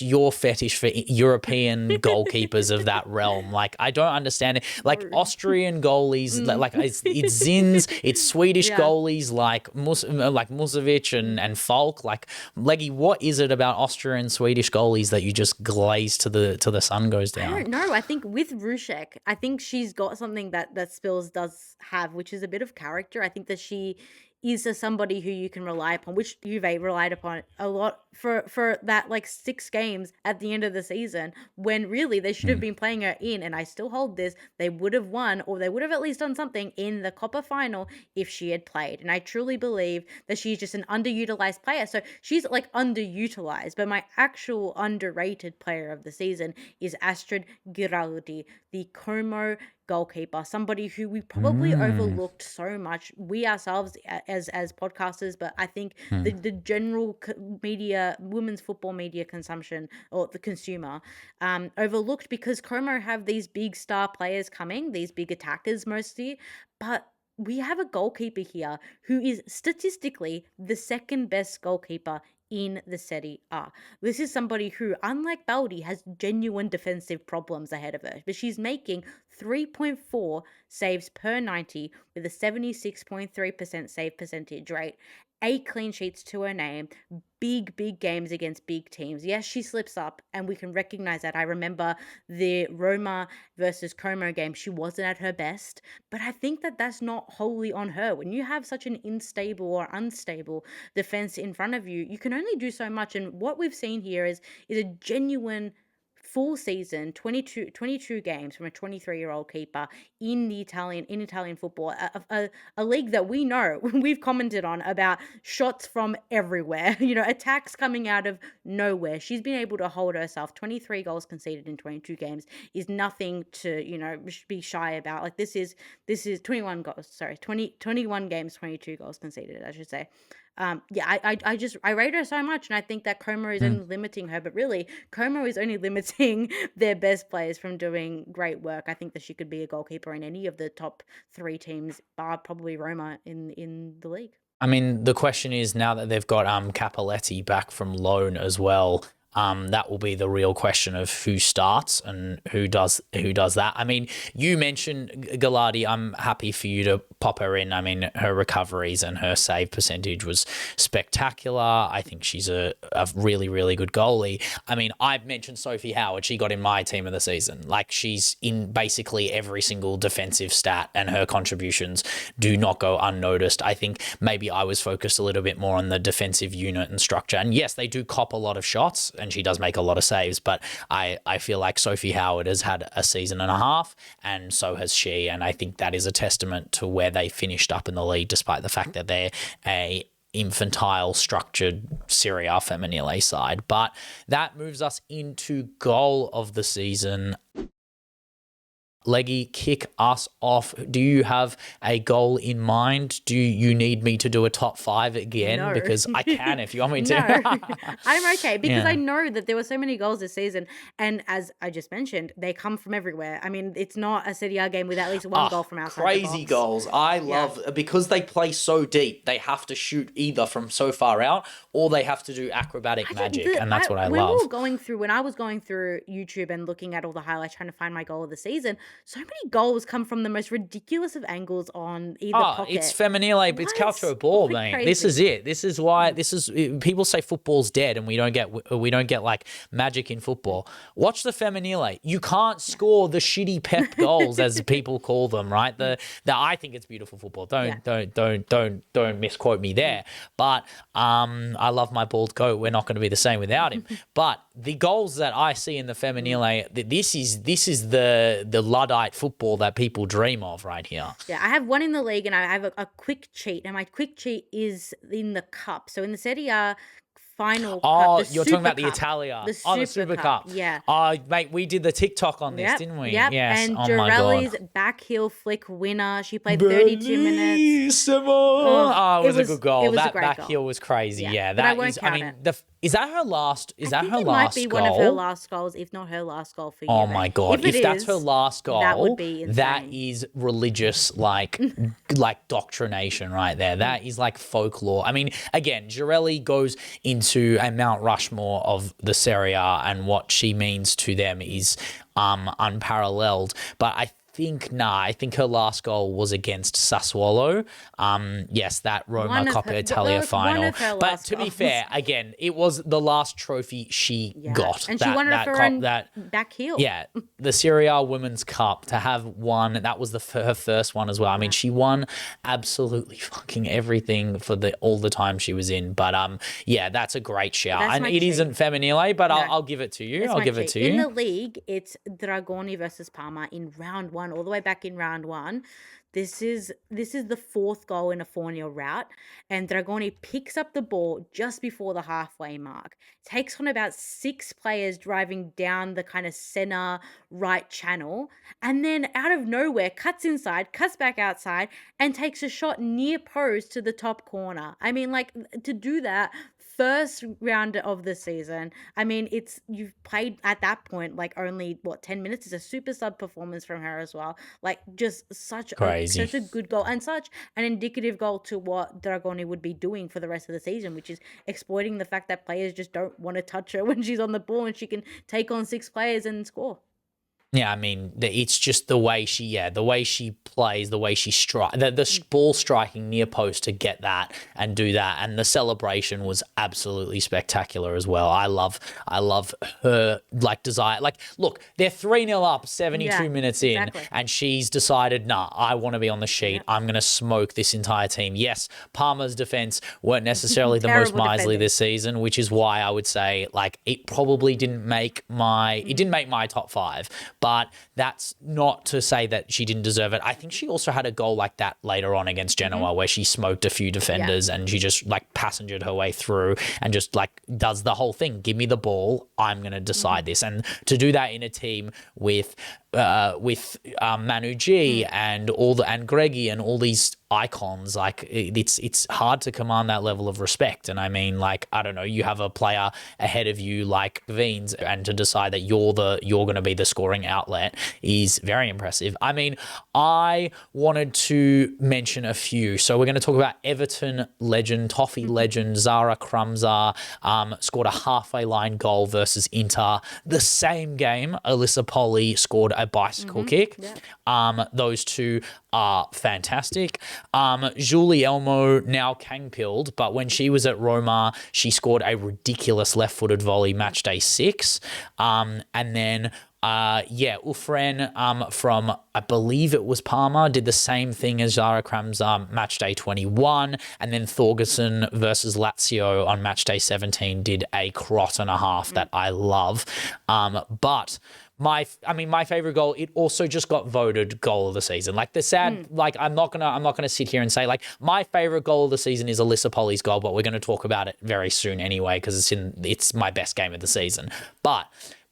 [SPEAKER 1] your fetish for European goalkeepers of that realm? Like I don't understand it. Like
[SPEAKER 2] No.
[SPEAKER 1] Austrian goalies like it's Zins, it's Swedish
[SPEAKER 2] Yeah.
[SPEAKER 1] goalies like Musovic and Falk. Like Leggy, what is it about Austrian Swedish goalies that you just glaze to the sun goes
[SPEAKER 2] I
[SPEAKER 1] down?
[SPEAKER 2] don't know. I think with Rusek, I think she's got something that Spills does have, which is a bit of character. I think that she is somebody who you can rely upon, which Juve relied upon a lot for that like 6 games at the end of the season, when really they should have been playing her in. And I still hold this: they would have won, or they would have at least done something in the Coppa final if she had played. And I truly believe that she's just an underutilized player. So she's like underutilized, but my actual underrated player of the season is Astrid Gilardi, the Como goalkeeper, somebody who we probably
[SPEAKER 1] Mm.
[SPEAKER 2] overlooked so much, we ourselves as podcasters, but I think
[SPEAKER 1] Mm.
[SPEAKER 2] the general media, women's football media consumption, or the consumer, overlooked, because Como have these big star players coming, these big attackers mostly, but we have a goalkeeper here who is statistically the second best goalkeeper in the Serie A. This is somebody who, unlike Baldi, has genuine defensive problems ahead of her, but she's making 3.4 saves per 90 with a 76.3% save percentage rate. 8 clean sheets to her name, big games against big teams. Yes, she slips up, and we can recognize that. I remember the Roma versus Como game. She wasn't at her best, but I think that that's not wholly on her. When you have such an unstable defense in front of you, you can only do so much. And what we've seen here is a genuine full season, 22 games from a 23-year-old keeper in Italian football, a league that we know, we've commented on about shots from everywhere, attacks coming out of nowhere. She's been able to hold herself. 23 goals conceded in 22 games is nothing to, be shy about. Like this is 21 goals, sorry, 21 games, 22 goals conceded, I should say. I rate her so much, and I think that Como is only limiting her, but really Como is only limiting their best players from doing great work. I think that she could be a goalkeeper in any of the top 3 teams, bar probably Roma in the league.
[SPEAKER 1] I mean, the question is, now that they've got Capoletti back from loan as well, that will be the real question of who starts and who does that. I mean, you mentioned Gilardi. I'm happy for you to pop her in. I mean, her recoveries and her save percentage was spectacular. I think she's a really, really good goalie. I mean, I've mentioned Sophie Howard. She got in my team of the season. Like, she's in basically every single defensive stat, and her contributions do not go unnoticed. I think maybe I was focused a little bit more on the defensive unit and structure. And yes, they do cop a lot of shots, and she does make a lot of saves, but I feel like Sophie Howard has had a season and a half, and so has she. And I think that is a testament to where they finished up in the league, despite the fact that they're a infantile structured Serie A Femminile side. But that moves us into goal of the season. Leggy, kick us off. Do you have a goal in mind? Do you need me to do a top 5 again?
[SPEAKER 2] No.
[SPEAKER 1] Because I can if you want me to.
[SPEAKER 2] No, I'm okay, because
[SPEAKER 1] Yeah.
[SPEAKER 2] I know that there were so many goals this season, and as I just mentioned, they come from everywhere. I mean, it's not a Serie A game with at least one goal from outside the
[SPEAKER 1] Crazy
[SPEAKER 2] box.
[SPEAKER 1] goals. I love, because they play so deep, they have to shoot either from so far out, or they have to do acrobatic magic, and that's what I
[SPEAKER 2] when
[SPEAKER 1] love.
[SPEAKER 2] when I was going through YouTube and looking at all the highlights, trying to find my goal of the season, so many goals come from the most ridiculous of angles on either pocket.
[SPEAKER 1] It's Femminile, it's
[SPEAKER 2] What?
[SPEAKER 1] calcio ball,
[SPEAKER 2] Like
[SPEAKER 1] mate. This
[SPEAKER 2] crazy.
[SPEAKER 1] is it. This is why people say football's dead and we don't get like magic in football. Watch the Femminile. You can't score the shitty pep goals, as people call them, right? The I think it's beautiful football. Don't misquote me there. But I love my bald goat. We're not going to be the same without him. But the goals that I see in the Femminile, this is the Luddite football that people dream of right here.
[SPEAKER 2] Yeah, I have one in the league, and I have a quick cheat, and my quick cheat is in the cup. So in the Serie A, final cup,
[SPEAKER 1] Oh,
[SPEAKER 2] the
[SPEAKER 1] you're talking
[SPEAKER 2] Super
[SPEAKER 1] about the
[SPEAKER 2] Cup.
[SPEAKER 1] Italia.
[SPEAKER 2] The
[SPEAKER 1] Oh, the
[SPEAKER 2] Super
[SPEAKER 1] Super
[SPEAKER 2] Cup,
[SPEAKER 1] Cup.
[SPEAKER 2] yeah.
[SPEAKER 1] Oh, mate, we did the TikTok on this,
[SPEAKER 2] Yep,
[SPEAKER 1] didn't we?
[SPEAKER 2] yep.
[SPEAKER 1] Yes.
[SPEAKER 2] And
[SPEAKER 1] Oh my God.
[SPEAKER 2] Jarelli's back heel flick winner. She played 32 minutes.
[SPEAKER 1] Bellissimo.
[SPEAKER 2] Oh,
[SPEAKER 1] Oh, it was a good
[SPEAKER 2] it
[SPEAKER 1] goal.
[SPEAKER 2] was a
[SPEAKER 1] That
[SPEAKER 2] great
[SPEAKER 1] back
[SPEAKER 2] goal.
[SPEAKER 1] heel was crazy.
[SPEAKER 2] Yeah,
[SPEAKER 1] Yeah,
[SPEAKER 2] but I
[SPEAKER 1] that
[SPEAKER 2] won't
[SPEAKER 1] is. I
[SPEAKER 2] count
[SPEAKER 1] mean,
[SPEAKER 2] it.
[SPEAKER 1] is that her last? Is
[SPEAKER 2] I
[SPEAKER 1] that
[SPEAKER 2] think
[SPEAKER 1] her
[SPEAKER 2] it might be
[SPEAKER 1] last
[SPEAKER 2] one of her
[SPEAKER 1] goal?
[SPEAKER 2] last goals, if not her last goal for
[SPEAKER 1] Oh
[SPEAKER 2] Juve.
[SPEAKER 1] my God.
[SPEAKER 2] If it
[SPEAKER 1] If that's her
[SPEAKER 2] is,
[SPEAKER 1] last
[SPEAKER 2] that would
[SPEAKER 1] goal,
[SPEAKER 2] be
[SPEAKER 1] that
[SPEAKER 2] insane.
[SPEAKER 1] is religious, like doctrination right there. That is like folklore. I mean, again, Girelli goes into a Mount Rushmore of the Serie A, and what she means to them is unparalleled. But I think her last goal was against Sassuolo. Yes, that Roma
[SPEAKER 2] One of
[SPEAKER 1] Coppa
[SPEAKER 2] her, that
[SPEAKER 1] Italia
[SPEAKER 2] was one
[SPEAKER 1] final.
[SPEAKER 2] of her
[SPEAKER 1] But
[SPEAKER 2] last
[SPEAKER 1] to be
[SPEAKER 2] goals.
[SPEAKER 1] fair, again, it was the last trophy she
[SPEAKER 2] Yeah,
[SPEAKER 1] got.
[SPEAKER 2] and she won it for her own
[SPEAKER 1] That
[SPEAKER 2] back heel.
[SPEAKER 1] yeah, the Serie A Women's Cup, to have won, that was her first one as well. I mean, she won absolutely fucking everything for all the time she was in. But yeah, that's a great shout.
[SPEAKER 2] That's
[SPEAKER 1] And
[SPEAKER 2] my
[SPEAKER 1] it
[SPEAKER 2] cheat.
[SPEAKER 1] isn't Femminile, but
[SPEAKER 2] No.
[SPEAKER 1] I'll give it to you.
[SPEAKER 2] That's
[SPEAKER 1] I'll
[SPEAKER 2] my
[SPEAKER 1] give it
[SPEAKER 2] cheat.
[SPEAKER 1] to
[SPEAKER 2] In
[SPEAKER 1] you.
[SPEAKER 2] the league, it's Dragoni versus Parma in round one, all the way back in round one. This is the fourth goal in a 4-0 rout, and Dragoni picks up the ball just before the halfway mark, takes on about 6 players driving down the kind of center right channel, and then out of nowhere cuts inside, cuts back outside, and takes a shot near post to the top corner. I mean, like, to do that first round of the season. I mean, you've played at that point like only 10 minutes. It's a super sub performance from her as well. Like, just such
[SPEAKER 1] Crazy.
[SPEAKER 2] a good goal, and such an indicative goal to what Dragoni would be doing for the rest of the season, which is exploiting the fact that players just don't want to touch her when she's on the ball and she can take on 6 players and score.
[SPEAKER 1] Yeah, I mean, it's just the way she plays, the way she strikes, the ball striking near post to get that and do that, and the celebration was absolutely spectacular as well. I love her like desire. Like, look, they're 3-0 up, 72 minutes in,
[SPEAKER 2] exactly.
[SPEAKER 1] and she's decided, nah, I want to be on the sheet. I'm gonna smoke this entire team. Yes, Parma's defense weren't necessarily the most
[SPEAKER 2] Terrible
[SPEAKER 1] miserly
[SPEAKER 2] defending.
[SPEAKER 1] this season, which is why I would say like it probably didn't make my top 5. But that's not to say that she didn't deserve it. I think she also had a goal like that later on against Genoa where she smoked a few defenders and she just like passengered her way through and just like does the whole thing. Give me the ball. I'm going to decide this. And to do that in a team with Manu G and Greggy and all these icons, like it's hard to command that level of respect. And I mean, like, I don't know, you have a player ahead of you like Veens, and to decide that you're going to be the scoring outlet is very impressive. I mean, I wanted to mention a few. So we're going to talk about Everton legend, Toffee legend, Zara Krumza, scored a halfway line goal versus Inter. The same game, Elisa Polli scored a bicycle kick. Those two are fantastic. Julie Elmo, now Kangpilled, but when she was at Roma, she scored a ridiculous left-footed volley match day 6. And then Ufren from, I believe it was Parma, did the same thing as Zara Kramza match day 21, and then Thorgerson versus Lazio on match day 17 did a crot and a half that I love. But my favorite goal, it also just got voted goal of the season. Like, the sad, like, I'm not gonna sit here and say like my favorite goal of the season is Elisa Polli's goal, but we're gonna talk about it very soon anyway because it's my best game of the season. But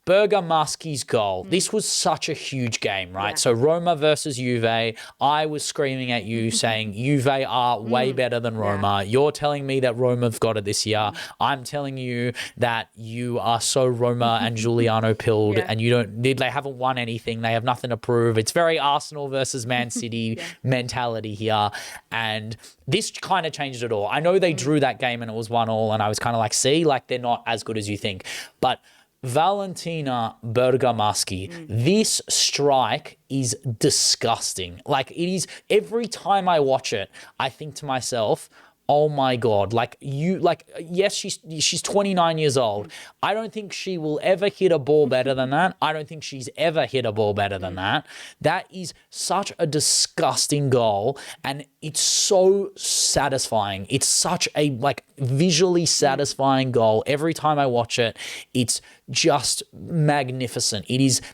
[SPEAKER 1] Bergamaschi's goal. This was such a huge game, right?
[SPEAKER 2] Yeah.
[SPEAKER 1] So Roma versus Juve. I was screaming at you saying Juve are way better than Roma. You're telling me that Roma've got it this year. I'm telling you that you are so Roma and Giuliano pilled and they haven't won anything. They have nothing to prove. It's very Arsenal versus Man City mentality here. And this kind of changed it all. I know they drew that game and it was 1-1 and I was kind of like, see, like they're not as good as you think. But Valentina Bergamaschi, this strike is disgusting. Like, it is, every time I watch it, I think to myself, oh my God, yes, she's 29 years old. I don't think she will ever hit a ball better than that. I don't think she's ever hit a ball better than that. That is such a disgusting goal, and it's so satisfying. It's such a, like, visually satisfying goal. Every time I watch it, it's just magnificent.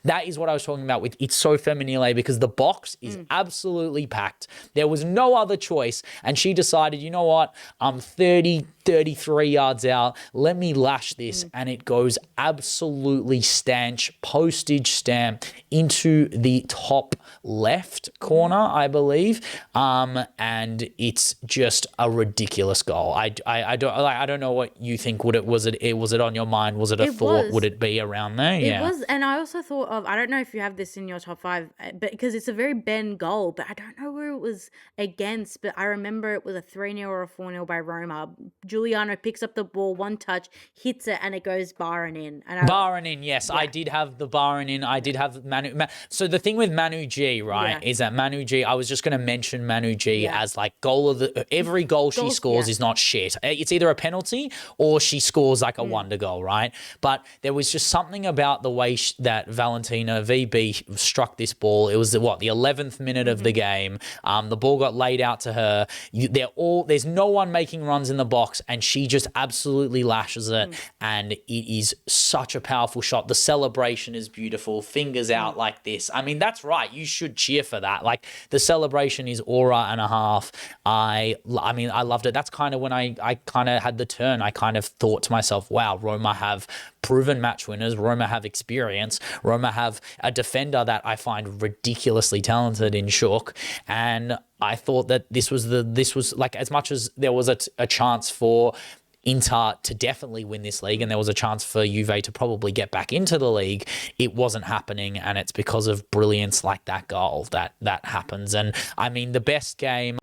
[SPEAKER 1] That is what I was talking about with It's So Femminile, because the box is absolutely packed. There was no other choice, and she decided, you know what, I'm 33 yards out, let me lash this, and it goes absolutely postage stamp into the top left corner, I believe, and it's just a ridiculous goal. I don't know what you think. Was it on your mind? Was it a thought? Would it be around there?
[SPEAKER 2] It was, and I also thought of, I don't know if you have this in your top 5, but because it's a very Ben goal, but I don't know where it was against, but I remember it was a 3-0 or a 4-0 by Roma. Giuliano picks up the ball, one touch, hits it, and it goes bar and in.
[SPEAKER 1] Yes. Yeah. I did have the bar and in. I did have Manu. So the thing with Manu G, right, is that Manu G, I was just going to mention Manu G as like every goal she scores is not shit. It's either a penalty or she scores like a wonder goal, right? But there was just something about the way that Valentina VB struck this ball. It was the 11th minute of the game. The ball got laid out to her. There's no one making runs in the box, and she just absolutely lashes it. And it is such a powerful shot. The celebration is beautiful. Fingers out like this. I mean, that's right. You should cheer for that. Like, the celebration is aura and a half. I mean, I loved it. That's kind of when I kind of had the turn. I kind of thought to myself, wow, Roma have proven match winners. Roma have experience. Roma have a defender that I find ridiculously talented in Shook. And I thought that this was like, as much as there was a chance for Inter to definitely win this league, and there was a chance for Juve to probably get back into the league, it wasn't happening, and it's because of brilliance like that goal that happens. And I mean, the best game,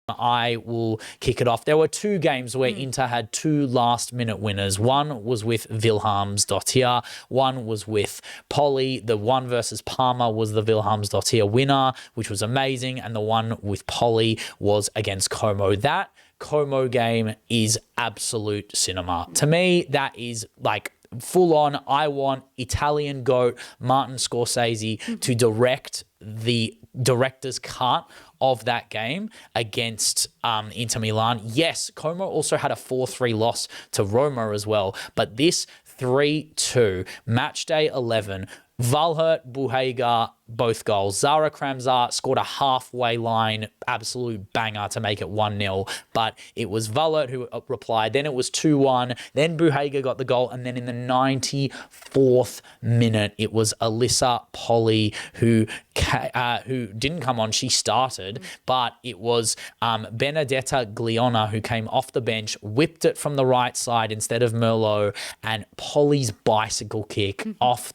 [SPEAKER 1] I will kick it off. There were 2 games where Inter had 2 last-minute winners. One was with Vilhjálmsdóttir. One was with Polli. The one versus Parma was the Vilhjálmsdóttir winner, which was amazing, and the one with Polli was against Como. That Como game is absolute cinema. To me, that is like full on. I want Italian GOAT Martin Scorsese to direct the director's cut of that game against Inter Milan. Yes, Como also had a 4-3 loss to Roma as well, but this 3-2, match day 11, Valhert, Bugeja, both goals. Zara Kramzar scored a halfway line absolute banger to make it 1-0, but it was Valhert who replied. Then it was 2-1. Then Bugeja got the goal, and then in the 94th minute, it was Elisa Polli who didn't come on. She started, but it was Benedetta Gliona who came off the bench, whipped it from the right side instead of Merlot, and Polly's bicycle kick off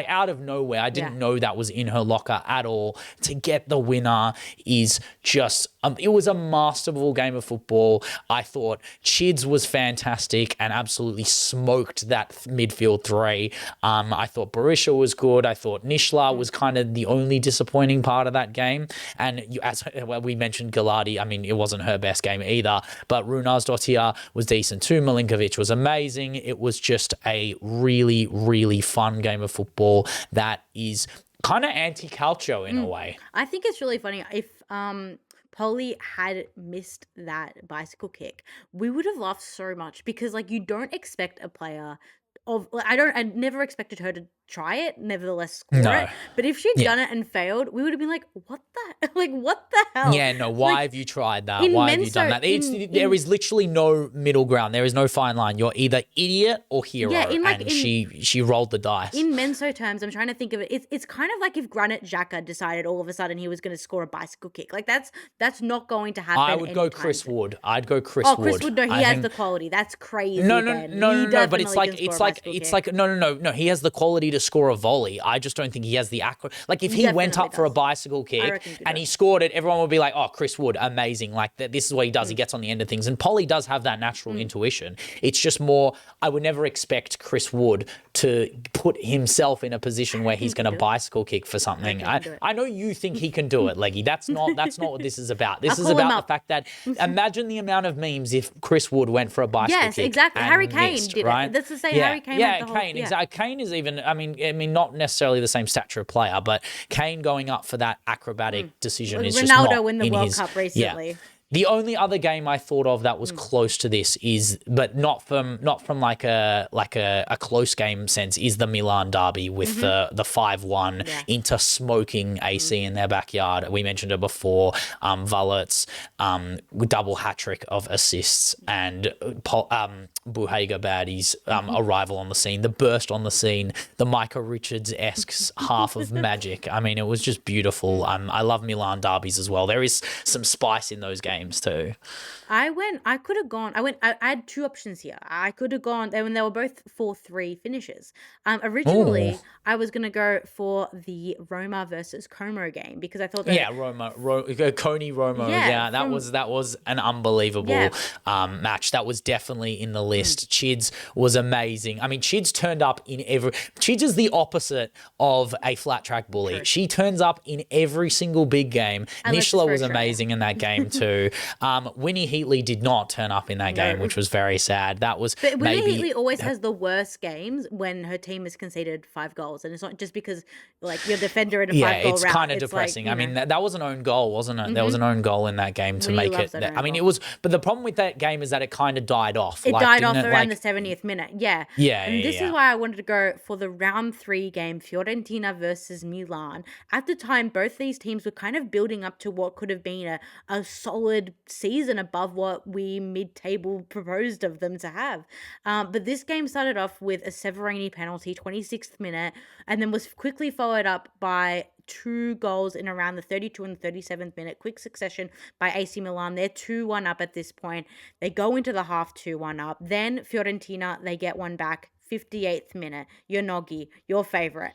[SPEAKER 1] out of nowhere. I didn't know that was in her locker at all. To get the winner is just it was a masterful game of football. I thought Chids was fantastic and absolutely smoked that midfield 3. I thought Berisha was good. I thought Nishla was kind of the only disappointing part of that game. And as we mentioned, Gilardi, I mean, it wasn't her best game either, but Runasdottir was decent too. Milinkovic was amazing. It was just a really, really fun game of football that is kind of anti-calcio in a way.
[SPEAKER 2] I think it's really funny. If Polly had missed that bicycle kick, we would have laughed so much, because like, you don't expect a player I never expected her to try it, nevertheless score it. But if she'd done it and failed, we would have been like, what the hell?
[SPEAKER 1] Yeah, no, why have you tried that? Why have you done that? There is literally no middle ground. There is no fine line. You're either idiot or hero. Yeah, she rolled the dice.
[SPEAKER 2] In Menso terms, I'm trying to think of it. It's kind of like if Granit Xhaka decided all of a sudden he was going to score a bicycle kick. Like, that's not going to happen.
[SPEAKER 1] I would go Chris Wood. I'd go Chris Wood.
[SPEAKER 2] Oh, Chris Wood, no, he has the quality. That's crazy.
[SPEAKER 1] No, but it's like no, he has the quality to score a volley. I just don't think he has the like, if he went up for a bicycle kick and he scored it, everyone would be like, oh, Chris Wood, amazing. Like, this is what he does. He gets on the end of things. And Polly does have that natural intuition. It's just more, I would never expect Chris Wood to put himself in a position where he's going to bicycle kick for something. I know you think he can do it, Leggy. That's not what this is about. This is about the fact that, imagine the amount of memes if Chris Wood went for a bicycle kick.
[SPEAKER 2] Yes, exactly. Harry Kane did it. That's to say, Harry Kane.
[SPEAKER 1] Yeah, Kane. Exactly. Kane is even. I mean, not necessarily the same stature player, but Kane going up for that acrobatic decision is just not
[SPEAKER 2] Ronaldo in the World Cup recently.
[SPEAKER 1] The only other game I thought of that was close to this is, but not from like a close game sense, is the Milan derby with the 5-1 into smoking AC in their backyard. We mentioned it before. Valets double hat trick of assists, and Bugeja Baddies arrival on the scene, the burst on the scene, the Micah Richards-esque half of magic. I mean, it was just beautiful. I love Milan derbies as well. There is some spice in those games too.
[SPEAKER 2] I had two options here. I could have gone, and they were both 4-3 finishes. Originally, I was going to go for the Roma versus Como game because I thought that...
[SPEAKER 1] Yeah, Coney Roma. Yeah, that was an unbelievable match. That was definitely in the list. Chids was amazing. I mean, Chids turned up in every... Chids is the opposite of a flat track bully. True. She turns up in every single big game. Nishla was amazing in that game too. Winnie Heatley did not turn up in that game, which was very sad. That was
[SPEAKER 2] But Winnie Heatley always has the worst games when her team has conceded 5 goals. And it's not just because like your defender in a 5-goal route.
[SPEAKER 1] Yeah, it's kind of depressing. Like, I mean, that was an own goal, wasn't it? There was an own goal in that game to make it. I mean, it was, but the problem with that game is that it kind of died off.
[SPEAKER 2] It died off around the 70th minute. Yeah. And this is why I wanted to go for the round 3 game, Fiorentina versus Milan. At the time, both these teams were kind of building up to what could have been a solid season above what we mid-table proposed of them to have. But this game started off with a Severini penalty, 26th minute, and then was quickly followed up by 2 goals in around the 32 and 37th minute, quick succession by AC Milan. They're 2-1 up at this point. They go into the half 2-1 up. Then Fiorentina, they get one back, 58th minute. Your Noggi, your favorite.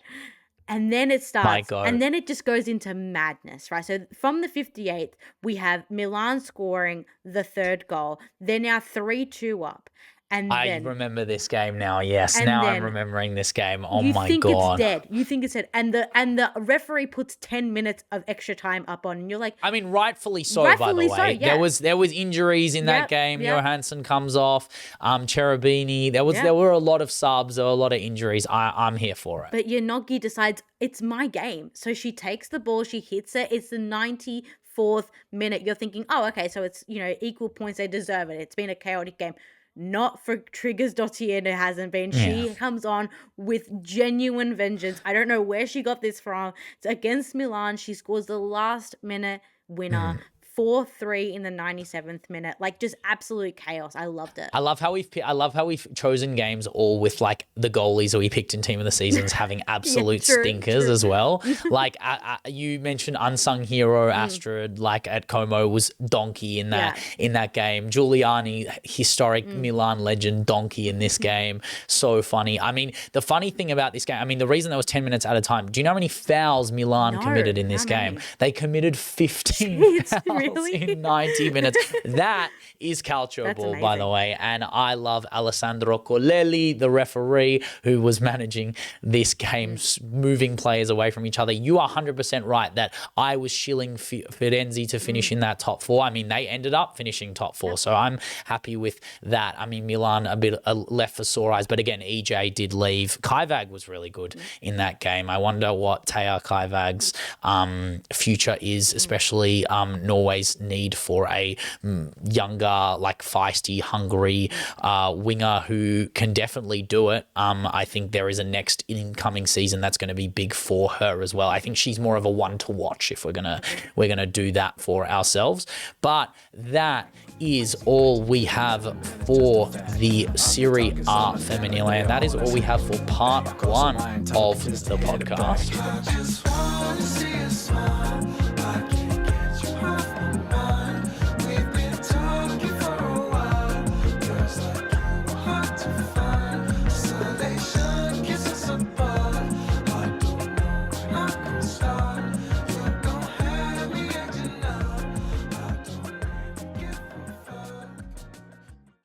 [SPEAKER 2] And then it starts, and then it just goes into madness, right? So from the 58th, we have Milan scoring the 3rd goal. They're now 3-2 up. And
[SPEAKER 1] I remember this game now. Yes, now I'm remembering this game. Oh my God!
[SPEAKER 2] You think it's dead. You think it's dead, and the referee puts 10 minutes of extra time up on, and you're like,
[SPEAKER 1] I mean, rightfully so. By the way, there was injuries in that game. Johansson comes off. Cherubini. There were a lot of subs. There were a lot of injuries. I'm here for it.
[SPEAKER 2] But Yanagi decides it's my game, so she takes the ball. She hits it. It's the 94th minute. You're thinking, oh, okay, so it's equal points. They deserve it. It's been a chaotic game. Not for Triggersdóttir, it hasn't been. She comes on with genuine vengeance. I don't know where she got this from. It's against Milan. She scores the last minute winner. 4-3 in the 97th minute. Like, just absolute chaos. I loved it.
[SPEAKER 1] I love how we've chosen games all with like the goalies that we picked in team of the seasons having absolute stinkers as well. Like you mentioned unsung hero Astrid, like at Como was donkey in that game. Giuliani, historic Milan legend, donkey in this game. So funny. I mean, the funny thing about this game, I mean, the reason there was 10 minutes at a time. Do you know how many fouls Milan committed in this game? They committed 15 fouls. In 90 minutes. That is calculable, by the way. And I love Alessandro Colelli, the referee, who was managing this game, moving players away from each other. You are 100% right that I was shilling Firenze to finish in that top 4. I mean, they ended up finishing top 4, so I'm happy with that. I mean, Milan a bit left for sore eyes, but again, Ijeh did leave. Kaivag was really good in that game. I wonder what Taya Kaivag's future is, especially Norway's need for a younger, like feisty, hungry winger who can definitely do it. I think there is a next incoming season that's going to be big for her as well. I think she's more of a one to watch if we're gonna do that for ourselves. But that is all we have for the Serie A Femminile, and that is all we have for part 1 of the podcast.